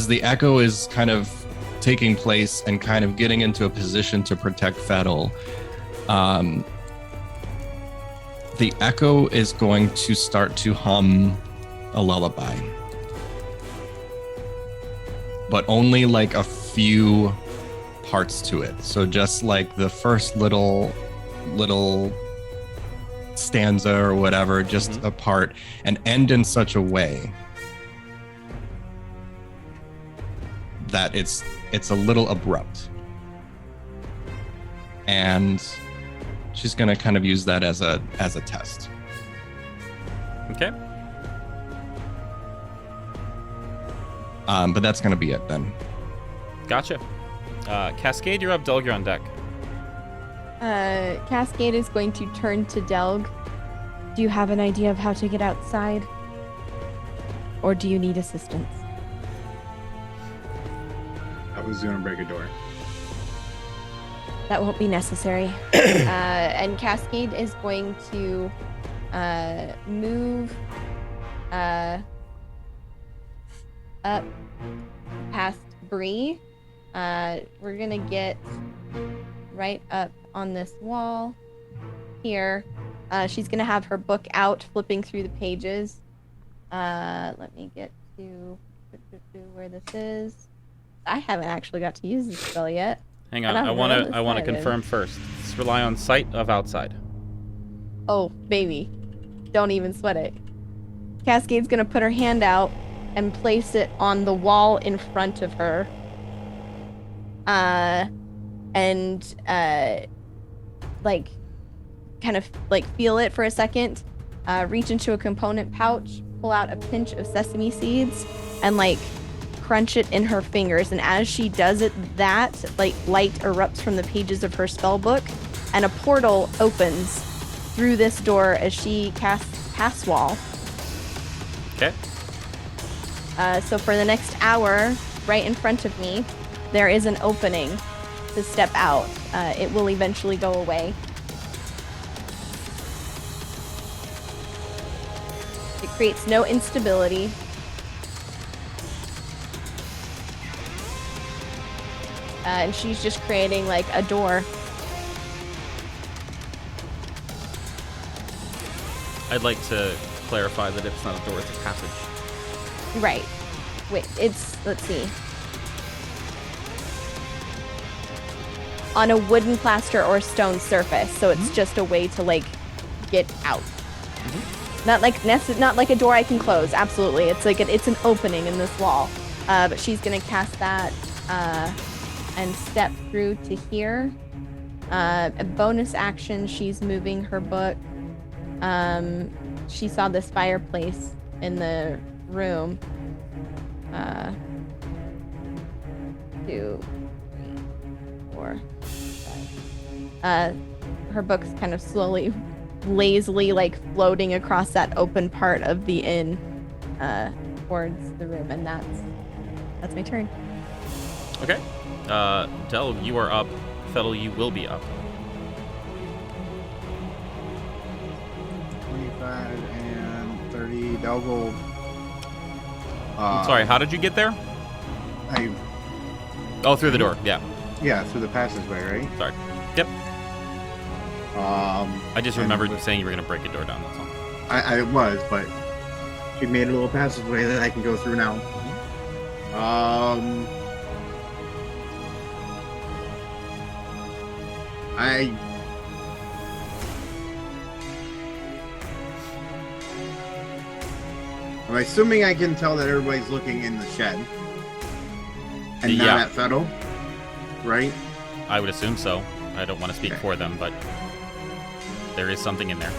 Speaker 3: the Echo is kind of taking place and kind of getting into a position to protect Fettel, the Echo is going to start to hum a lullaby, but only like a few parts to it. So just like the first little stanza or whatever, just a part, and end in such a way that it's a little abrupt. And she's gonna kind of use that as a test.
Speaker 1: Okay.
Speaker 3: But that's going to be it then.
Speaker 1: Gotcha. Cascade, you're up. Delg, you're on deck.
Speaker 5: Cascade is going to turn to Delg. Do you have an idea of how to get outside? Or do you need assistance?
Speaker 4: I was gonna break a door.
Speaker 5: That won't be necessary. And Cascade is going to move up past Bree. We're gonna get right up on this wall here. She's gonna have her book out, flipping through the pages. Let me get to where this is. I haven't actually got to use this spell yet.
Speaker 1: Hang on, I want to confirm first. Let's rely on sight of outside.
Speaker 5: Oh, baby. Don't even sweat it. Cascade's gonna put her hand out and place it on the wall in front of her. Like, kind of, like, feel it for a second. Reach into a component pouch, pull out a pinch of sesame seeds, and, like, crunch it in her fingers. And as she does it, that, like, light erupts from the pages of her spell book, and a portal opens through this door as she casts Pass Wall.
Speaker 1: Okay.
Speaker 5: So for the next hour, right in front of me, there is an opening to step out. It will eventually go away. It creates no instability. And she's just creating, like, a door.
Speaker 1: I'd like to clarify that it's not a door, it's a passage.
Speaker 5: Right. Wait, it's, let's see. On a wooden, plaster, or stone surface, so it's just a way to, like, get out. Not like a door I can close. Absolutely, it's like it's an opening in this wall. But she's gonna cast that and step through to here. A bonus action, she's moving her book. She saw this fireplace in the room. 2, 3, 4, 5. Her book's kind of slowly, lazily, like, floating across that open part of the inn towards the room, and that's my turn.
Speaker 1: Okay. Delg, you are up. Fettle, you will be up.
Speaker 4: 25 and 30. Delg will.
Speaker 1: Sorry, how did you get there? Through the door. Yeah.
Speaker 4: Yeah, through the passageway, right?
Speaker 1: Sorry. Yep. I just remembered saying you were going to break a door down, that's all.
Speaker 4: I was, but she made a little passageway that I can go through now. I'm assuming I can tell that everybody's looking in the shed. And not at Fettle, right?
Speaker 1: I would assume so. I don't want to speak for them, but there is something in there.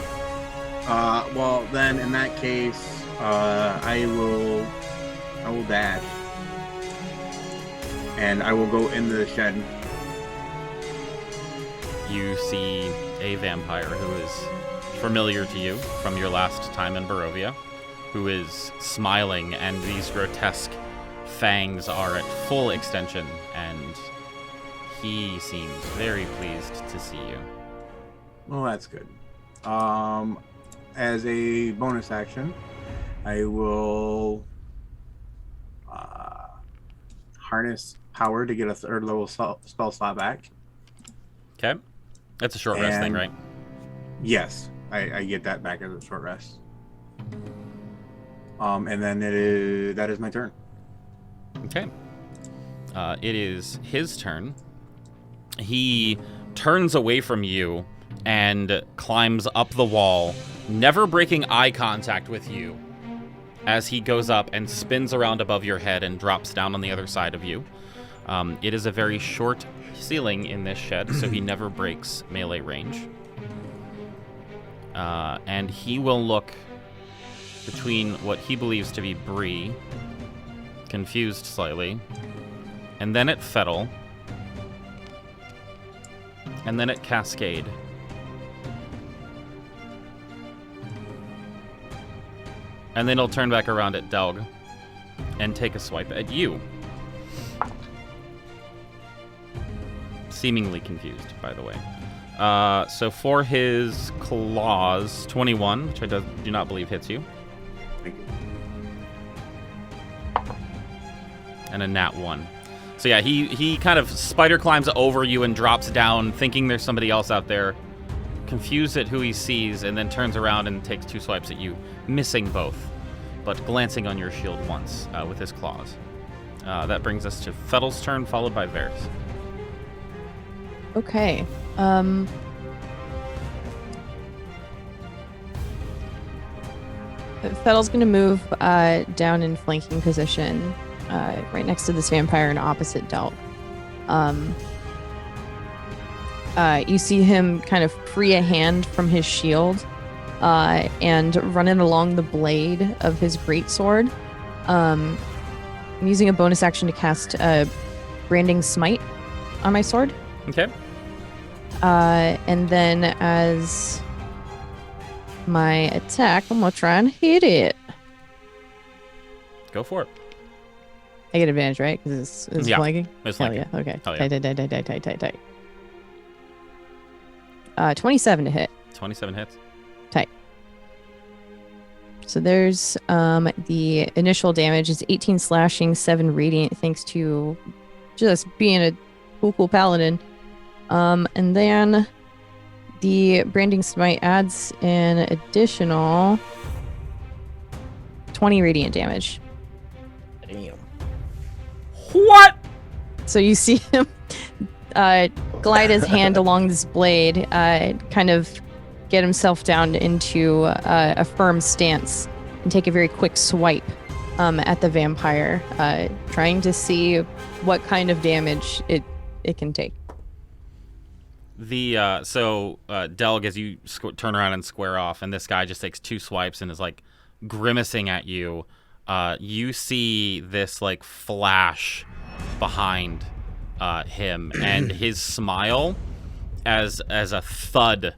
Speaker 4: Well, then in that case, I will dash. And I will go into the shed.
Speaker 1: You see a vampire who is familiar to you from your last time in Barovia, who is smiling, and these grotesque fangs are at full extension, and he seems very pleased to see you.
Speaker 4: Well, that's good. As a bonus action, I will harness power to get a 3rd level spell slot back.
Speaker 1: Okay. That's a short rest thing, right?
Speaker 4: Yes, I get that back as a short rest. And then that is my turn.
Speaker 1: Okay. It is his turn. He turns away from you and climbs up the wall, never breaking eye contact with you, as he goes up and spins around above your head and drops down on the other side of you. It is a very short ceiling in this shed, so he never breaks melee range. And he will look between what he believes to be Bree confused slightly, and then at Fettle, and then at Cascade. And then he'll turn back around at Delg and take a swipe at you. Seemingly confused, by the way. So for his claws, 21, which I do not believe hits you.
Speaker 4: Thank you.
Speaker 1: And a nat 1. So yeah, he kind of spider climbs over you and drops down, thinking there's somebody else out there, confused at who he sees, and then turns around and takes 2 swipes at you, missing both, but glancing on your shield once with his claws. That brings us to Fettle's turn, followed by Varys.
Speaker 7: Okay. Fettle's going to move down in flanking position, right next to this vampire and opposite Delg. You see him kind of free a hand from his shield and run it along the blade of his greatsword. I'm using a bonus action to cast Branding Smite on my sword.
Speaker 1: Okay.
Speaker 7: And then as my attack, I'm going to try and hit it.
Speaker 1: Go for it.
Speaker 7: I get advantage, right? Because it's
Speaker 1: Yeah,
Speaker 7: flanking?
Speaker 1: it's
Speaker 7: Hell
Speaker 1: flanking.
Speaker 7: yeah. Okay.
Speaker 1: Hell yeah.
Speaker 7: Tight. 27 to hit.
Speaker 1: 27 hits.
Speaker 7: So there's the initial damage is 18 slashing, 7 radiant, thanks to just being a cool paladin. And then the Branding Smite adds an additional 20 radiant damage.
Speaker 2: Damn.
Speaker 1: What?
Speaker 7: So you see him glide his hand along this blade, kind of get himself down into a firm stance and take a very quick swipe at the vampire, trying to see what kind of damage it can take.
Speaker 1: Delg, as you turn around and square off, and this guy just takes 2 swipes and is like grimacing at you, you see this like flash behind him, and his smile as a thud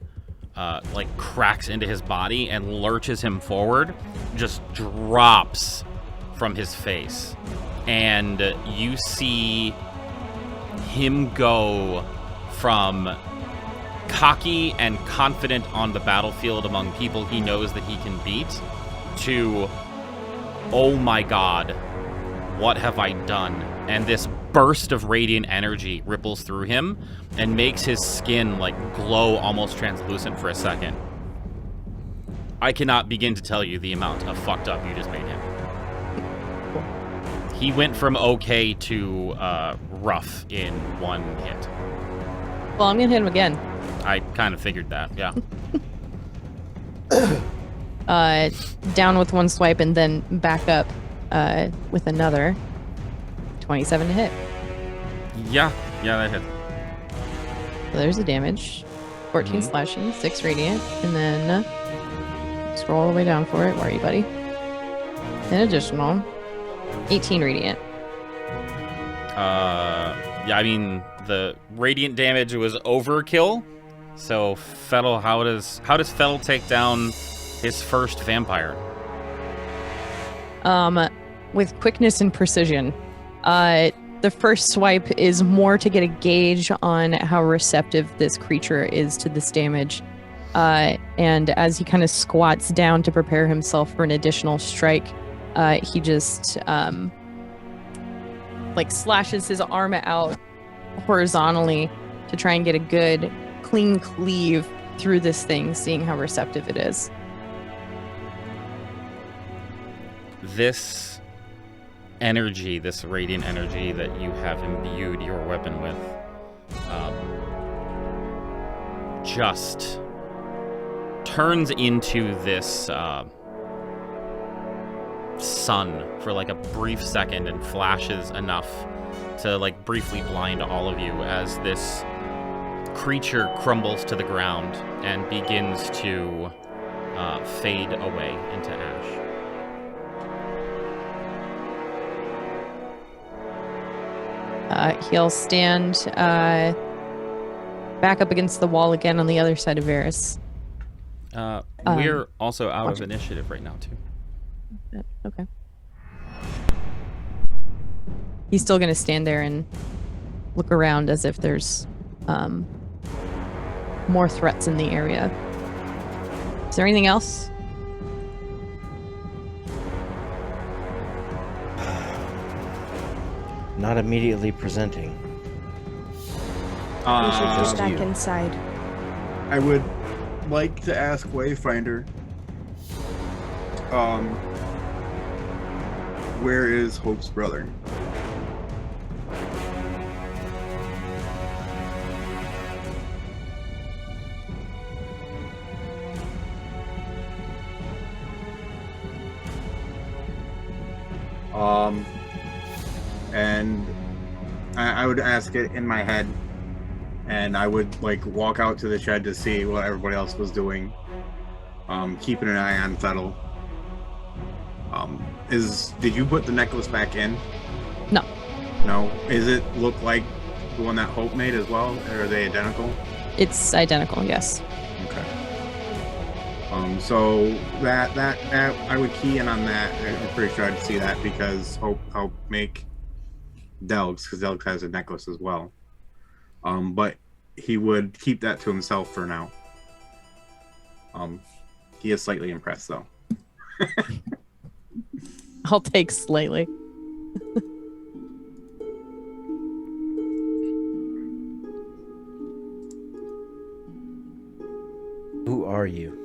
Speaker 1: like cracks into his body and lurches him forward, just drops from his face, and you see him go from cocky and confident on the battlefield among people he knows that he can beat to, oh my god, what have I done? And this burst of radiant energy ripples through him and makes his skin like glow almost translucent for a second. I cannot begin to tell you the amount of fucked up you just made him. He went from okay to rough in 1 hit.
Speaker 7: Well, I'm gonna hit him again.
Speaker 1: I kind of figured that, yeah.
Speaker 7: Down with 1 swipe and then back up with another 27 to hit.
Speaker 1: Yeah, that hit.
Speaker 7: So there's the damage. 14 slashing, 6 radiant, and then scroll all the way down for it. Where are you, buddy? An additional 18 radiant.
Speaker 1: Yeah, I mean, the radiant damage was overkill. So Fettle, how does Fettle take down his first vampire?
Speaker 7: With quickness and precision. The first swipe is more to get a gauge on how receptive this creature is to this damage. And as he kind of squats down to prepare himself for an additional strike, he just like slashes his arm out horizontally to try and get a good clean cleave through this thing, seeing how receptive it is.
Speaker 1: This energy, this radiant energy that you have imbued your weapon with, just turns into this sun for like a brief second and flashes enough to like briefly blind all of you as this creature crumbles to the ground and begins to fade away into ash.
Speaker 7: He'll stand back up against the wall again on the other side of Varys.
Speaker 1: We're also out of
Speaker 7: watch it.
Speaker 1: initiative right now, too.
Speaker 7: Okay. He's still going to stand there and look around as if there's more threats in the area. Is there anything else?
Speaker 2: Not immediately presenting.
Speaker 5: We should
Speaker 2: just
Speaker 5: go back
Speaker 2: you.
Speaker 5: inside.
Speaker 4: I would like to ask Wayfinder, where is Hope's brother? And I would ask it in my head, and I would like walk out to the shed to see what everybody else was doing, keeping an eye on Fettel. Did you put the necklace back in?
Speaker 7: No.
Speaker 4: No. Is it look like the one that Hope made as well, or are they identical?
Speaker 7: It's identical, yes.
Speaker 4: Okay. So that I would key in on that. I'm pretty sure I'd see that because Hope helped make Delg's, because Delg has a necklace as well. But he would keep that to himself for now. He is slightly impressed though.
Speaker 7: I'll take slightly.
Speaker 2: Who are you?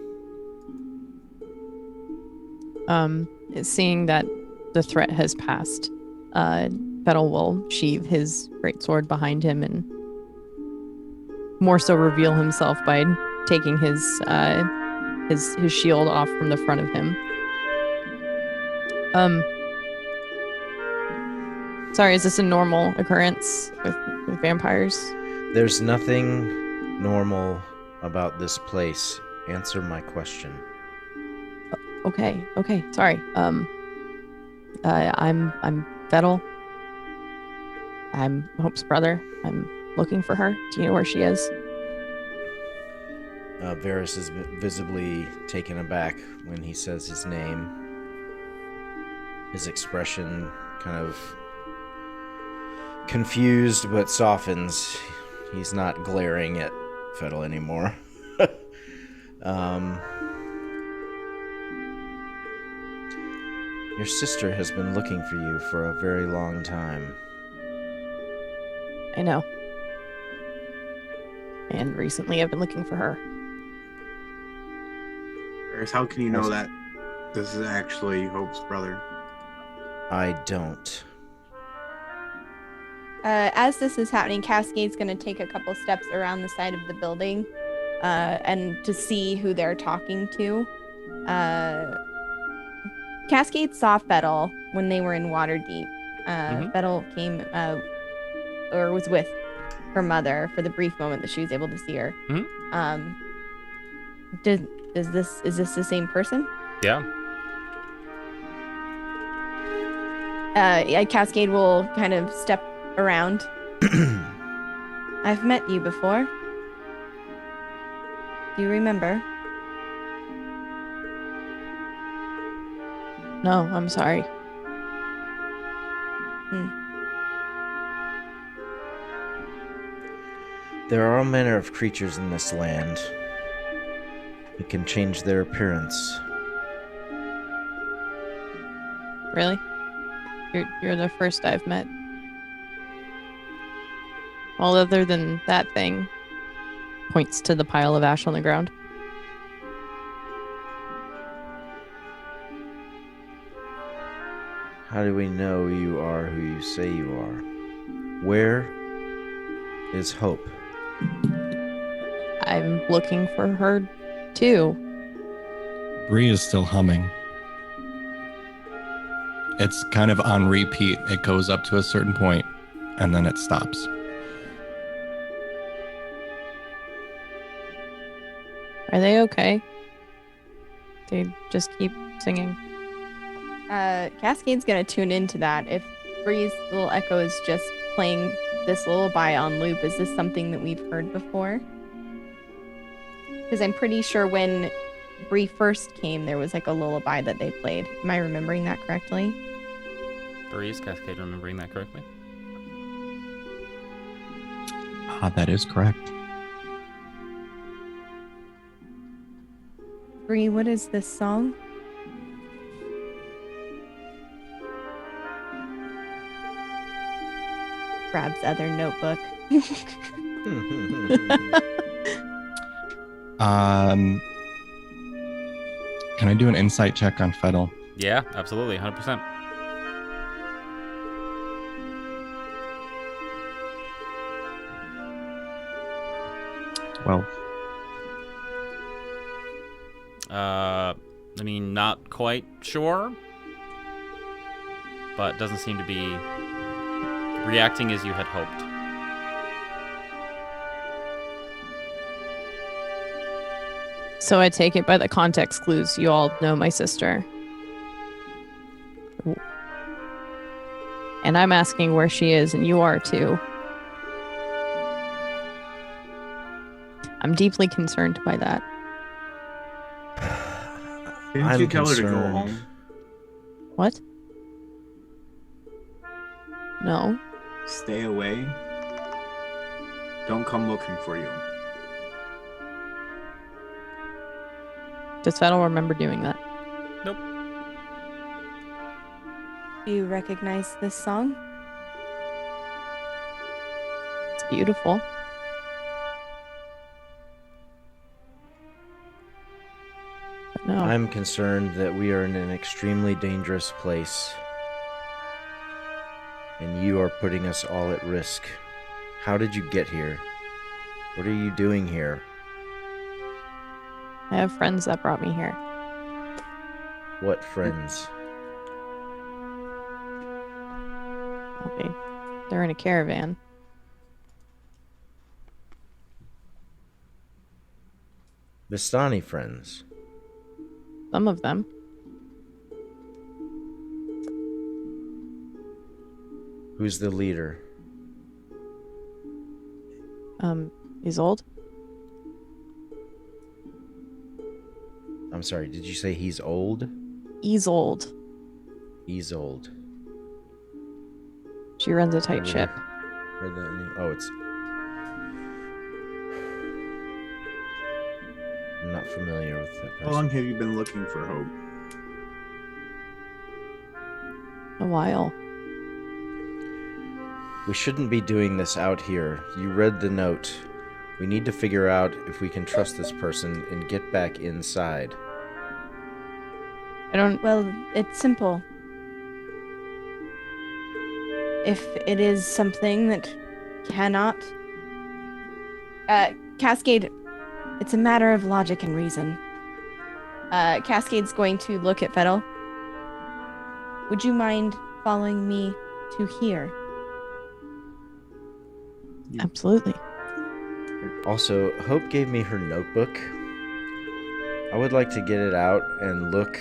Speaker 7: Seeing that the threat has passed, Fettel will sheathe his greatsword behind him and more so reveal himself by taking his shield off from the front of him. Sorry, is this a normal occurrence with vampires?
Speaker 2: There's nothing normal about this place. Answer my question.
Speaker 7: Okay, sorry. I'm Fettel. I'm Hope's brother. I'm looking for her. Do you know where she is?
Speaker 2: Varys is visibly taken aback when he says his name. His expression kind of confused but softens. He's not glaring at Fettel anymore. Your sister has been looking for you for a very long time.
Speaker 7: I know. And recently I've been looking for her.
Speaker 4: How can you know that this is actually Hope's brother?
Speaker 2: I don't.
Speaker 5: As this is happening, Cascade's going to take a couple steps around the side of the building and to see who they're talking to. Cascade saw Fettel when they were in Waterdeep. Fettel came or was with her mother for the brief moment that she was able to see her. Is this the same person?
Speaker 1: Yeah.
Speaker 5: Cascade will kind of step around. I've met you before. Do you remember?
Speaker 7: No, I'm sorry.
Speaker 2: There are all manner of creatures in this land. It can change their appearance.
Speaker 7: Really? You're the first I've met. All other than that thing points to the pile of ash on the ground.
Speaker 2: How do we know you are who you say you are? Where is Hope?
Speaker 7: I'm looking for her too.
Speaker 3: Bree is still humming. It's kind of on repeat. It goes up to a certain point and then it stops.
Speaker 7: Are they okay? They just keep singing.
Speaker 5: Cascade's gonna tune into that. If Bree's little echo is just playing this lullaby on loop. Is this something that we've heard before? Because I'm pretty sure when Bree first came, there was like a lullaby that they played. Am I remembering that correctly?
Speaker 1: Breeze, Cascade, remembering that correctly?
Speaker 3: That is correct.
Speaker 5: Bree, what is this song? Grabs other notebook.
Speaker 3: Can I do an insight check on Fettel?
Speaker 1: Yeah, absolutely, 100%.
Speaker 3: Well,
Speaker 1: I mean, not quite sure, but doesn't seem to be reacting as you had hoped.
Speaker 7: So I take it by the context clues you all know my sister. And I'm asking where she is, and you are too. I'm deeply concerned by that.
Speaker 4: Didn't
Speaker 2: I'm
Speaker 4: you tell her to go
Speaker 2: concerned.
Speaker 4: home?
Speaker 7: What? No.
Speaker 9: Stay away. Don't come looking for you.
Speaker 7: Does Fettel remember doing that?
Speaker 1: Nope.
Speaker 5: Do you recognize this song?
Speaker 7: It's beautiful. But no.
Speaker 2: I'm concerned that we are in an extremely dangerous place. And you are putting us all at risk. How did you get here? What are you doing here?
Speaker 7: I have friends that brought me here.
Speaker 2: What friends?
Speaker 7: Okay. They're in a caravan.
Speaker 2: Vistani friends.
Speaker 7: Some of them.
Speaker 2: Who's the leader?
Speaker 7: He's old.
Speaker 2: I'm sorry, did you say he's old?
Speaker 7: He's old.
Speaker 2: He's old.
Speaker 7: She runs a tight
Speaker 2: Never
Speaker 7: ship.
Speaker 2: heard that name. Oh, it's... I'm not familiar with that person.
Speaker 4: How long have you been looking for Hope?
Speaker 7: A while.
Speaker 2: We shouldn't be doing this out here. You read the note. We need to figure out if we can trust this person and get back inside.
Speaker 7: I don't.
Speaker 5: Well, it's simple. If it is something that cannot... Cascade, it's a matter of logic and reason. Cascade's going to look at Fettel. Would you mind following me to here?
Speaker 7: Absolutely.
Speaker 2: Also, Hope gave me her notebook. I would like to get it out and look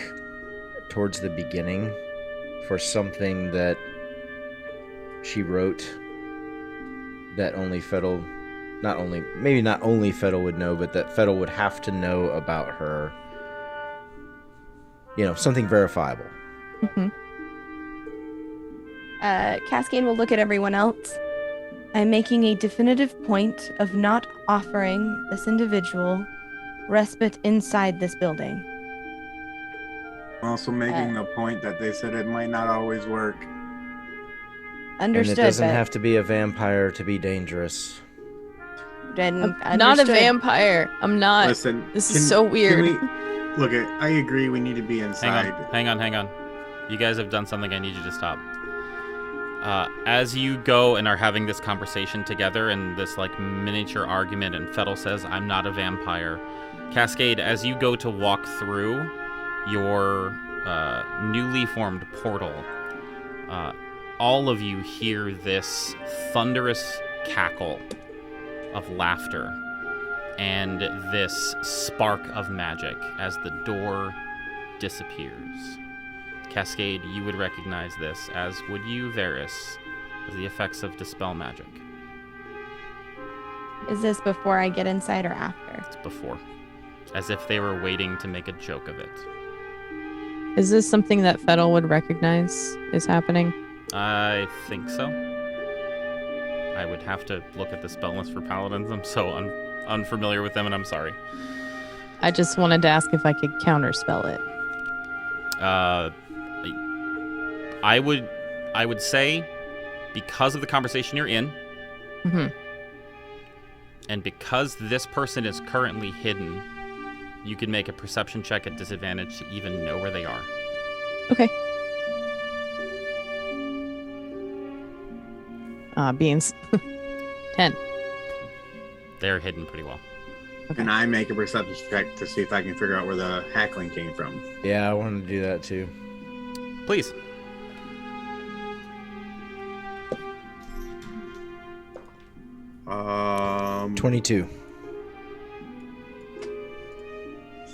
Speaker 2: towards the beginning for something that she wrote that only Fettel, maybe not only Fettel would know, but that Fettel would have to know about her. You know, something verifiable.
Speaker 7: Mm-hmm.
Speaker 5: Cascade will look at everyone else. I'm making a definitive point of not offering this individual respite inside this building.
Speaker 4: Also making the point that they said it might not always work.
Speaker 5: Understood.
Speaker 2: And it doesn't
Speaker 5: but
Speaker 2: have to be a vampire to be dangerous.
Speaker 5: then
Speaker 7: I'm not a
Speaker 5: understood.
Speaker 7: vampire. I'm not.
Speaker 4: Listen,
Speaker 7: This is so weird.
Speaker 4: Look, I agree we need to be inside.
Speaker 1: Hang on. You guys have done something I need you to stop. As you go and are having this conversation together and this like miniature argument, and Fettel says, "I'm not a vampire." Cascade, as you go to walk through your newly formed portal, all of you hear this thunderous cackle of laughter and this spark of magic as the door disappears. Cascade, you would recognize this, as would you, Varys. The effects of dispel magic.
Speaker 5: Is this before I get inside or after?
Speaker 1: It's before. As if they were waiting to make a joke of it.
Speaker 7: Is this something that Fettel would recognize is happening?
Speaker 1: I think so. I would have to look at the spell list for paladins. I'm so unfamiliar with them, and I'm sorry.
Speaker 7: I just wanted to ask if I could counterspell it.
Speaker 1: I would say, because of the conversation you're in,
Speaker 7: Mm-hmm.
Speaker 1: and because this person is currently hidden, you can make a perception check at disadvantage to even know where they are.
Speaker 7: Okay. Beans. 10.
Speaker 1: They're hidden pretty well.
Speaker 7: Okay.
Speaker 4: Can I make a perception check to see if I can figure out where the hackling came from?
Speaker 2: Yeah, I wanted to do that too.
Speaker 1: Please.
Speaker 4: Um,
Speaker 2: 22.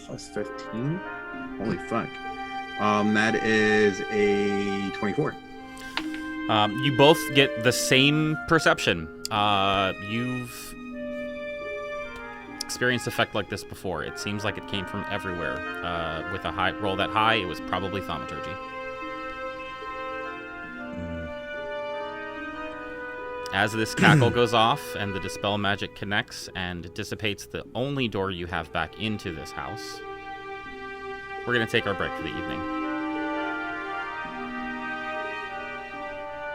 Speaker 4: plus 15. Holy fuck. That is a 24.
Speaker 1: You both get the same perception. You've experienced effect like this before. It seems like it came from everywhere. With a high roll that high, it was probably thaumaturgy. As this cackle goes off and the dispel magic connects and dissipates the only door you have back into this house, we're going to take our break for the evening.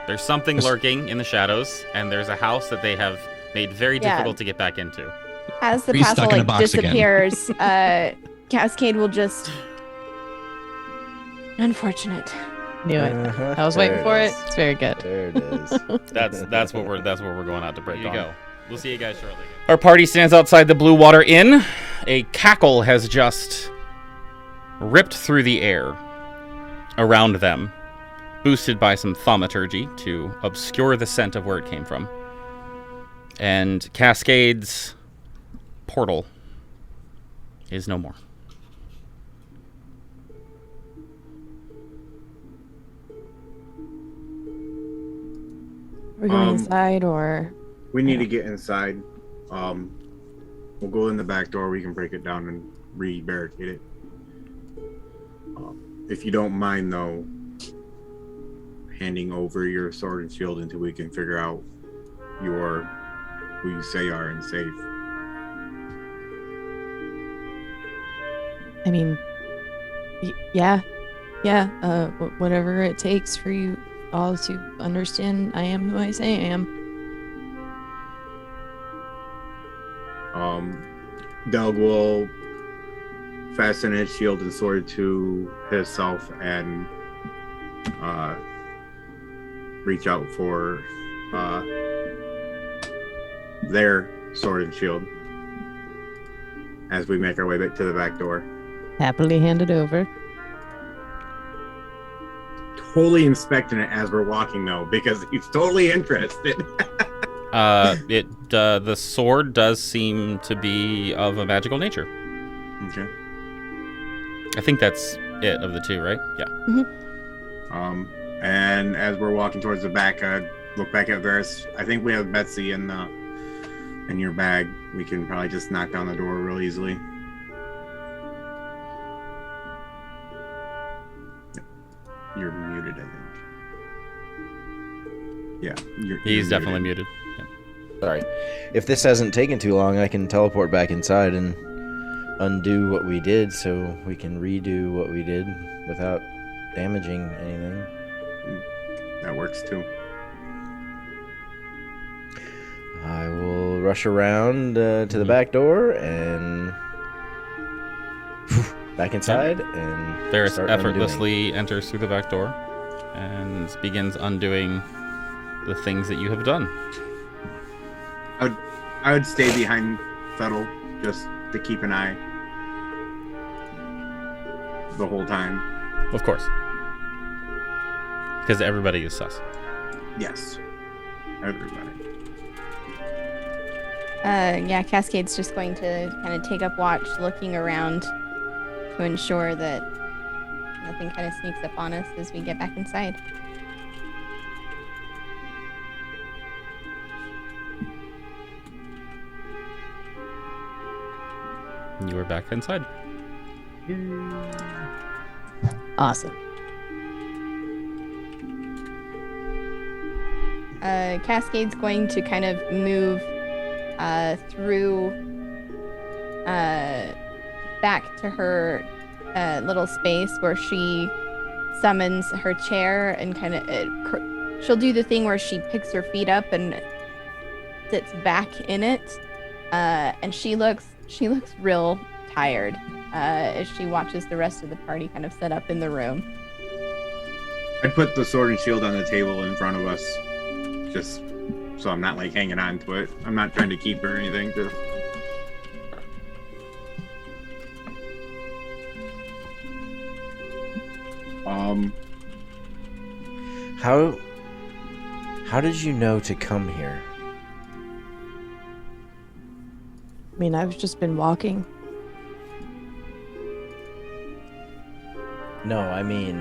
Speaker 1: There's something lurking in the shadows, and there's a house that they have made very difficult to get back into.
Speaker 5: As the
Speaker 3: Bree's
Speaker 5: castle
Speaker 3: stuck in a box again.
Speaker 5: disappears, Cascade will just. Unfortunate.
Speaker 7: Knew it. I was waiting for it. It's very good.
Speaker 2: There it is.
Speaker 1: That's what we're going out to break. There you go. We'll see you guys shortly. Our party stands outside the Blue Water Inn. A cackle has just ripped through the air around them, boosted by some thaumaturgy to obscure the scent of where it came from. And Cascade's portal is no more.
Speaker 7: We're going inside, or
Speaker 4: We need to get inside. We'll go in the back door. We can break it down and re-barricade it. If you don't mind, though, handing over your sword and shield until we can figure out who you say are and safe.
Speaker 7: I mean, yeah. Whatever it takes for you all to understand I am who I say I am.
Speaker 4: Doug will fasten his shield and sword to himself and reach out for their sword and shield as we make our way back to the back door.
Speaker 7: Happily handed over.
Speaker 4: Totally inspecting it as we're walking, though, because he's totally interested.
Speaker 1: The sword does seem to be of a magical nature.
Speaker 4: Okay.
Speaker 1: I think that's it of the two, right? Yeah.
Speaker 7: Mm-hmm.
Speaker 4: And as we're walking towards the back, I look back at Varys. I think we have Betsy in your bag. We can probably just knock down the door real easily. You're muted, I think. Yeah,
Speaker 1: He's definitely muted. Yeah.
Speaker 2: Sorry. If this hasn't taken too long, I can teleport back inside and undo what we did so we can redo what we did without damaging anything.
Speaker 4: That works too.
Speaker 2: I will rush around to the back door and back inside and
Speaker 1: Varys
Speaker 2: start
Speaker 1: effortlessly enters through the back door and begins undoing the things that you have done.
Speaker 4: I would stay behind Fettel just to keep an eye the whole time.
Speaker 1: Of course. Because everybody is sus.
Speaker 4: Yes, everybody.
Speaker 5: Yeah, Cascade's just going to kind of take up watch, looking around to ensure that nothing kind of sneaks up on us as we get back inside.
Speaker 1: and you are back inside.
Speaker 7: Awesome.
Speaker 5: Cascade's going to kind of move through back to her little space where she summons her chair and kind of she'll do the thing where she picks her feet up and sits back in it, and she looks real tired as she watches the rest of the party kind of set up in the room.
Speaker 4: I'd put the sword and shield on the table in front of us, just so I'm not like hanging on to it. I'm not trying to keep her or anything. Just...
Speaker 2: How did you know to come here?
Speaker 7: I mean, I've just been walking.
Speaker 2: No, I mean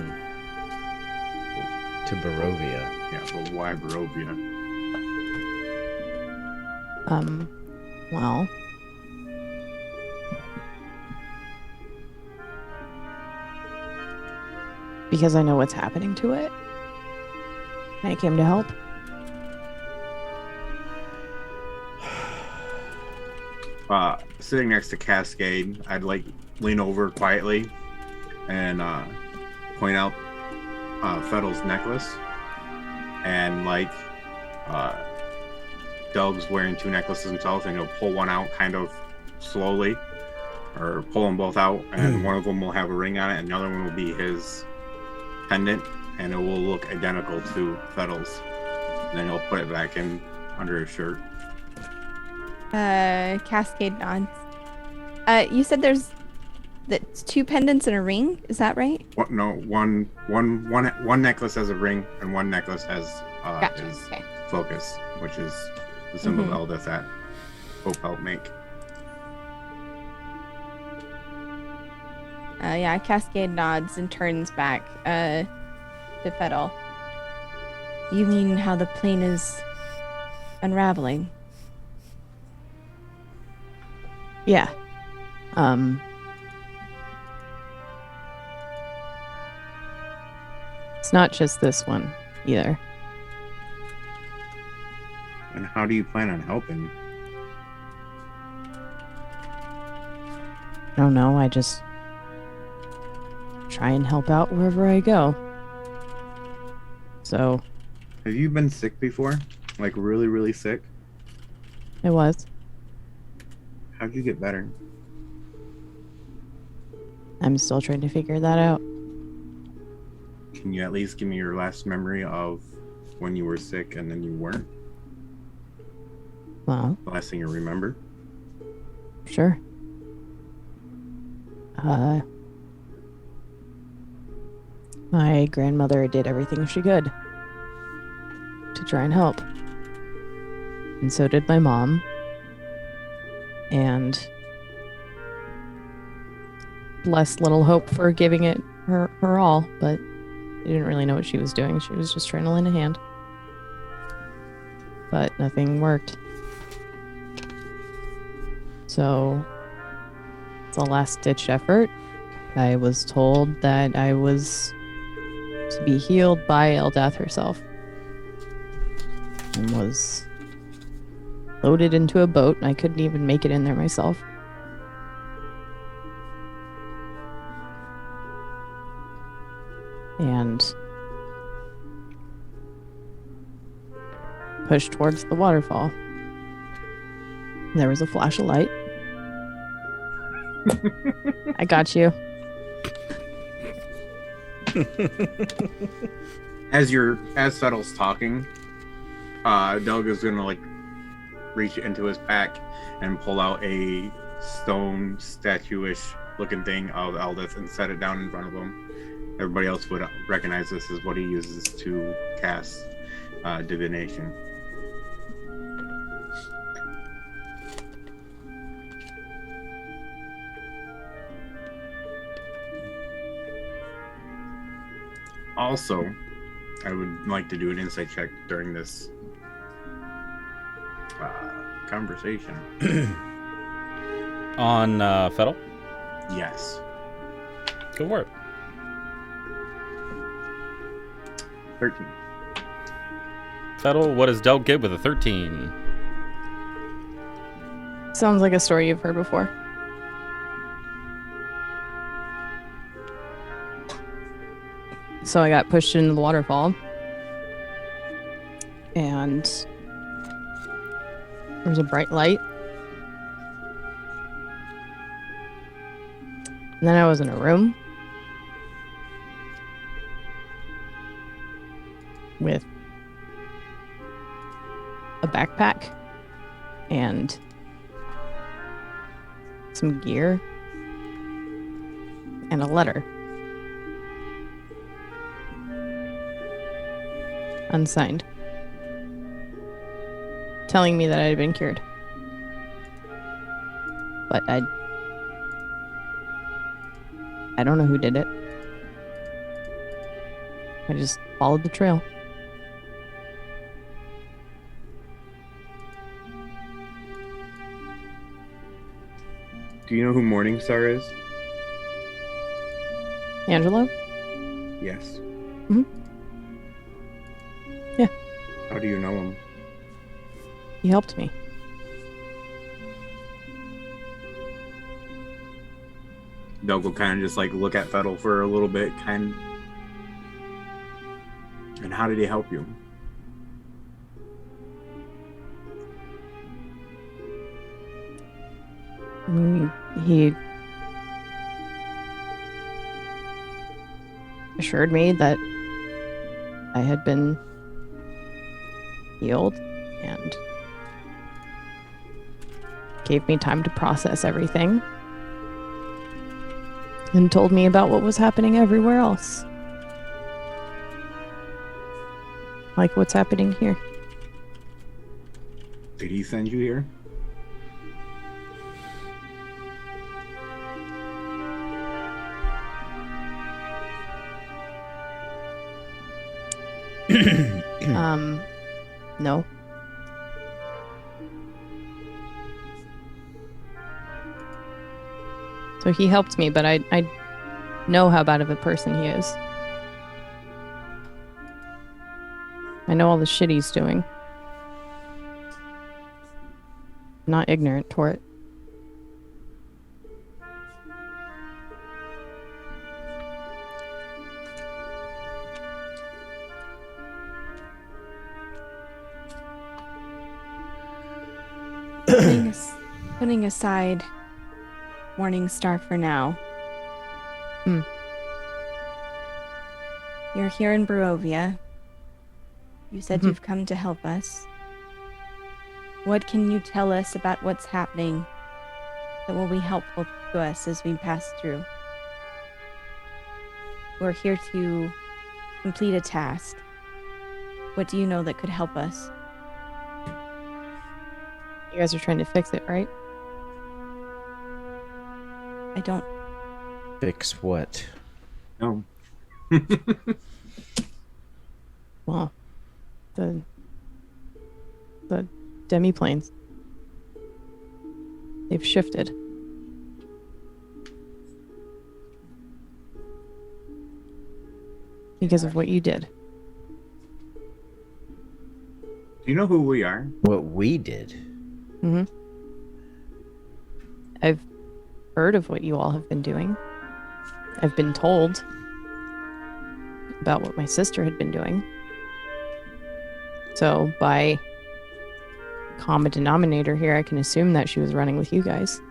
Speaker 2: to Barovia.
Speaker 4: Yeah, but why Barovia?
Speaker 7: Well, because I know what's happening to it. And I came to help.
Speaker 4: Sitting next to Cascade, I'd like lean over quietly and point out Fettle's necklace, and like Doug's wearing two necklaces himself, and he'll pull one out kind of slowly, or pull them both out, and one of them will have a ring on it, and the other one will be his pendant, and it will look identical to Fettle's. And then he'll put it back in under his shirt.
Speaker 5: Cascade nods. You said there's two pendants and a ring. Is that right?
Speaker 4: What? No, one necklace has a ring, and one necklace has
Speaker 5: Gotcha.
Speaker 4: his
Speaker 5: Okay.
Speaker 4: focus, which is the symbol of Eldeth that Hope helped make.
Speaker 5: Yeah, Cascade nods and turns back to Fettle. You mean how the plane is unraveling?
Speaker 7: Yeah. It's not just this one either.
Speaker 4: And how do you plan on helping?
Speaker 7: I don't know, I just try and help out wherever I go. So,
Speaker 4: Have you been sick before? Like really, really sick?
Speaker 7: it was.
Speaker 4: How'd you get better?
Speaker 7: I'm still trying to figure that out.
Speaker 4: Can you at least give me your last memory of when you were sick and then you weren't?
Speaker 7: Well,
Speaker 4: The last thing you remember?
Speaker 7: sure. My grandmother did everything she could to try and help. And so did my mom. And bless little Hope for giving it her all, but she didn't really know what she was doing. She was just trying to lend a hand. But nothing worked. So it's a last-ditch effort. I was told that I was to be healed by Eldath herself. And was loaded into a boat, and I couldn't even make it in there myself. And pushed towards the waterfall. There was a flash of light. I got you.
Speaker 4: As Fettle's talking, Doug is gonna like reach into his pack and pull out a stone statue-ish looking thing of Eldeth and set it down in front of him. Everybody else would recognize this as what he uses to cast divination. Also, I would like to do an insight check during this conversation.
Speaker 1: On Fettle?
Speaker 4: Yes.
Speaker 1: Go for it.
Speaker 4: 13.
Speaker 1: Fettle, what does Delg get with a 13?
Speaker 7: Sounds like a story you've heard before. So I got pushed into the waterfall. And there was a bright light. And then I was in a room with a backpack and some gear and a letter. Unsigned. Telling me that I had been cured. But I don't know who did it. I just followed the trail.
Speaker 4: Do you know who Morningstar is?
Speaker 7: Angelo?
Speaker 4: Yes.
Speaker 7: Mhm. Yeah.
Speaker 4: How do you know him?
Speaker 7: He helped me.
Speaker 4: Doug will kind of just like look at Fettle for a little bit, And how did he help you?
Speaker 7: He assured me that I had been healed and gave me time to process everything and told me about what was happening everywhere else. Like what's happening here.
Speaker 4: Did he send you here?
Speaker 7: No. So he helped me, but I know how bad of a person he is. I know all the shit he's doing. Not ignorant toward it.
Speaker 5: Putting aside Morningstar for now. You're here in Barovia. You said you've come to help us. What can you tell us about what's happening that will be helpful to us as we pass through? We're here to complete a task. What do you know that could help us?
Speaker 7: You guys are trying to fix it, right?
Speaker 5: I don't...
Speaker 2: Fix what?
Speaker 4: No.
Speaker 7: Well, the demi-planes. They've shifted. Because of what you did.
Speaker 4: Do you know who we are?
Speaker 2: What we did?
Speaker 7: Mm-hmm. I've heard of what you all have been doing. I've been told about what my sister had been doing. So by common denominator here, I can assume that she was running with you guys.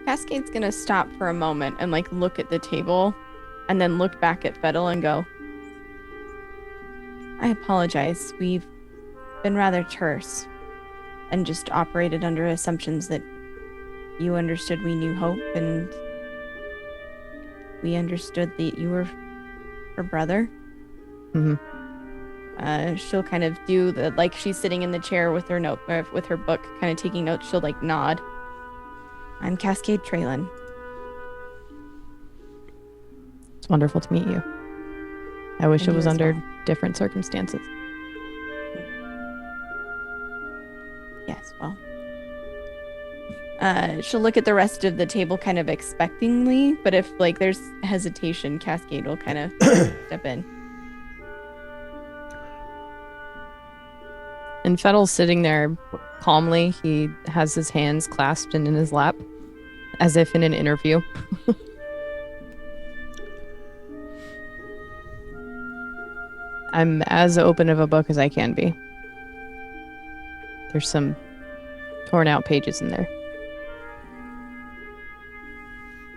Speaker 5: Cascade's gonna stop for a moment and like look at the table and then look back at Fettle and go, I apologize. We've been rather terse and just operated under assumptions that you understood we knew Hope and we understood that you were her brother.
Speaker 7: Mm-hmm.
Speaker 5: She'll kind of do the, like she's sitting in the chair with her note, with her book, kind of taking notes. She'll like nod. I'm Cascade Traylon.
Speaker 7: It's wonderful to meet you. I wish
Speaker 5: And
Speaker 7: it was
Speaker 5: you as
Speaker 7: under
Speaker 5: well.
Speaker 7: different circumstances.
Speaker 5: Yes, well. She'll look at the rest of the table kind of expectingly, but if like there's hesitation, Cascade will kind of step in.
Speaker 7: And Fettle's sitting there calmly. He has his hands clasped in his lap, as if in an interview. I'm as open of a book as I can be. There's some torn out pages in there.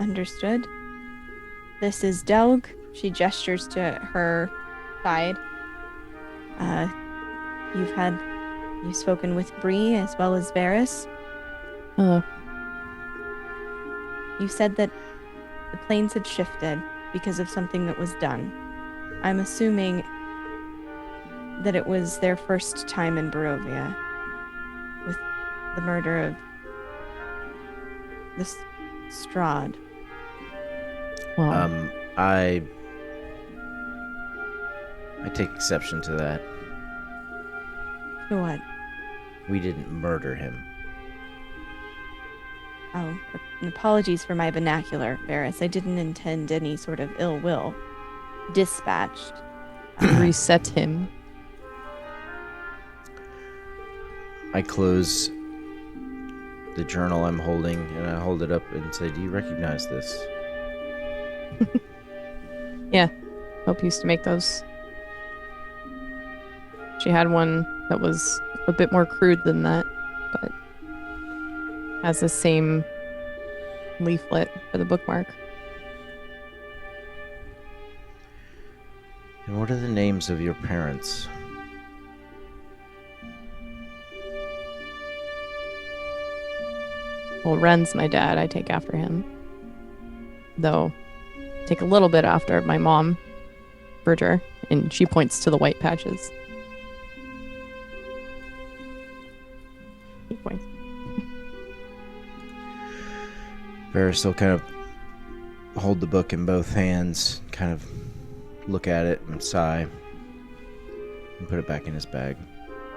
Speaker 5: Understood. This is Delg. She gestures to her side. You've spoken with Bree as well as Varys.
Speaker 7: Hello.
Speaker 5: You said that the planes had shifted because of something that was done. I'm assuming that it was their first time in Barovia with the murder of this Strahd.
Speaker 7: Well,
Speaker 2: I take exception to that.
Speaker 5: To what?
Speaker 2: We didn't murder him.
Speaker 5: Oh, and apologies for my vernacular, Varys. I didn't intend any sort of ill will. Dispatched.
Speaker 7: reset him.
Speaker 2: I close the journal I'm holding and I hold it up and say, "Do you recognize this?"
Speaker 7: Yeah. Hope used to make those. She had one that was a bit more crude than that, but has the same leaflet for the bookmark.
Speaker 2: And what are the names of your parents?
Speaker 7: Well, Ren's my dad. I take after him. Though, take a little bit after my mom, Bridger, and she points to the white patches. He points.
Speaker 2: Varys will kind of hold the book in both hands, kind of look at it and sigh, and put it back in his bag.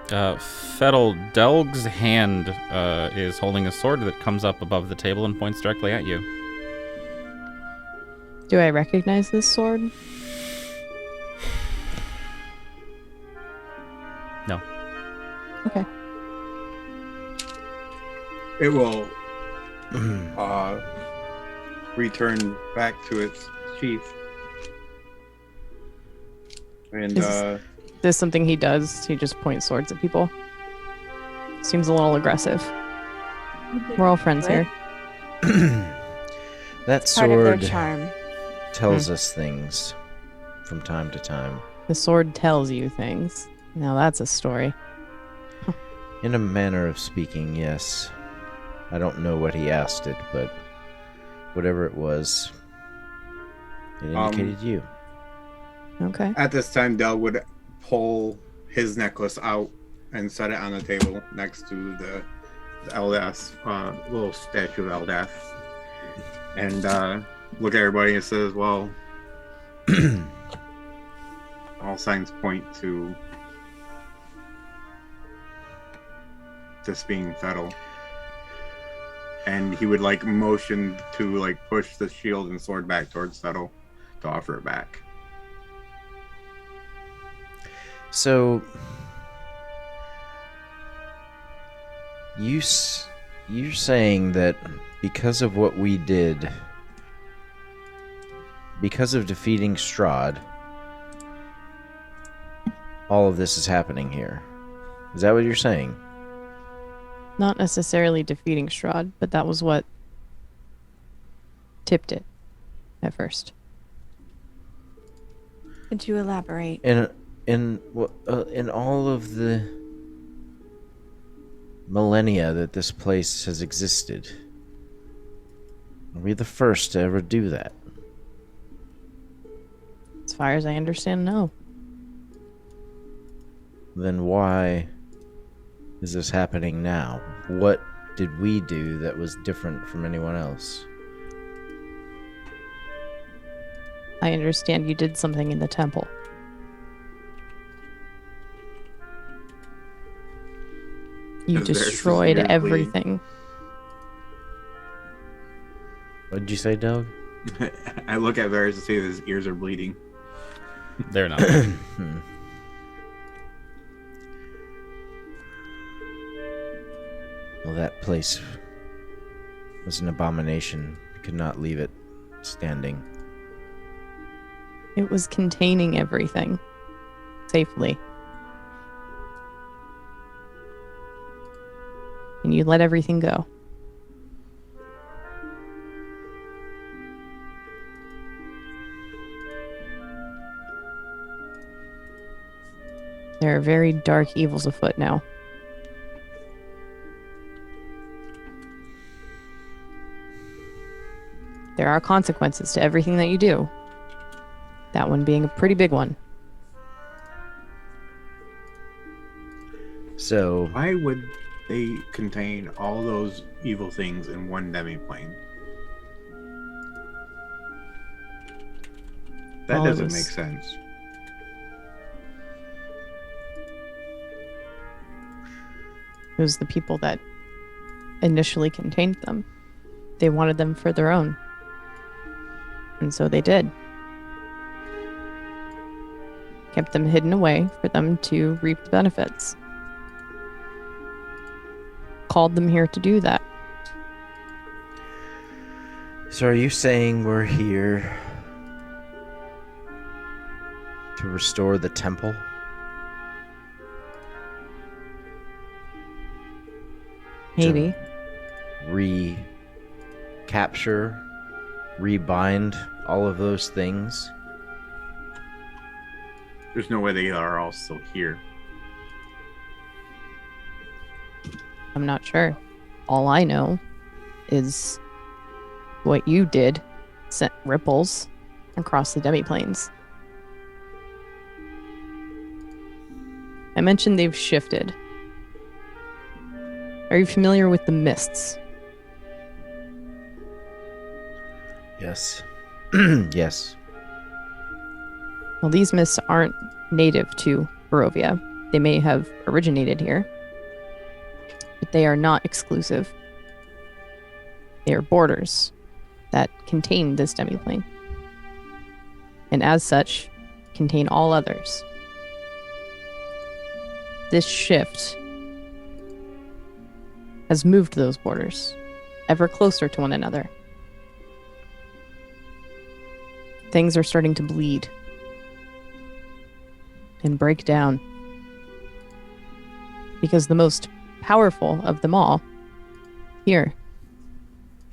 Speaker 1: Fettle, Delg's hand is holding a sword that comes up above the table and points directly at you.
Speaker 7: Do I recognize this sword?
Speaker 1: No.
Speaker 7: Okay.
Speaker 4: It will return back to its sheath. And
Speaker 7: Is this something he does? He just points swords at people? Seems a little aggressive. We're all friends here.
Speaker 2: That
Speaker 5: Part of their
Speaker 2: sword
Speaker 5: charm.
Speaker 2: tells us things from time to time.
Speaker 7: The sword tells you things. Now that's a story.
Speaker 2: In a manner of speaking, yes. I don't know what he asked it, but whatever it was, it indicated you.
Speaker 7: Okay.
Speaker 4: at this time, Del would pull his necklace out and set it on the table next to the Eldas, little statue of Eldas, and look at everybody and says, well, all signs point to this being Fettle. And he would like motion to like push the shield and sword back towards Fettle to offer it back.
Speaker 2: So you're saying that because of what we did, because of defeating Strahd, all of this is happening here. Is that what you're saying?
Speaker 7: Not necessarily defeating Strahd, but that was what tipped it at first.
Speaker 5: Could you elaborate?
Speaker 2: In all of the millennia that this place has existed, are we the first to ever do that?
Speaker 7: As far as I understand, no.
Speaker 2: Then why is this happening now? What did we do that was different from anyone else?
Speaker 7: I understand you did something in the temple. You
Speaker 4: Is there
Speaker 7: destroyed
Speaker 4: specifically-
Speaker 7: everything.
Speaker 2: What did you say, Doug?
Speaker 4: I look at Varys to see if his ears are bleeding.
Speaker 1: They're not.
Speaker 2: Well, that place was an abomination. I could not leave it standing.
Speaker 7: It was containing everything safely. And you let everything go. There are very dark evils afoot now. There are consequences to everything that you do. That one being a pretty big one.
Speaker 2: So,
Speaker 4: Why would they contain all those evil things in one demiplane? That
Speaker 7: Well, it
Speaker 4: doesn't
Speaker 7: was-
Speaker 4: make sense.
Speaker 7: It was the people that initially contained them. They wanted them for their own. And so they did. Kept them hidden away for them to reap the benefits. Called them here to do that.
Speaker 2: so are you saying we're here to restore the temple?
Speaker 7: Maybe.
Speaker 2: Recapture, rebind all of those things?
Speaker 4: There's no way they are all still here.
Speaker 7: I'm not sure. All I know is what you did sent ripples across the demiplanes. I mentioned they've shifted. Are you familiar with the mists?
Speaker 2: Yes. Yes.
Speaker 7: Well, these mists aren't native to Barovia. They may have originated here, but they are not exclusive. They are borders that contain this demiplane, and as such, contain all others. This shift has moved those borders ever closer to one another. Things are starting to bleed and break down because the most powerful of them all here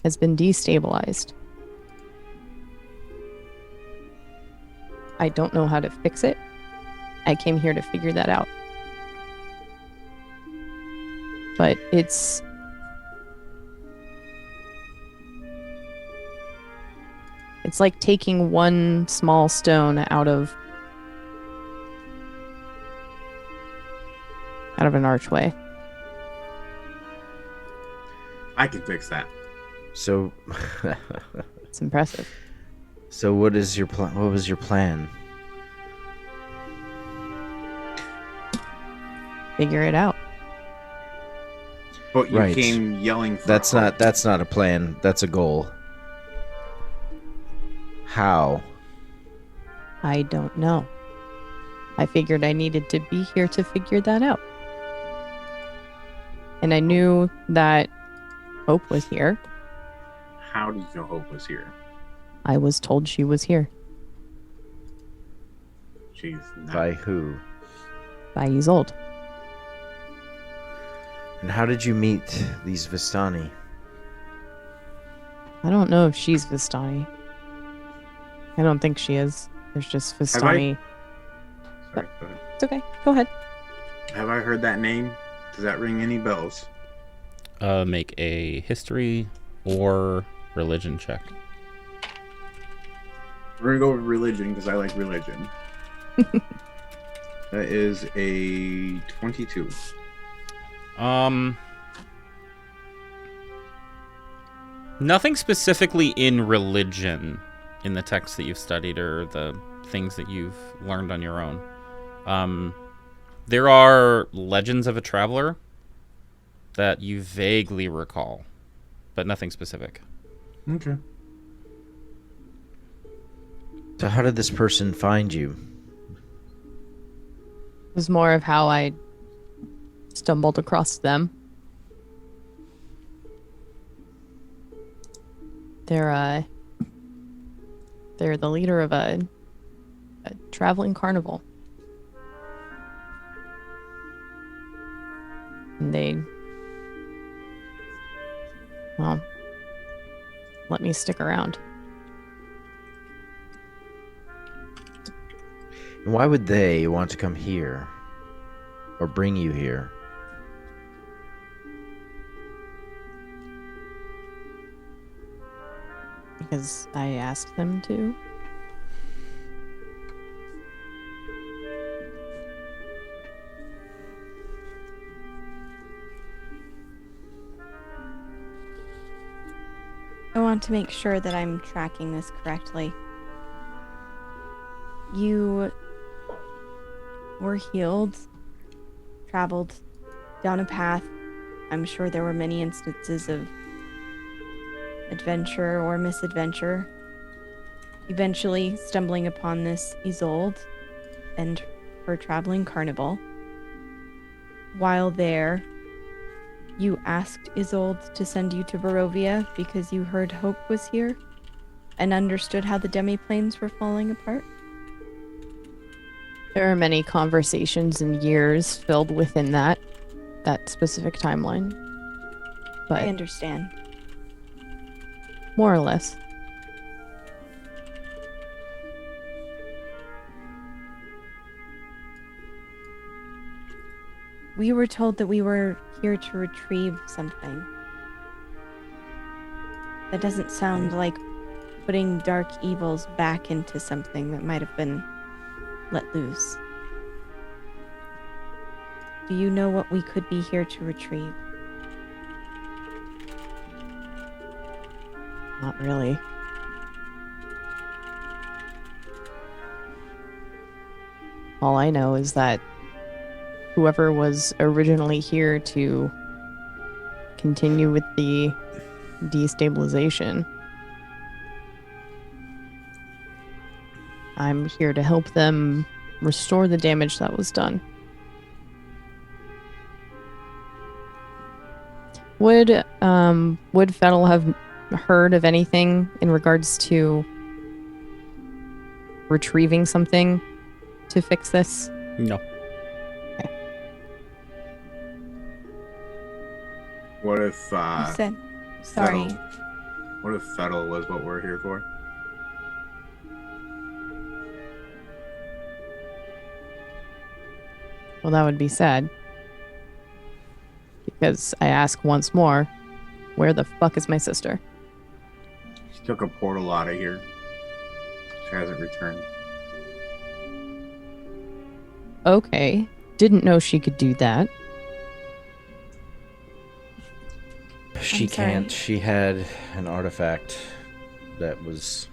Speaker 7: has been destabilized. I don't know how to fix it. I came here to figure that out. But it's like taking one small stone out of an archway.
Speaker 4: I can fix that.
Speaker 2: So,
Speaker 7: It's impressive.
Speaker 2: so what is your plan? What was your plan?
Speaker 7: Figure it out.
Speaker 4: But you
Speaker 2: Right.
Speaker 4: came yelling for
Speaker 2: That's
Speaker 4: help.
Speaker 2: not a plan. That's a goal. How?
Speaker 7: I don't know. I figured I needed to be here to figure that out. And I knew that Hope was here.
Speaker 4: How did you know Hope was here?
Speaker 7: I was told she was here
Speaker 4: She's not.
Speaker 2: By who?
Speaker 7: by Isolde.
Speaker 2: And how did you meet these Vistani?
Speaker 7: I don't know if she's Vistani. I don't think she is. There's just Vistani.
Speaker 4: Sorry, go ahead.
Speaker 7: It's okay. Go ahead.
Speaker 4: Have I heard that name? Does that ring any bells?
Speaker 1: Make a history or religion check.
Speaker 4: We're gonna go with religion because I like religion. That is a 22.
Speaker 1: Nothing specifically in religion in the text that you've studied or the things that you've learned on your own. There are legends of a traveler that you vaguely recall, but nothing specific.
Speaker 4: Okay.
Speaker 2: So how did this person find you?
Speaker 7: It was more of how I stumbled across them. They're the leader of a traveling carnival. And they, well, let me stick around.
Speaker 2: And why would they want to come here? Or bring you here?
Speaker 7: Because I asked them to.
Speaker 5: I want to make sure that I'm tracking this correctly. You were healed, traveled down a path. I'm sure there were many instances of adventure or misadventure. Eventually stumbling upon this Isolde and her traveling carnival. While there, you asked Isolde to send you to Barovia because you heard Hope was here and understood how the demi-planes were falling apart?
Speaker 7: There are many conversations and years filled within that specific timeline. But
Speaker 5: I understand.
Speaker 7: more or less.
Speaker 5: We were told that we were here to retrieve something. That doesn't sound like putting dark evils back into something that might have been let loose. Do you know what we could be here to retrieve?
Speaker 7: Not really. All I know is that whoever was originally here to continue with the destabilization, I'm here to help them restore the damage that was done. Would Fettel have heard of anything in regards to retrieving something to fix this?
Speaker 1: No.
Speaker 4: What if
Speaker 5: You said, sorry.
Speaker 4: What if Fettel was what we're here for?
Speaker 7: Well, that would be sad. Because I ask once more, where the fuck is my sister?
Speaker 4: She took a portal out of here. She hasn't returned.
Speaker 7: Okay. Didn't know she could do that.
Speaker 2: She
Speaker 5: I'm sorry.
Speaker 2: can't. She had an artifact that was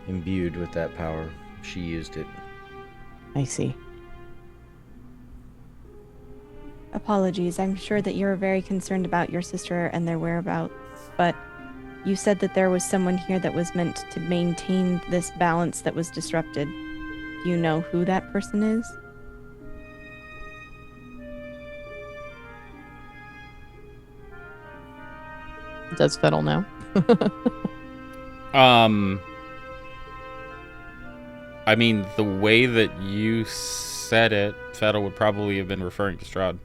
Speaker 2: imbued with that power. She used it.
Speaker 7: I see.
Speaker 5: Apologies. I'm sure that you're very concerned about your sister and their whereabouts, but you said that there was someone here that was meant to maintain this balance that was disrupted. Do you know who that person is?
Speaker 7: Does Fettel know?
Speaker 1: I mean, the way that you said it, Fettel would probably have been referring to Strahd.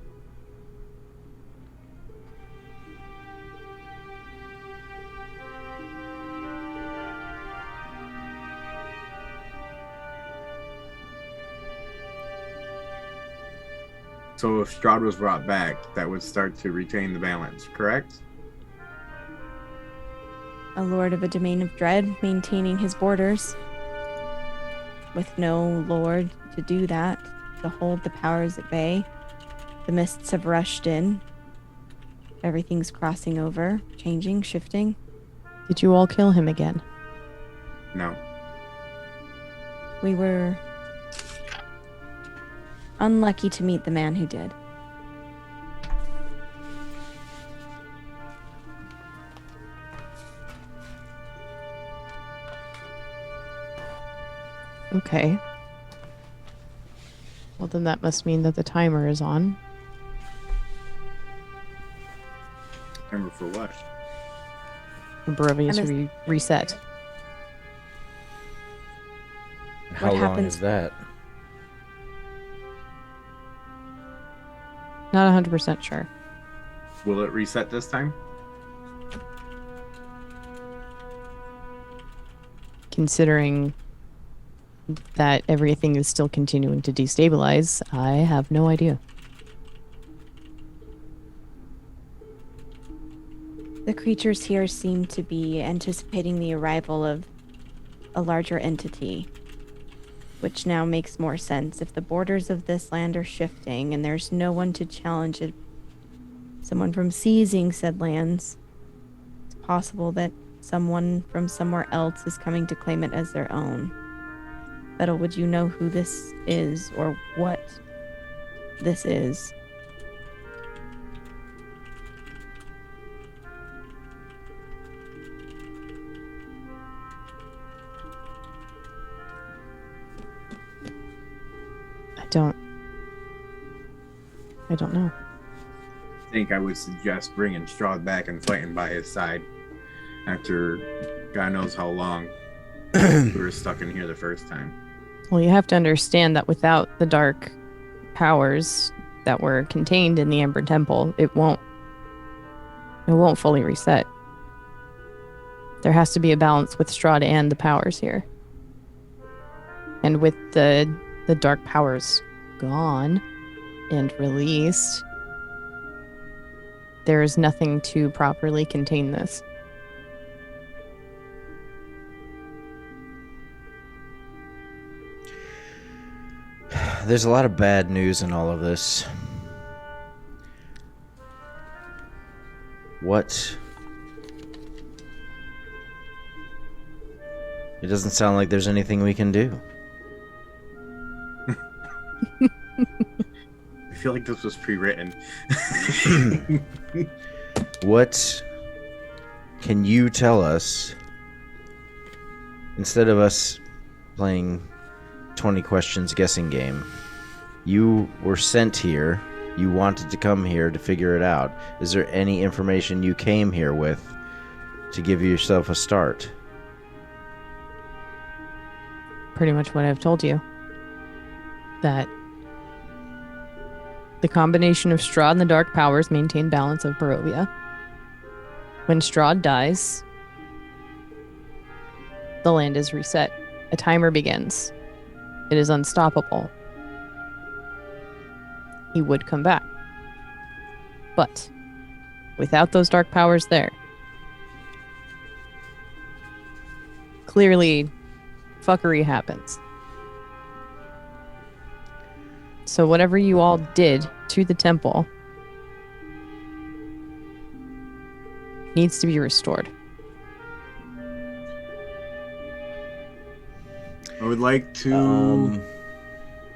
Speaker 4: So if Strahd was brought back, that would start to retain the balance, correct?
Speaker 5: A lord of a domain of dread, maintaining his borders. With no lord to do that, to hold the powers at bay. The mists have rushed in. Everything's crossing over, changing, shifting.
Speaker 7: Did you all kill him again?
Speaker 4: No.
Speaker 5: We were unlucky to meet the man who did.
Speaker 7: Okay. Well, then that must mean that the timer is on.
Speaker 9: Remember for what?
Speaker 7: Barovia
Speaker 5: And
Speaker 7: to
Speaker 5: is-
Speaker 7: be reset.
Speaker 2: How long
Speaker 5: happens-
Speaker 2: is that?
Speaker 7: Not 100% sure.
Speaker 4: Will it reset this time?
Speaker 7: Considering that everything is still continuing to destabilize, I have no idea.
Speaker 5: The creatures here seem to be anticipating the arrival of a larger entity, which now makes more sense. If the borders of this land are shifting and there's no one to challenge it, someone from seizing said lands, it's possible that someone from somewhere else is coming to claim it as their own. Bettel, would you know who this is or what this is?
Speaker 7: I don't know.
Speaker 4: I think I would suggest bringing Strahd back and fighting by his side after God knows how long we were stuck in here the first time.
Speaker 7: Well, you have to understand that without the dark powers that were contained in the Ember Temple, it won't fully reset. There has to be a balance with Strahd and the powers here. And with the dark powers gone and released, there is nothing to properly contain this.
Speaker 2: There's a lot of bad news in all of this. What? It doesn't sound like there's anything we can do.
Speaker 4: I feel like this was pre-written.
Speaker 2: What can you tell us, instead of us playing 20 questions guessing game? You were sent here. You wanted to come here to figure it out. Is there any information you came here with to give yourself a start?
Speaker 7: Pretty much what I've told you. That the combination of Strahd and the dark powers maintain balance of Barovia. When Strahd dies, the land is reset. A timer begins. It is unstoppable. He would come back. But without those dark powers there, clearly fuckery happens. So whatever you all did to the temple needs to be restored.
Speaker 4: I would like to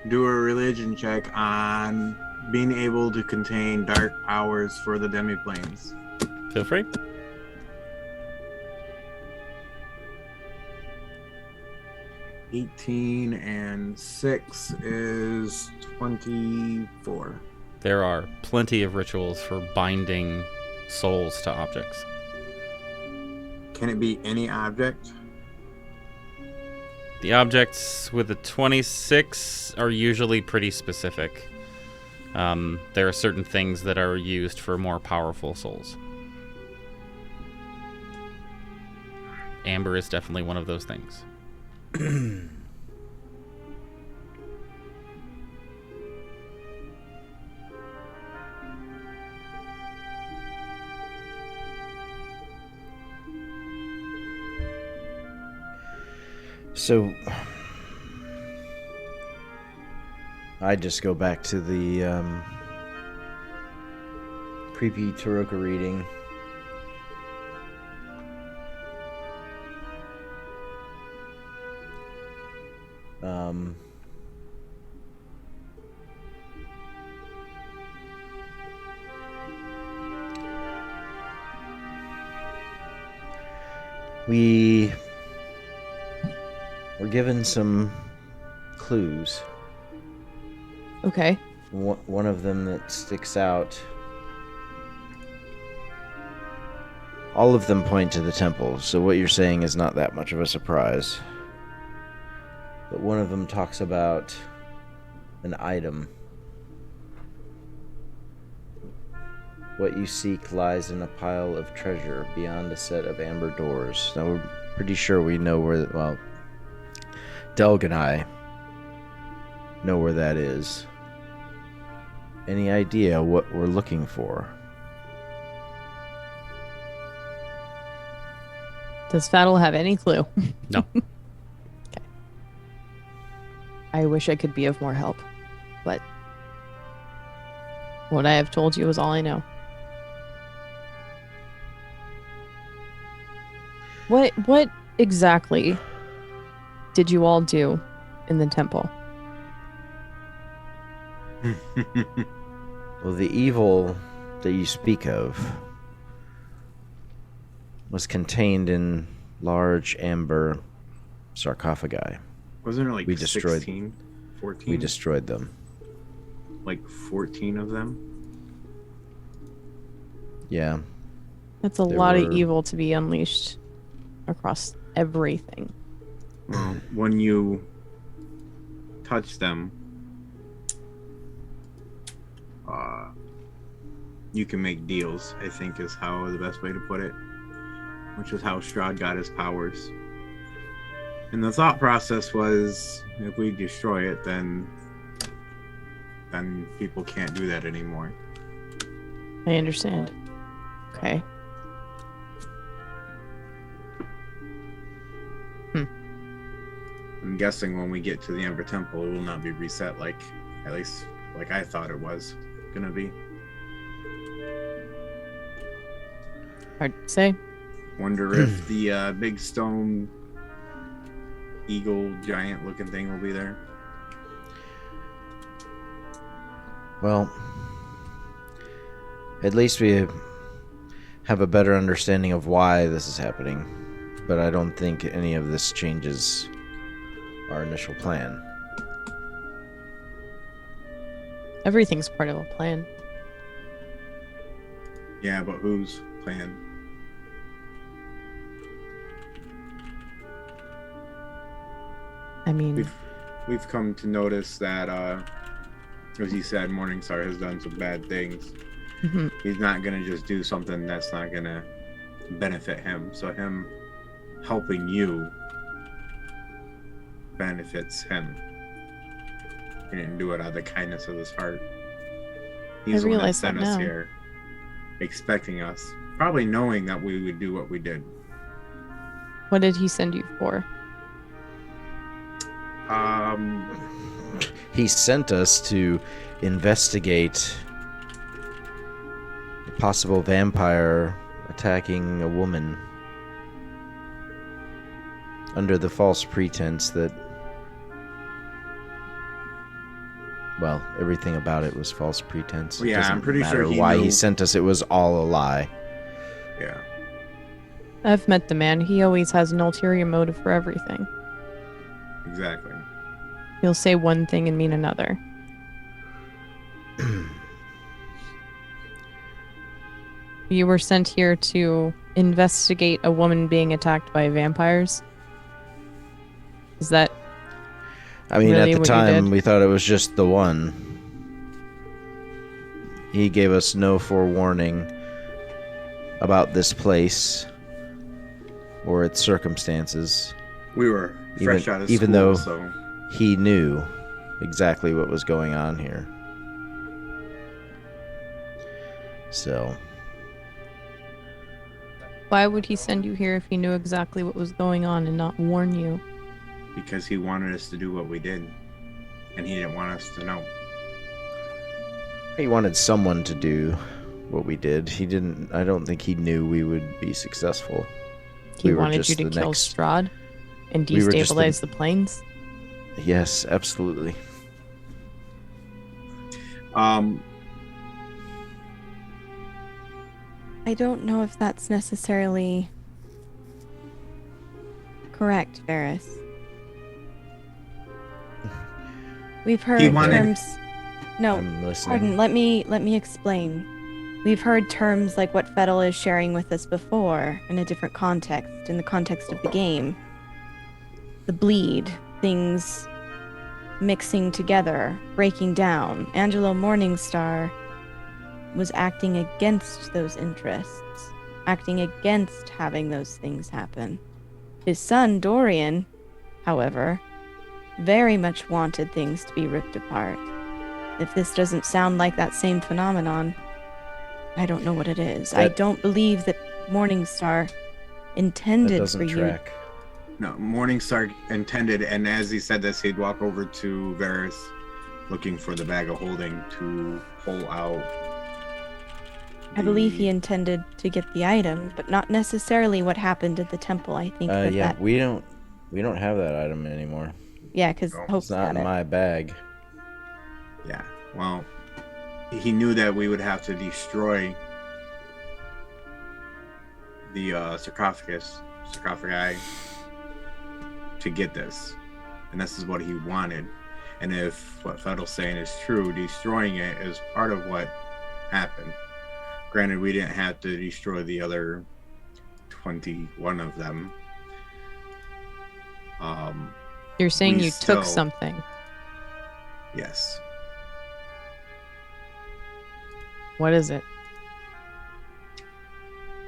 Speaker 4: do a religion check on being able to contain dark powers for the demi-planes.
Speaker 1: Feel free.
Speaker 4: (18 and 6 is 24.
Speaker 1: There are plenty of rituals for binding souls to objects.
Speaker 4: Can it be any object?
Speaker 1: The objects with a 26 are usually pretty specific. There are certain things that are used for more powerful souls. Amber is definitely one of those things.
Speaker 2: So, I just go back to the creepy Taroka reading. We were given some clues.
Speaker 7: Okay.
Speaker 2: One of them that sticks out. All of them point to the temple, so what you're saying is not that much of a surprise. But one of them talks about an item. What you seek lies in a pile of treasure beyond a set of amber doors. Now we're pretty sure we know where, well, Delg and I know where that is. Any idea what we're looking for?
Speaker 7: Does Faddle have any clue?
Speaker 1: No.
Speaker 7: Okay. I wish I could be of more help, but what I have told you is all I know. What exactly did you all do in the temple?
Speaker 2: Well, the evil that you speak of was contained in large amber sarcophagi.
Speaker 9: Wasn't there like
Speaker 2: We destroyed-
Speaker 9: 16, 14?
Speaker 2: We destroyed them.
Speaker 9: Like 14 of them?
Speaker 2: Yeah.
Speaker 7: That's a
Speaker 2: There
Speaker 7: lot
Speaker 2: were-
Speaker 7: of evil to be unleashed across everything.
Speaker 9: Well, when you touch them, you can make deals, I think is how the best way to put it. Which is how Strahd got his powers. And the thought process was, if we destroy it, then people can't do that anymore.
Speaker 7: I understand. Okay.
Speaker 9: I'm guessing when we get to the Ember Temple, it will not be reset like, at least like I thought it was gonna be.
Speaker 7: Hard to say.
Speaker 9: Wonder if the big stone eagle giant looking thing will be there.
Speaker 2: Well, at least we have a better understanding of why this is happening. But I don't think any of this changes our initial plan.
Speaker 7: Everything's part of a plan.
Speaker 9: Yeah, but whose plan?
Speaker 7: I mean,
Speaker 9: We've come to notice that, as you said, Morningstar has done some bad things.
Speaker 7: mhm.
Speaker 9: He's not gonna just do something that's not gonna benefit him. So him helping you benefits him. He didn't do it out of the kindness of his heart. He's the one that
Speaker 7: realize
Speaker 9: sent
Speaker 7: that
Speaker 9: us
Speaker 7: now.
Speaker 9: here, expecting us, probably knowing that we would do what we did.
Speaker 7: What did he send you for?
Speaker 2: He sent us to investigate a possible vampire attacking a woman under the false pretense that, well, everything about it was false pretense. It
Speaker 9: Yeah,
Speaker 2: doesn't
Speaker 9: I'm pretty sure
Speaker 2: matter
Speaker 9: he
Speaker 2: why
Speaker 9: knew-
Speaker 2: he sent us. It was all a lie.
Speaker 9: Yeah.
Speaker 7: I've met the man. He always has an ulterior motive for everything.
Speaker 9: Exactly.
Speaker 7: He'll say one thing and mean another. You were sent here to investigate a woman being attacked by vampires? Is that
Speaker 2: I mean,
Speaker 7: Really,
Speaker 2: at the
Speaker 7: what you
Speaker 2: time,
Speaker 7: did?
Speaker 2: we thought it was just the one. He gave us no forewarning about this place or its circumstances.
Speaker 9: We were fresh out of
Speaker 2: even
Speaker 9: school,
Speaker 2: though-
Speaker 9: so
Speaker 2: He knew exactly what was going on here. So,
Speaker 7: why would he send you here if he knew exactly what was going on and not warn you?
Speaker 9: because he wanted us to do what we did, and he didn't want us to know.
Speaker 2: he wanted someone to do what we did. He didn't. I don't think he knew we would be successful.
Speaker 7: He
Speaker 2: We were
Speaker 7: wanted
Speaker 2: just
Speaker 7: you to
Speaker 2: the
Speaker 7: kill
Speaker 2: next-
Speaker 7: Strahd and
Speaker 2: we were just the-
Speaker 7: destabilize the plains?
Speaker 2: Yes, absolutely.
Speaker 5: I don't know if that's necessarily correct, Varys. We've heard
Speaker 4: He wanted-
Speaker 5: terms. No,
Speaker 2: I'm listening.
Speaker 5: pardon. Let me explain. We've heard terms like what Fettel is sharing with us before in a different context, in the context of the game. The bleed, things mixing together, breaking down. Angelo Morningstar was acting against those interests, acting against having those things happen. His son, Dorian, however, very much wanted things to be ripped apart. If this doesn't sound like that same phenomenon, I don't know what it is. I
Speaker 2: That-
Speaker 5: don't believe that Morningstar
Speaker 2: That
Speaker 5: intended
Speaker 2: doesn't
Speaker 5: for you.
Speaker 2: track.
Speaker 4: No, Morningstar intended, and as he said this, he'd walk over to Varys, looking for the bag of holding to pull out.
Speaker 5: I believe he
Speaker 4: the-
Speaker 5: intended to get the item, but not necessarily what happened at the temple. I think that
Speaker 2: Yeah,
Speaker 5: that
Speaker 2: we don't have that item anymore.
Speaker 5: yeah, because
Speaker 4: No,
Speaker 5: Hope's
Speaker 2: It's not
Speaker 5: got
Speaker 2: in
Speaker 5: it.
Speaker 2: my bag.
Speaker 4: Yeah, well, he knew that we would have to destroy the sarcophagi to get this, and this is what he wanted. And if what Fettel's saying is true, destroying it is part of what happened. Granted, we didn't have to destroy the other 21 of them.
Speaker 7: You're saying
Speaker 4: We
Speaker 7: you took
Speaker 4: still-
Speaker 7: something.
Speaker 4: Yes.
Speaker 7: What is it?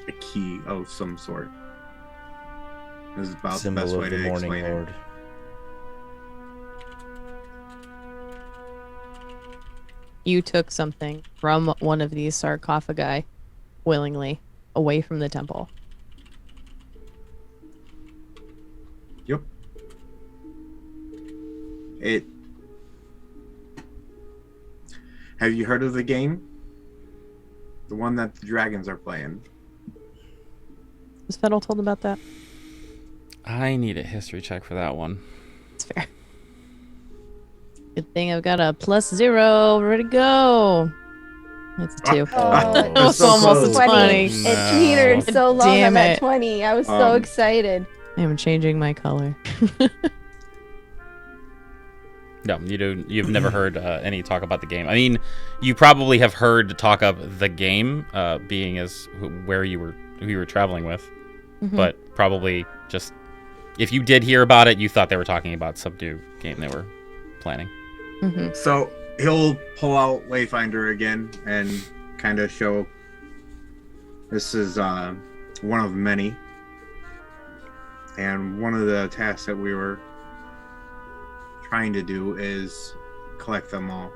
Speaker 4: A key of some sort. This is about the
Speaker 2: Symbol
Speaker 4: best
Speaker 2: of
Speaker 4: way
Speaker 2: the
Speaker 4: to
Speaker 2: Morning
Speaker 4: explain it.
Speaker 2: Lord.
Speaker 7: You took something from one of these sarcophagi willingly away from the temple.
Speaker 4: Yep. It. Have you heard of the game? The one that the dragons are playing.
Speaker 7: Was Fettel told about that?
Speaker 1: I need a history check for that one.
Speaker 7: It's fair. Good thing I've got a +0 ready to go. That's a 2.
Speaker 5: Oh,
Speaker 7: It was
Speaker 4: so
Speaker 7: almost
Speaker 4: close.
Speaker 7: a 20.
Speaker 5: It teetered so long
Speaker 7: Damn
Speaker 5: on that
Speaker 7: it.
Speaker 5: 20. I was so
Speaker 4: Um,
Speaker 5: excited.
Speaker 7: I am changing my color.
Speaker 1: No, you've never heard any talk about the game. I mean, you probably have heard talk of the game, being as who you were traveling with,
Speaker 7: Mhm.
Speaker 1: but probably just if you did hear about it, you thought they were talking about some new game they were planning.
Speaker 7: Mhm.
Speaker 4: So he'll pull out Wayfinder again and kind of show. This is one of many, and one of the tasks that we were trying to do is collect them all.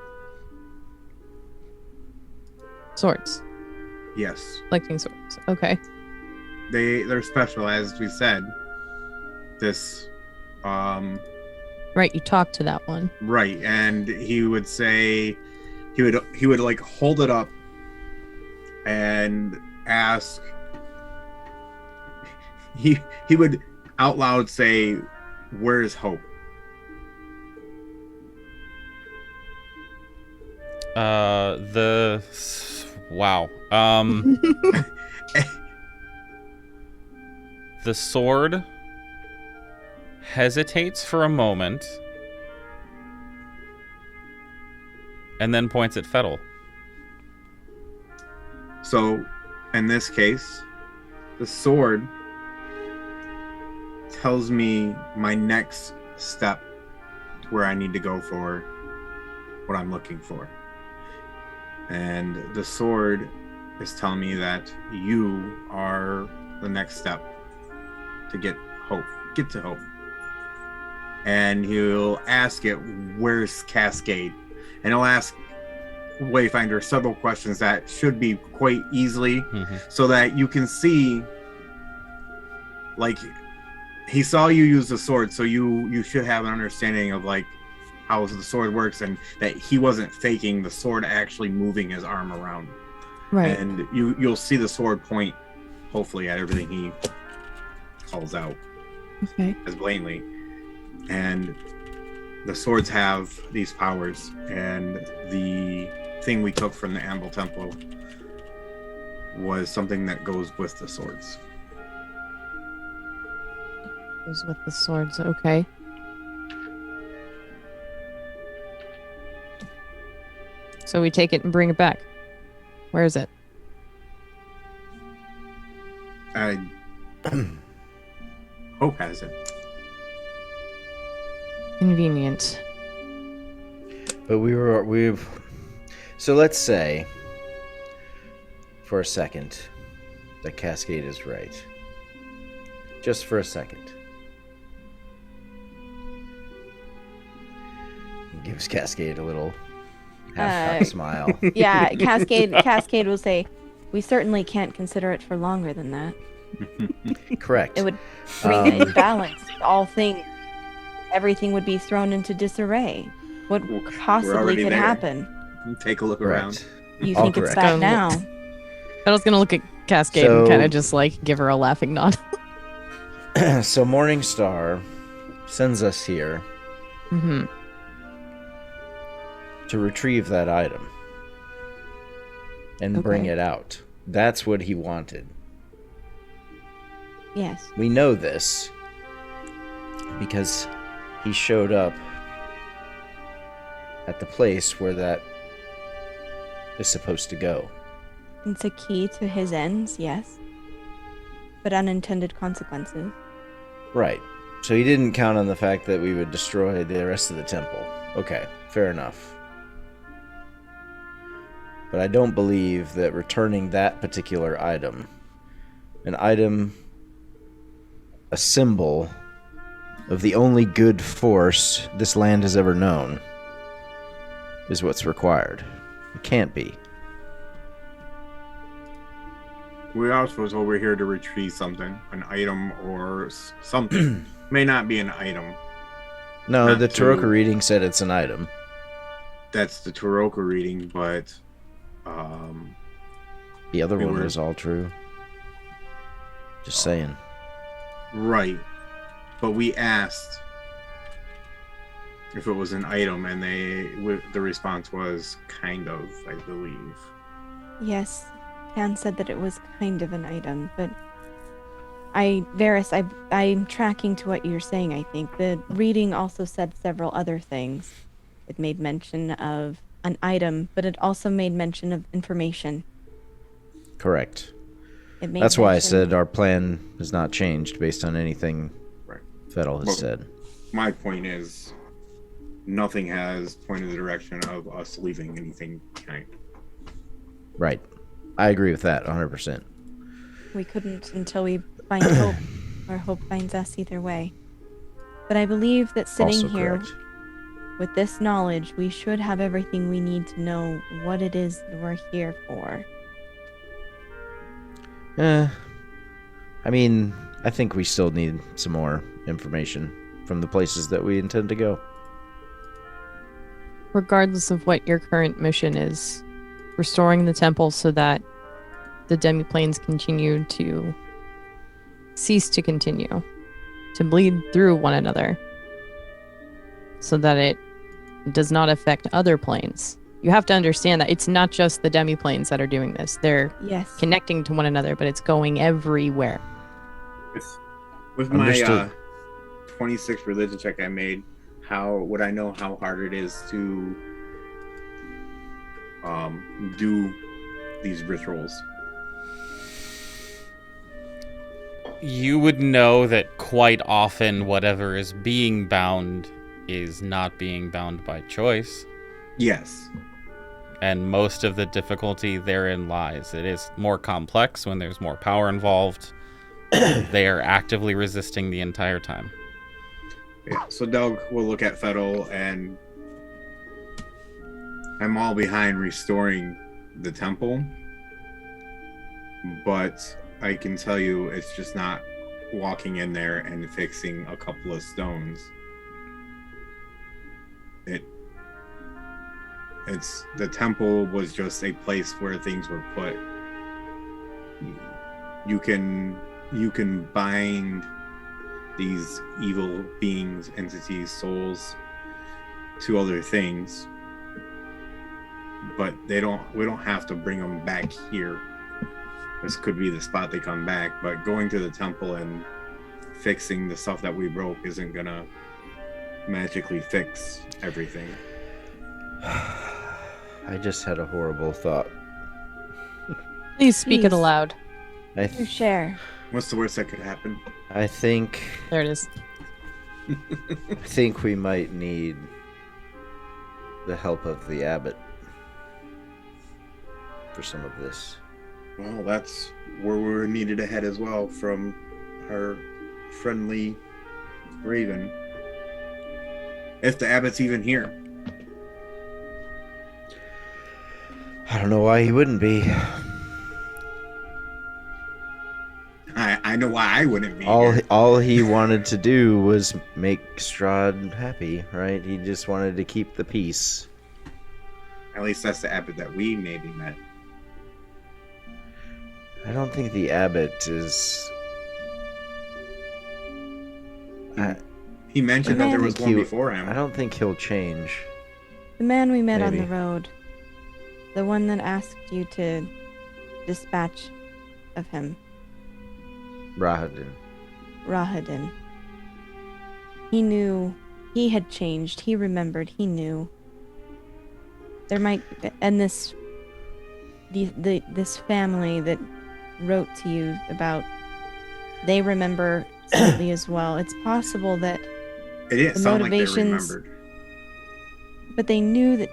Speaker 7: Swords.
Speaker 4: Yes,
Speaker 7: Collecting swords. Okay.
Speaker 4: they're special, as we said. This,
Speaker 7: Right, you talked to that one.
Speaker 4: right, and he would say, he would like hold it up and ask. He would out loud say, "Where's Hope?"
Speaker 1: Wow. The sword hesitates for a moment and then points at Fettel.
Speaker 4: So, in this case, the sword tells me my next step to where I need to go for what I'm looking for. And the sword is telling me that you are the next step to get to Hope. And he'll ask it, where's Cascade? And he'll ask Wayfinder several questions that should be quite easily, so that you can see, like, he saw you use the sword, so you should have an understanding of like how the sword works, and that he wasn't faking the sword actually moving his arm around.
Speaker 7: Right.
Speaker 4: And you'll see the sword point hopefully at everything he calls out
Speaker 7: Okay.
Speaker 4: as blatantly. And the swords have these powers, and the thing we took from the Anvil Temple was something that goes with the swords.
Speaker 7: Goes with the swords. Okay. So we take it and bring it back. Where is it?
Speaker 9: Hope has it.
Speaker 7: Convenient.
Speaker 2: But so let's say for a second that Cascade is right. Just for a second. He gives Cascade a little half smile.
Speaker 5: Yeah, Cascade will say, "We certainly can't consider it for longer than that.
Speaker 2: Correct.
Speaker 5: It would bring into balance all things. Everything would be thrown into disarray. What possibly
Speaker 9: already
Speaker 5: could
Speaker 9: there.
Speaker 5: happen?
Speaker 9: Take a look around.
Speaker 5: You
Speaker 2: All
Speaker 5: think it's
Speaker 2: correct.
Speaker 5: bad now?
Speaker 7: I was gonna look at Cascade and kind of just like give her a laughing nod.
Speaker 2: So Morningstar sends us here
Speaker 7: Mm-hmm.
Speaker 2: to retrieve that item and bring
Speaker 5: Okay.
Speaker 2: it out. That's what he wanted.
Speaker 5: Yes.
Speaker 2: We know this because he showed up at the place where that is supposed to go.
Speaker 5: It's a key to his ends, yes. But unintended consequences.
Speaker 2: Right. So he didn't count on the fact that we would destroy the rest of the temple. Okay, fair enough. But I don't believe that returning that particular item, a symbol of the only good force this land has ever known, is what's required. It can't be.
Speaker 9: We are supposed over here to retrieve something, an item or something. May not be an item.
Speaker 2: No,
Speaker 9: Not
Speaker 2: the
Speaker 9: to-
Speaker 2: Taroka reading said it's an item.
Speaker 9: That's the Taroka reading, but
Speaker 2: The other
Speaker 9: We
Speaker 2: one
Speaker 9: were-
Speaker 2: was all true. Just saying.
Speaker 9: right. But we asked if it was an item, and the response was kind of, I believe.
Speaker 5: Yes, Tan said that it was kind of an item, but I'm tracking to what you're saying, I think. The reading also said several other things. It made mention of an item, but it also made mention of information.
Speaker 2: Correct.
Speaker 5: It made
Speaker 2: That's why I
Speaker 5: mention-
Speaker 2: said our plan has not changed based on anything
Speaker 9: Right.
Speaker 2: Fettel has
Speaker 9: Well-
Speaker 2: said.
Speaker 9: My point is, nothing has pointed the direction of us leaving anything behind.
Speaker 2: Right. I agree with that 100%.
Speaker 5: we couldn't until we find hope, or hope finds us either way. But I believe that sitting
Speaker 2: Also
Speaker 5: here
Speaker 2: correct.
Speaker 5: with this knowledge, we should have everything we need to know what it is that we're here for.
Speaker 2: I mean, I think we still need some more information from the places that we intend to go.
Speaker 7: Regardless of what your current mission is, restoring the temple so that the demiplanes continue to cease to continue to bleed through one another so that it does not affect other planes. You have to understand that it's not just the demiplanes that are doing this. They're
Speaker 5: Yes.
Speaker 7: connecting to one another, but it's going everywhere.
Speaker 9: With my
Speaker 2: Understood.
Speaker 9: 26 religion check I made, how would I know how hard it is to do these rituals?
Speaker 1: You would know that quite often whatever is being bound is not being bound by choice,
Speaker 9: Yes.
Speaker 1: and most of the difficulty therein lies. It is more complex when there's more power involved. They are actively resisting the entire time.
Speaker 9: Yeah, so Doug will look at Fettel, and I'm all behind restoring the temple, but I can tell you it's just not walking in there and fixing a couple of stones. It's the temple was just a place where things were put. You can bind these evil beings, entities, souls to other things, but we don't have to bring them back here. This could be the spot they come back, but going to the temple and fixing the stuff that we broke isn't gonna magically fix everything.
Speaker 2: I just had a horrible thought.
Speaker 7: Please speak it
Speaker 5: Please.
Speaker 7: aloud.
Speaker 2: I
Speaker 5: You share.
Speaker 4: What's the worst that could happen?
Speaker 2: think
Speaker 7: There it is.
Speaker 2: we might need the help of the abbot for some of this.
Speaker 4: Well, that's where we're needed ahead as well from our friendly raven. If the abbot's even here.
Speaker 2: I don't know why he wouldn't be.
Speaker 4: I know why I wouldn't be
Speaker 2: All
Speaker 4: here.
Speaker 2: all he wanted to do was make Strahd happy, right? He just wanted to keep the peace.
Speaker 4: At least that's the abbot that we maybe met.
Speaker 2: I don't think the abbot is.
Speaker 4: He mentioned that there was
Speaker 2: think
Speaker 4: one
Speaker 2: he-
Speaker 4: before him.
Speaker 2: I don't think he'll change.
Speaker 5: The man we met on
Speaker 2: Maybe.
Speaker 5: the road. The one that asked you to dispatch of him.
Speaker 2: Rahadin.
Speaker 5: Rahadin. He knew. He had changed. He remembered. He knew. There might... And this... This family that wrote to you about... They remember slightly as well. It's possible that...
Speaker 4: It didn't
Speaker 5: the
Speaker 4: sound like they
Speaker 5: motivations-
Speaker 4: remembered.
Speaker 5: But they knew that...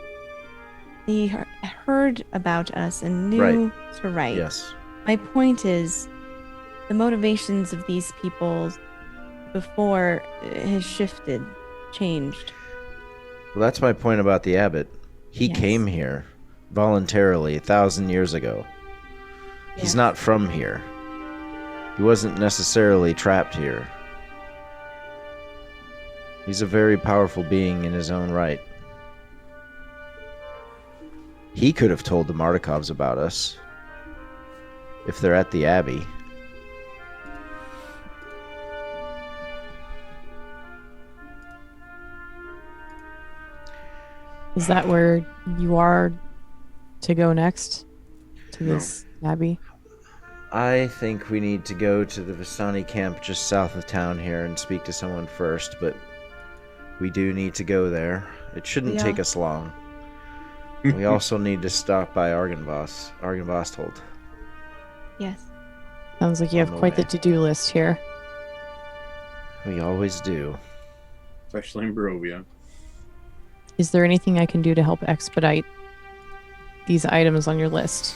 Speaker 5: They heard about us and knew to write.
Speaker 2: Yes.
Speaker 5: My point is, the motivations of these people before has shifted, changed.
Speaker 2: Well, that's my point about the abbot. He
Speaker 5: Yes.
Speaker 2: came here voluntarily 1,000 years ago. He's
Speaker 5: Yes.
Speaker 2: not from here. He wasn't necessarily trapped here. He's a very powerful being in his own right. He could have told the Martikovs about us. If they're at the Abbey.
Speaker 7: Is that where you are to go next? To this abbey?
Speaker 2: I think we need to go to the Vistani camp just south of town here and speak to someone first, but we do need to go there. It shouldn't
Speaker 5: Yeah.
Speaker 2: take us long. We also need to stop by Argynvostold.
Speaker 5: Yes.
Speaker 7: Sounds like you have
Speaker 2: On the
Speaker 7: quite the
Speaker 2: way.
Speaker 7: to-do list here.
Speaker 2: We always do.
Speaker 4: Especially in Barovia.
Speaker 7: Is there anything I can do to help expedite these items on your list?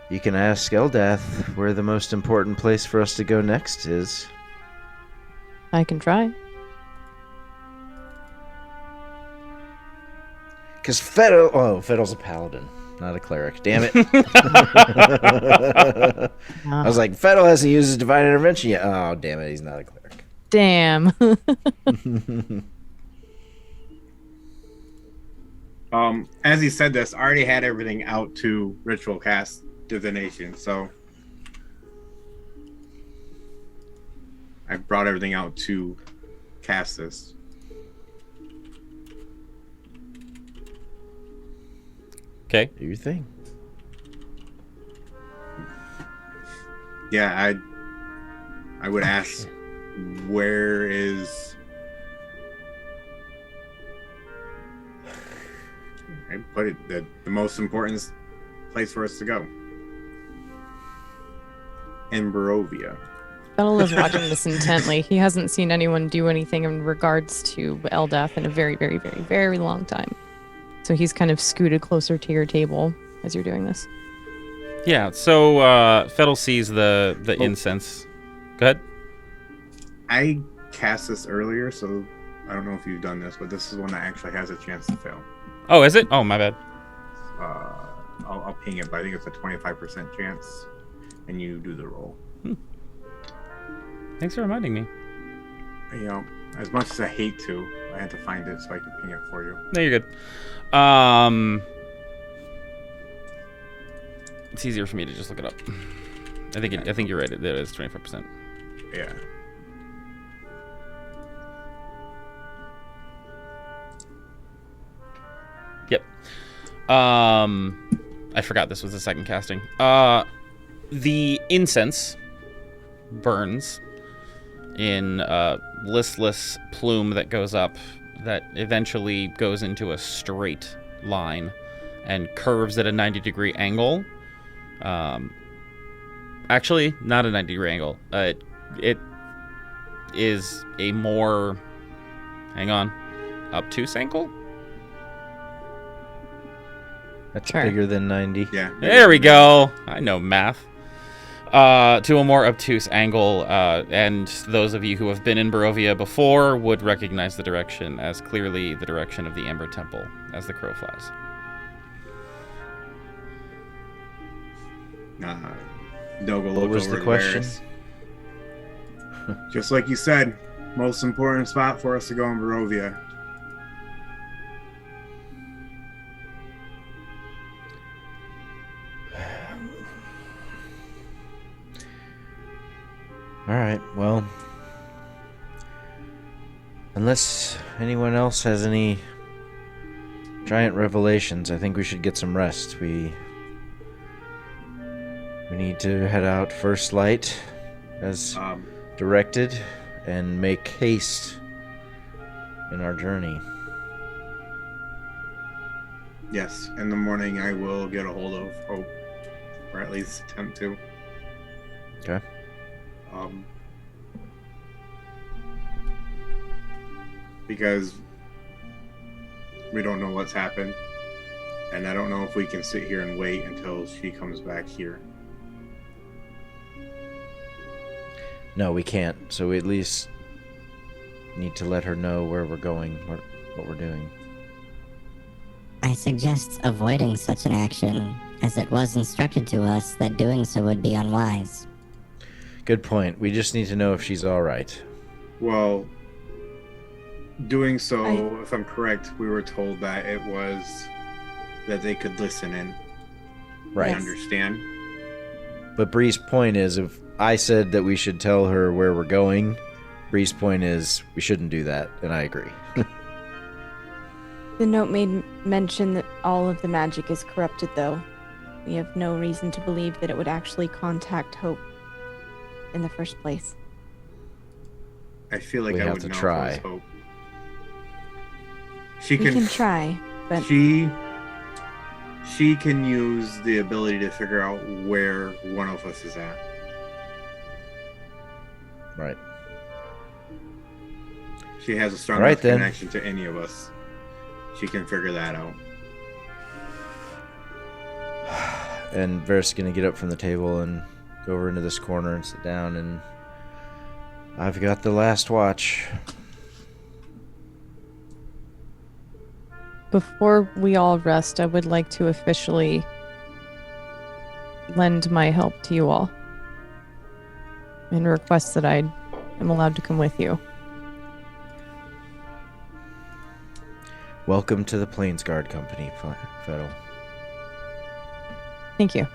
Speaker 2: You can ask Eldath where the most important place for us to go next is.
Speaker 7: I can try.
Speaker 2: Because Fiddle's a paladin, not a cleric. Damn it. I was like, Fiddle hasn't used his divine intervention yet. Oh, damn it, he's not a cleric.
Speaker 7: Damn.
Speaker 4: As he said this, I already had everything out to ritual cast divination, so I brought everything out to cast this.
Speaker 1: Okay.
Speaker 2: Do your thing.
Speaker 4: Yeah, I would ask, where is... I put it, the most important place for us to go. In Barovia.
Speaker 7: Fennel is watching this intently. He hasn't seen anyone do anything in regards to Eldath in a very, very, very, very long time. So he's kind of scooted closer to your table as you're doing this.
Speaker 1: Yeah, so Fettel sees the incense. Go ahead.
Speaker 4: I cast this earlier, so I don't know if you've done this, but this is one that actually has a chance to fail.
Speaker 1: Oh, is it? Oh, my bad.
Speaker 4: I'll ping it, but I think it's a 25% chance, and you do the roll.
Speaker 1: Thanks for reminding me.
Speaker 4: You know, as much as I hate to, I had to find it so I could ping it for you.
Speaker 1: No, you're good. It's easier for me to just look it up. I think you're right. It is 25%.
Speaker 4: Yeah.
Speaker 1: Yep. I forgot this was the second casting. The incense burns in a listless plume that goes up that eventually goes into a straight line and curves at a 90-degree angle. Actually, not a 90-degree angle. It is a more, hang on, obtuse angle?
Speaker 2: That's
Speaker 7: Sure.
Speaker 2: bigger than 90.
Speaker 4: Yeah.
Speaker 1: There we go. I know math. To a more obtuse angle, and those of you who have been in Barovia before would recognize the direction as clearly the direction of the Amber Temple as the crow flies.
Speaker 4: Doug will
Speaker 2: What
Speaker 4: look
Speaker 2: was
Speaker 4: over
Speaker 2: the
Speaker 4: to
Speaker 2: question?
Speaker 4: Varys. Just like you said, most important spot for us to go in Barovia.
Speaker 2: All right, well, unless anyone else has any giant revelations, I think we should get some rest. We need to head out first light as directed and make haste in our journey.
Speaker 4: Yes, in the morning I will get a hold of Hope, or at least attempt to.
Speaker 2: Okay.
Speaker 4: Because we don't know what's happened, and I don't know if we can sit here and wait until she comes back here.
Speaker 2: No, we can't. So we at least need to let her know where we're going, what we're doing.
Speaker 6: I suggest avoiding such an action, as it was instructed to us that doing so would be unwise.
Speaker 2: Good point. We just need to know if she's all right.
Speaker 4: Well, doing so, if I'm correct, we were told that it was that they could listen in
Speaker 2: Right.
Speaker 4: and understand.
Speaker 2: But Bree's point is, if I said that we should tell her where we're going, Bree's point is we shouldn't do that, and I agree.
Speaker 5: The note made mention that all of the magic is corrupted, though. We have no reason to believe that it would actually contact Hope in the first place.
Speaker 4: I feel like
Speaker 2: We
Speaker 4: I
Speaker 2: have
Speaker 4: would
Speaker 2: to
Speaker 4: know
Speaker 2: try.
Speaker 4: if it was Hope. She
Speaker 5: We can try, but
Speaker 4: She can use the ability to figure out where one of us is at.
Speaker 2: Right.
Speaker 4: She has a strong
Speaker 2: All right,
Speaker 4: enough
Speaker 2: then.
Speaker 4: connection to any of us. She can figure that out.
Speaker 2: And Varys gonna get up from the table and go over into this corner and sit down, and I've got the last watch.
Speaker 7: Before we all rest, I would like to officially lend my help to you all and request that I am allowed to come with you.
Speaker 2: Welcome to the Plainsguard Company, Fettel.
Speaker 7: Thank you.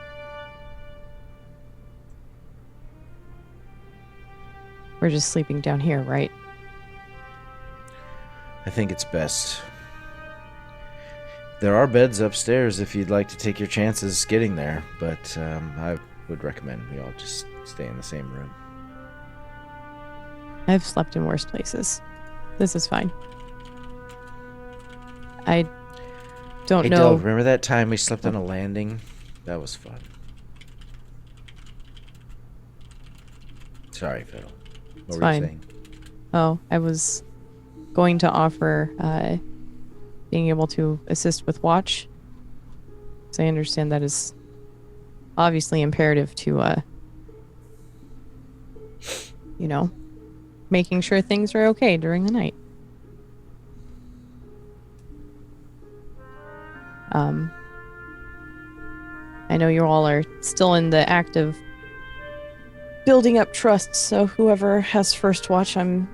Speaker 7: We're just sleeping down here, right?
Speaker 2: I think it's best. There are beds upstairs if you'd like to take your chances getting there, but I would recommend we all just stay in the same room.
Speaker 7: I've slept in worse places. This is fine. I don't
Speaker 2: Hey,
Speaker 7: know.
Speaker 2: Del, remember that time we slept on a landing? That was fun. Sorry, Fiddle. What
Speaker 7: It's
Speaker 2: were
Speaker 7: fine.
Speaker 2: you saying?
Speaker 7: Oh, I was going to offer being able to assist with watch. So I understand that is obviously imperative to, you know, making sure things are okay during the night. I know you all are still in the act of building up trust, so whoever has first watch, I'm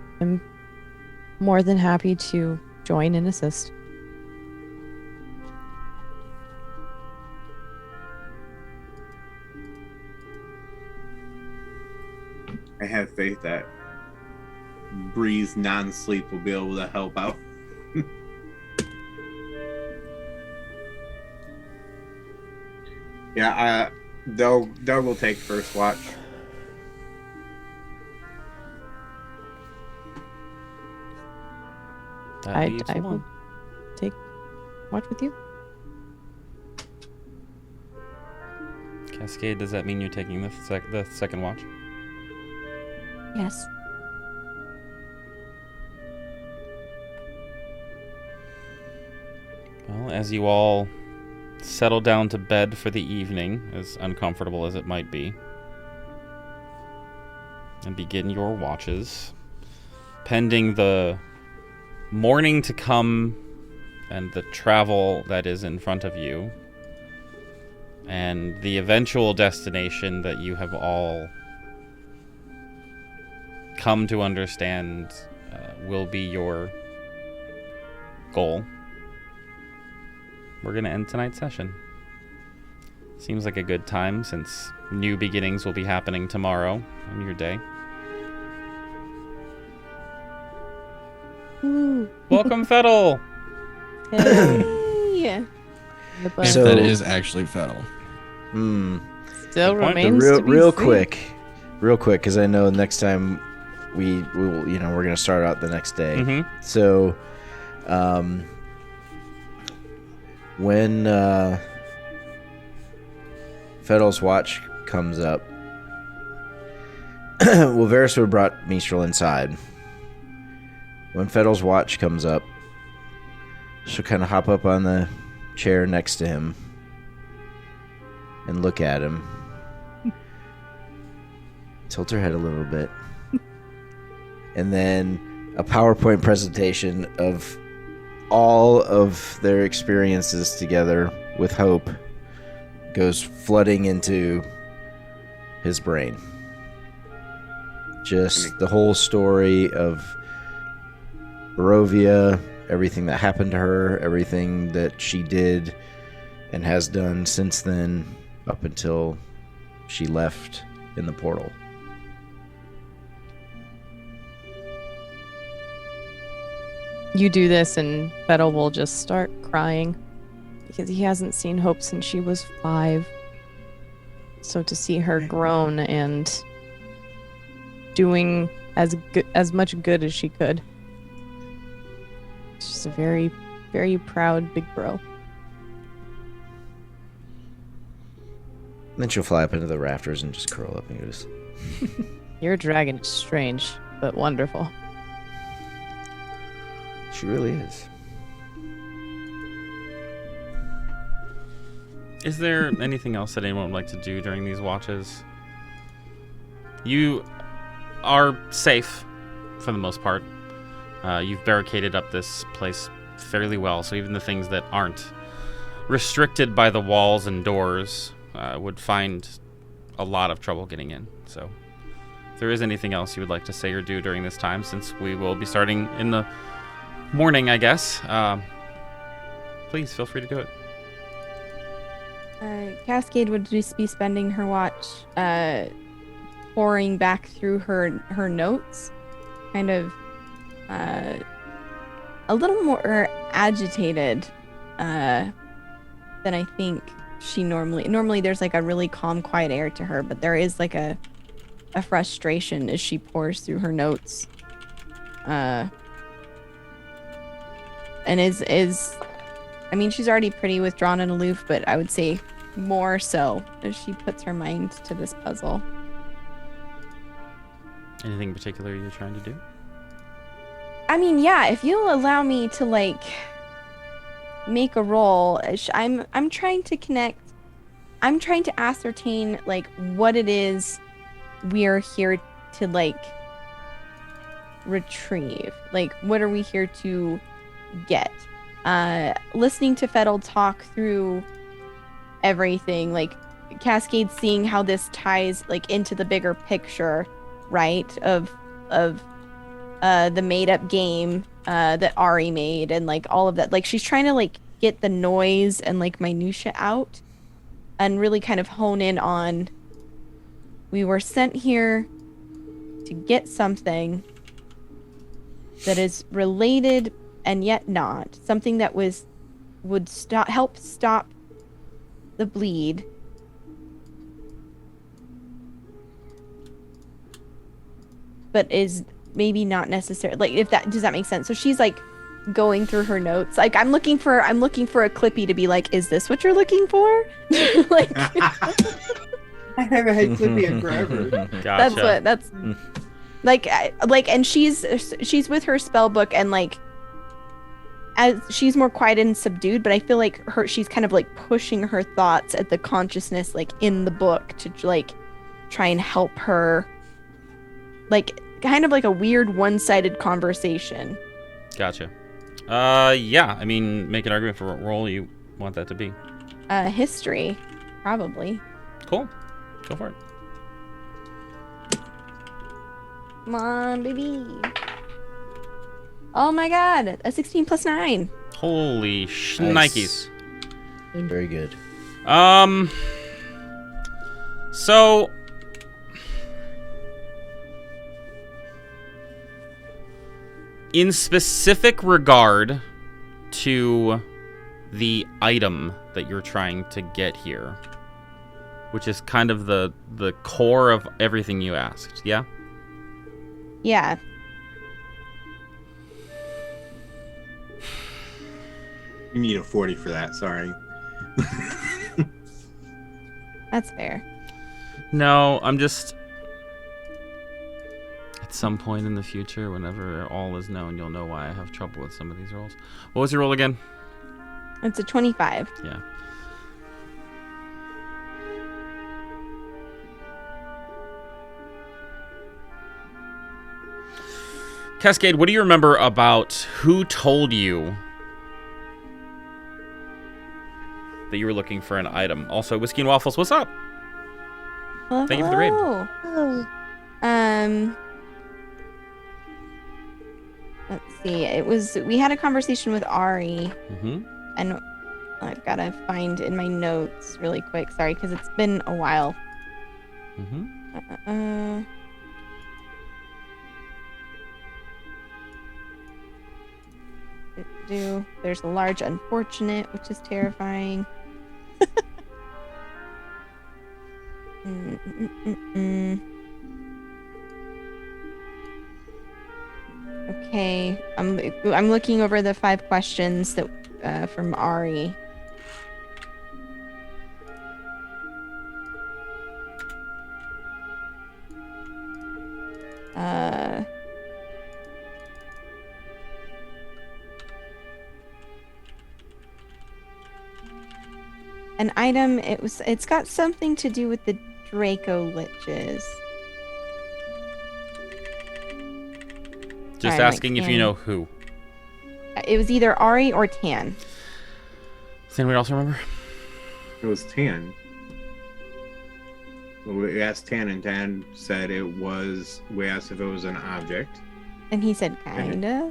Speaker 7: more than happy to join and assist.
Speaker 4: I have faith that Bree's non-sleep will be able to help out. Yeah, Doug will take first watch.
Speaker 1: That leaves
Speaker 7: I
Speaker 1: one.
Speaker 7: will take watch with you.
Speaker 1: Cascade, does that mean you're taking the second watch?
Speaker 5: Yes.
Speaker 1: Well, as you all settle down to bed for the evening, as uncomfortable as it might be, and begin your watches, pending the morning to come and the travel that is in front of you, and the eventual destination that you have all come to understand will be your goal. We're going to end tonight's session. Seems like a good time since new beginnings will be happening tomorrow on your day. Welcome, Fettle!
Speaker 5: Hey.
Speaker 7: The
Speaker 2: So-
Speaker 3: That is actually Fettle.
Speaker 7: still
Speaker 1: Good point.
Speaker 7: remains to be
Speaker 2: Real
Speaker 7: seen.
Speaker 2: quick, because I know next time we will, we're gonna start out the next day.
Speaker 1: Mm-hmm.
Speaker 2: So, when Fettle's watch comes up, well, Veriswood brought Mistral inside. When Fettle's watch comes up, she'll kind of hop up on the chair next to him and look at him. Tilt her head a little bit. And then a PowerPoint presentation of all of their experiences together with Hope goes flooding into his brain. Just the whole story of Barovia, everything that happened to her, everything that she did and has done since then up until she left in the portal.
Speaker 7: You do this, and Fettle will just start crying because he hasn't seen Hope since she was 5. So to see her grown and doing as much good as she could, it's just a very, very proud big bro.
Speaker 2: Then she'll fly up into the rafters and just curl up and go to sleep.
Speaker 7: Your dragon is strange, but wonderful.
Speaker 2: She really is.
Speaker 1: Is there anything else that anyone would like to do during these watches? You are safe, for the most part. You've barricaded up this place fairly well, so even the things that aren't restricted by the walls and doors would find a lot of trouble getting in. So if there is anything else you would like to say or do during this time, since we will be starting in the morning, I guess, please feel free to do it.
Speaker 5: Cascade would just be spending her watch pouring back through her notes, kind of a little more agitated than I think she normally there's like a really calm, quiet air to her, but there is like a frustration as she pours through her notes, and is I mean, she's already pretty withdrawn and aloof, but I would say more so as she puts her mind to this puzzle.
Speaker 1: Anything in particular you're trying to do?
Speaker 5: I mean, yeah, if you'll allow me to like make a roll, I'm trying to connect. I'm trying to ascertain like what it is we're here to like retrieve. Like, what are we here to get? Listening to Fettle talk through everything, like Cascade, seeing how this ties like into the bigger picture, right? Of the made up game that Ari made, and like all of that. Like, she's trying to like get the noise and like minutia out and really kind of hone in on, we were sent here to get something that is related and yet not, something that would help stop the bleed, but is maybe not necessary. Like, if that does that make sense? So she's like going through her notes. Like I'm looking for a Clippy to be like, is this what you're looking for? Like
Speaker 4: I haven't had Clippy in forever.
Speaker 1: Gotcha.
Speaker 5: that's like and she's with her spell book, and like as she's more quiet and subdued, but I feel like she's kind of like pushing her thoughts at the consciousness like in the book to like try and help her, like kind of like a weird one-sided conversation.
Speaker 1: Gotcha. Yeah, I mean, make an argument for what role you want that to be.
Speaker 5: History, probably.
Speaker 1: Cool. Go for it.
Speaker 5: Come on, baby. Oh my god, a 16 plus 9.
Speaker 1: Holy shnikes.
Speaker 2: Very good.
Speaker 1: So in specific regard to the item that you're trying to get here, which is kind of the core of everything you asked, yeah?
Speaker 5: Yeah.
Speaker 4: You need a 40 for that, sorry.
Speaker 5: That's fair.
Speaker 1: No, I'm just... At some point in the future, whenever all is known, you'll know why I have trouble with some of these rolls. What was your roll again?
Speaker 5: It's a 25.
Speaker 1: Yeah. Cascade, what do you remember about who told you that you were looking for an item? Also, Whiskey and Waffles, what's up?
Speaker 5: Hello,
Speaker 1: Thank you for the raid.
Speaker 5: hello. Let's see. We had a conversation with Ari, and I've got to find in my notes really quick. Sorry, because it's been a while. There's a large unfortunate, which is terrifying. Okay, I'm looking over the 5 questions that from Ari. An item, it's got something to do with the Draco Liches.
Speaker 1: Just
Speaker 5: Sorry,
Speaker 1: asking if you know who.
Speaker 5: It was either Ari or Tan.
Speaker 1: Does anybody else remember?
Speaker 4: It was Tan. We asked Tan, and Tan said it was. We asked if it was an object.
Speaker 5: And he said, kinda.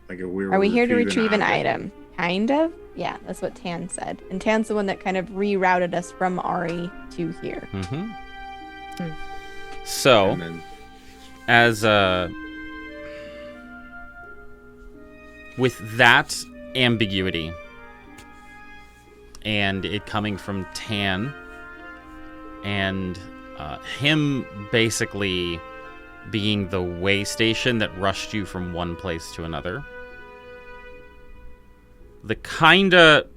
Speaker 4: Like if we were.
Speaker 5: Are we here to retrieve an item? Kind of? Yeah, that's what Tan said. And Tan's the one that kind of rerouted us from Ari to here.
Speaker 1: So, as with that ambiguity and it coming from Tan and him basically being the way station that rushed you from one place to another, the kinda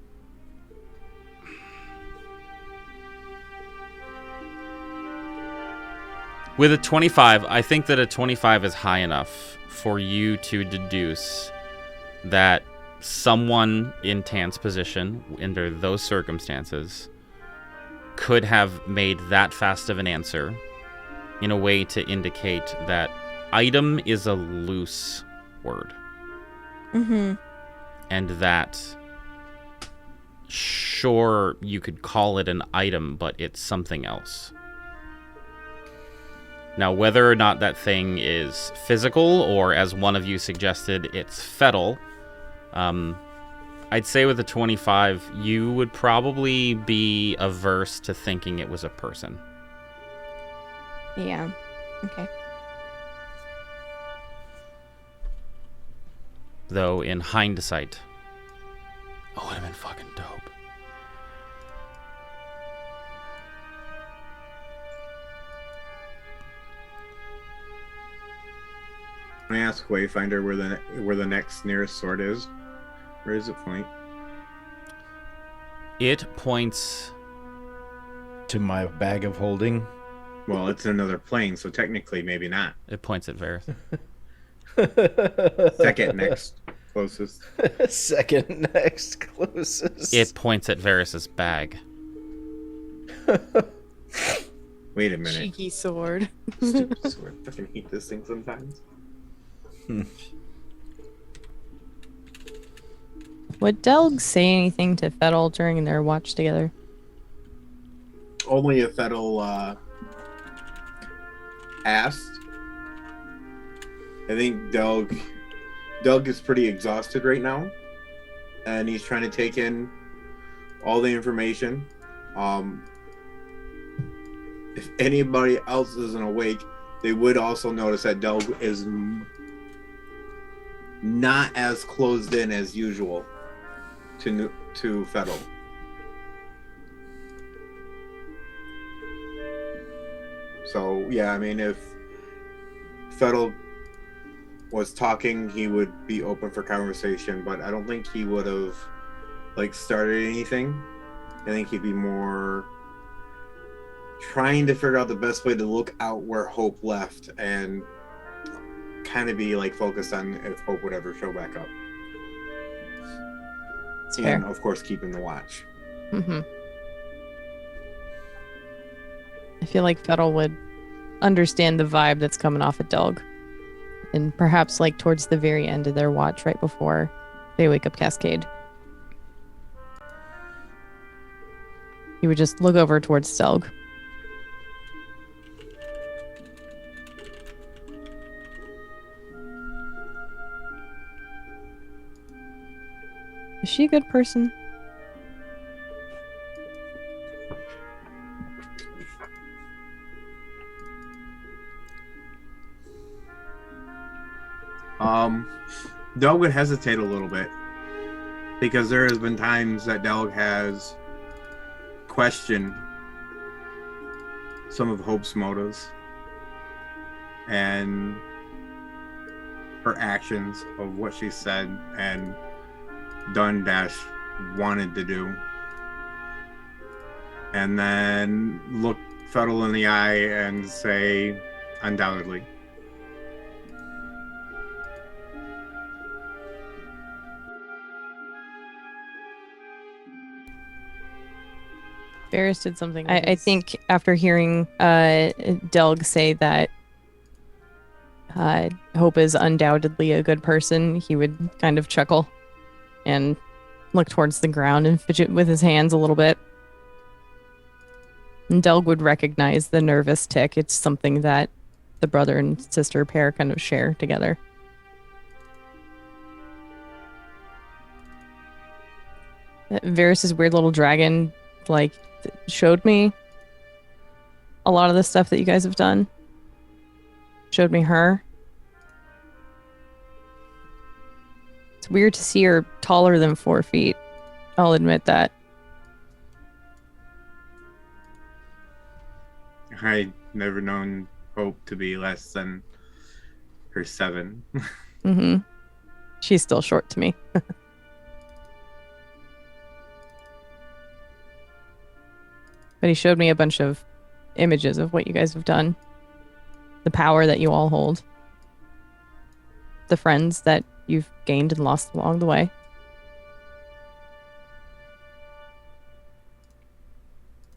Speaker 1: with a 25, I think that a 25 is high enough for you to deduce that someone in Tan's position, under those circumstances, could have made that fast of an answer in a way to indicate that item is a loose word. And that, sure, you could call it an item, but it's something else. Now, whether or not that thing is physical, or as one of you suggested, it's fetal, I'd say with a 25, you would probably be averse to thinking it was a person.
Speaker 5: Yeah. Okay.
Speaker 1: Though, in hindsight, oh, it would have been fucking dope.
Speaker 4: Can I ask Wayfinder where the next nearest sword is? Where does it point?
Speaker 1: It points
Speaker 2: To my bag of holding.
Speaker 4: Well, it's another plane, so technically maybe not.
Speaker 1: It points at Varys.
Speaker 4: Second next closest.
Speaker 2: Second next closest.
Speaker 1: It points at Varys's bag.
Speaker 4: Wait a minute.
Speaker 7: Cheeky sword.
Speaker 4: Stupid sword. I fucking hate this thing sometimes.
Speaker 7: Would Delg say anything to Fettel during their watch together?
Speaker 4: Only if Fettel asked. I think Doug is pretty exhausted right now, and he's trying to take in all the information. If anybody else isn't awake, they would also notice that Doug is not as closed in as usual to Fettel. So yeah, I mean, if Fettel was talking, he would be open for conversation, but I don't think he would have started anything. I think he'd be more trying to figure out the best way to look out where Hope left and kind of be focused on if Hope would ever show back up.
Speaker 7: It's
Speaker 4: and
Speaker 7: fair.
Speaker 4: of course keeping the watch.
Speaker 7: Mm-hmm. I feel like Fettel would understand the vibe that's coming off of Delg. And perhaps towards the very end of their watch, right before they wake up Cascade, he would just look over towards Delg. Is she a good person?
Speaker 4: Delg would hesitate a little bit because there has been times that Delg has questioned some of Hope's motives and her actions of what she said and done -- wanted to do, and then look Fettel in the eye and say, undoubtedly.
Speaker 7: Varys did something. I think after hearing Delg say that Hope is undoubtedly a good person, he would kind of chuckle and look towards the ground and fidget with his hands a little bit. And Delg would recognize the nervous tick. It's something that the brother and sister pair kind of share together. Varys's weird little dragon showed me a lot of the stuff that you guys have done. Showed me her. It's weird to see her taller than 4 feet. I'll admit that.
Speaker 4: I never known Hope to be less than her 7.
Speaker 7: Mm-hmm. She's still short to me. But he showed me a bunch of images of what you guys have done. The power that you all hold. The friends that you've gained and lost along the way.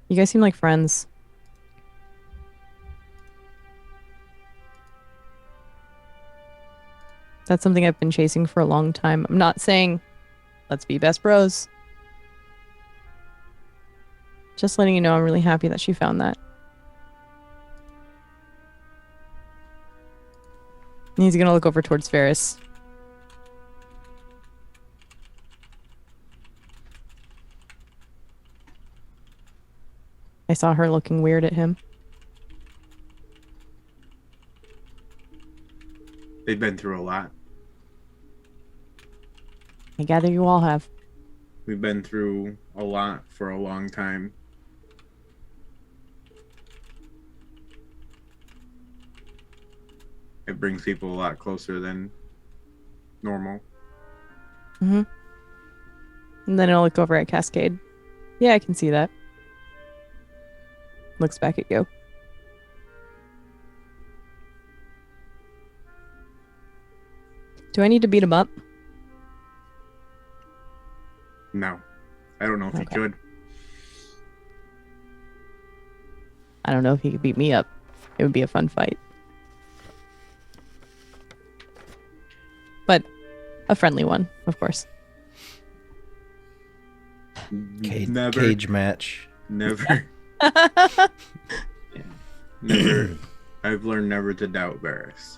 Speaker 7: You guys seem like friends. That's something I've been chasing for a long time. I'm not saying let's be best bros. Just letting you know I'm really happy that she found that. And he's gonna look over towards Varys. I saw her looking weird at him.
Speaker 4: They've been through a lot.
Speaker 7: I gather you all have.
Speaker 4: We've been through a lot for a long time. it brings people a lot closer than normal.
Speaker 7: Mm-hmm. And then I'll look over at Cascade. Yeah, I can see that. Looks back at you. Do I need to beat him up?
Speaker 4: No, I don't know if he
Speaker 7: Okay.
Speaker 4: could.
Speaker 7: I don't know if he could beat me up. It would be a fun fight. But a friendly one, of course.
Speaker 2: Cage match.
Speaker 4: Never. Never. I've learned never to doubt Varys.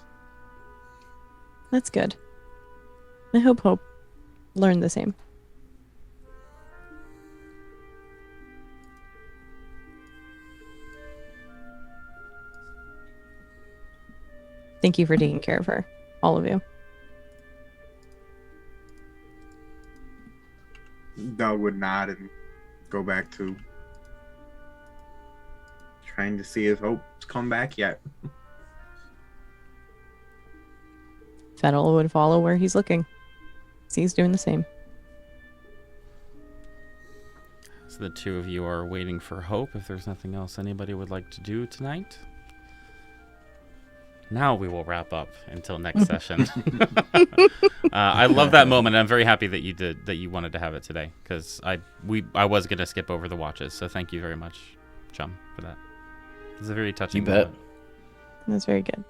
Speaker 7: That's good. I hope Hope learned the same. Thank you for taking care of her, all of you.
Speaker 4: Doug would nod and go back to trying to see if Hope's come back yet.
Speaker 7: Fennel would follow where he's looking. See, he's doing the same.
Speaker 1: So the two of you are waiting for Hope. If there's nothing else anybody would like to do tonight, now we will wrap up until next session. I love that moment. And I'm very happy that you wanted to have it today, because I was gonna skip over the watches. So thank you very much, Chum, for that. It's a very touching
Speaker 2: You bet.
Speaker 1: moment.
Speaker 7: That's very good.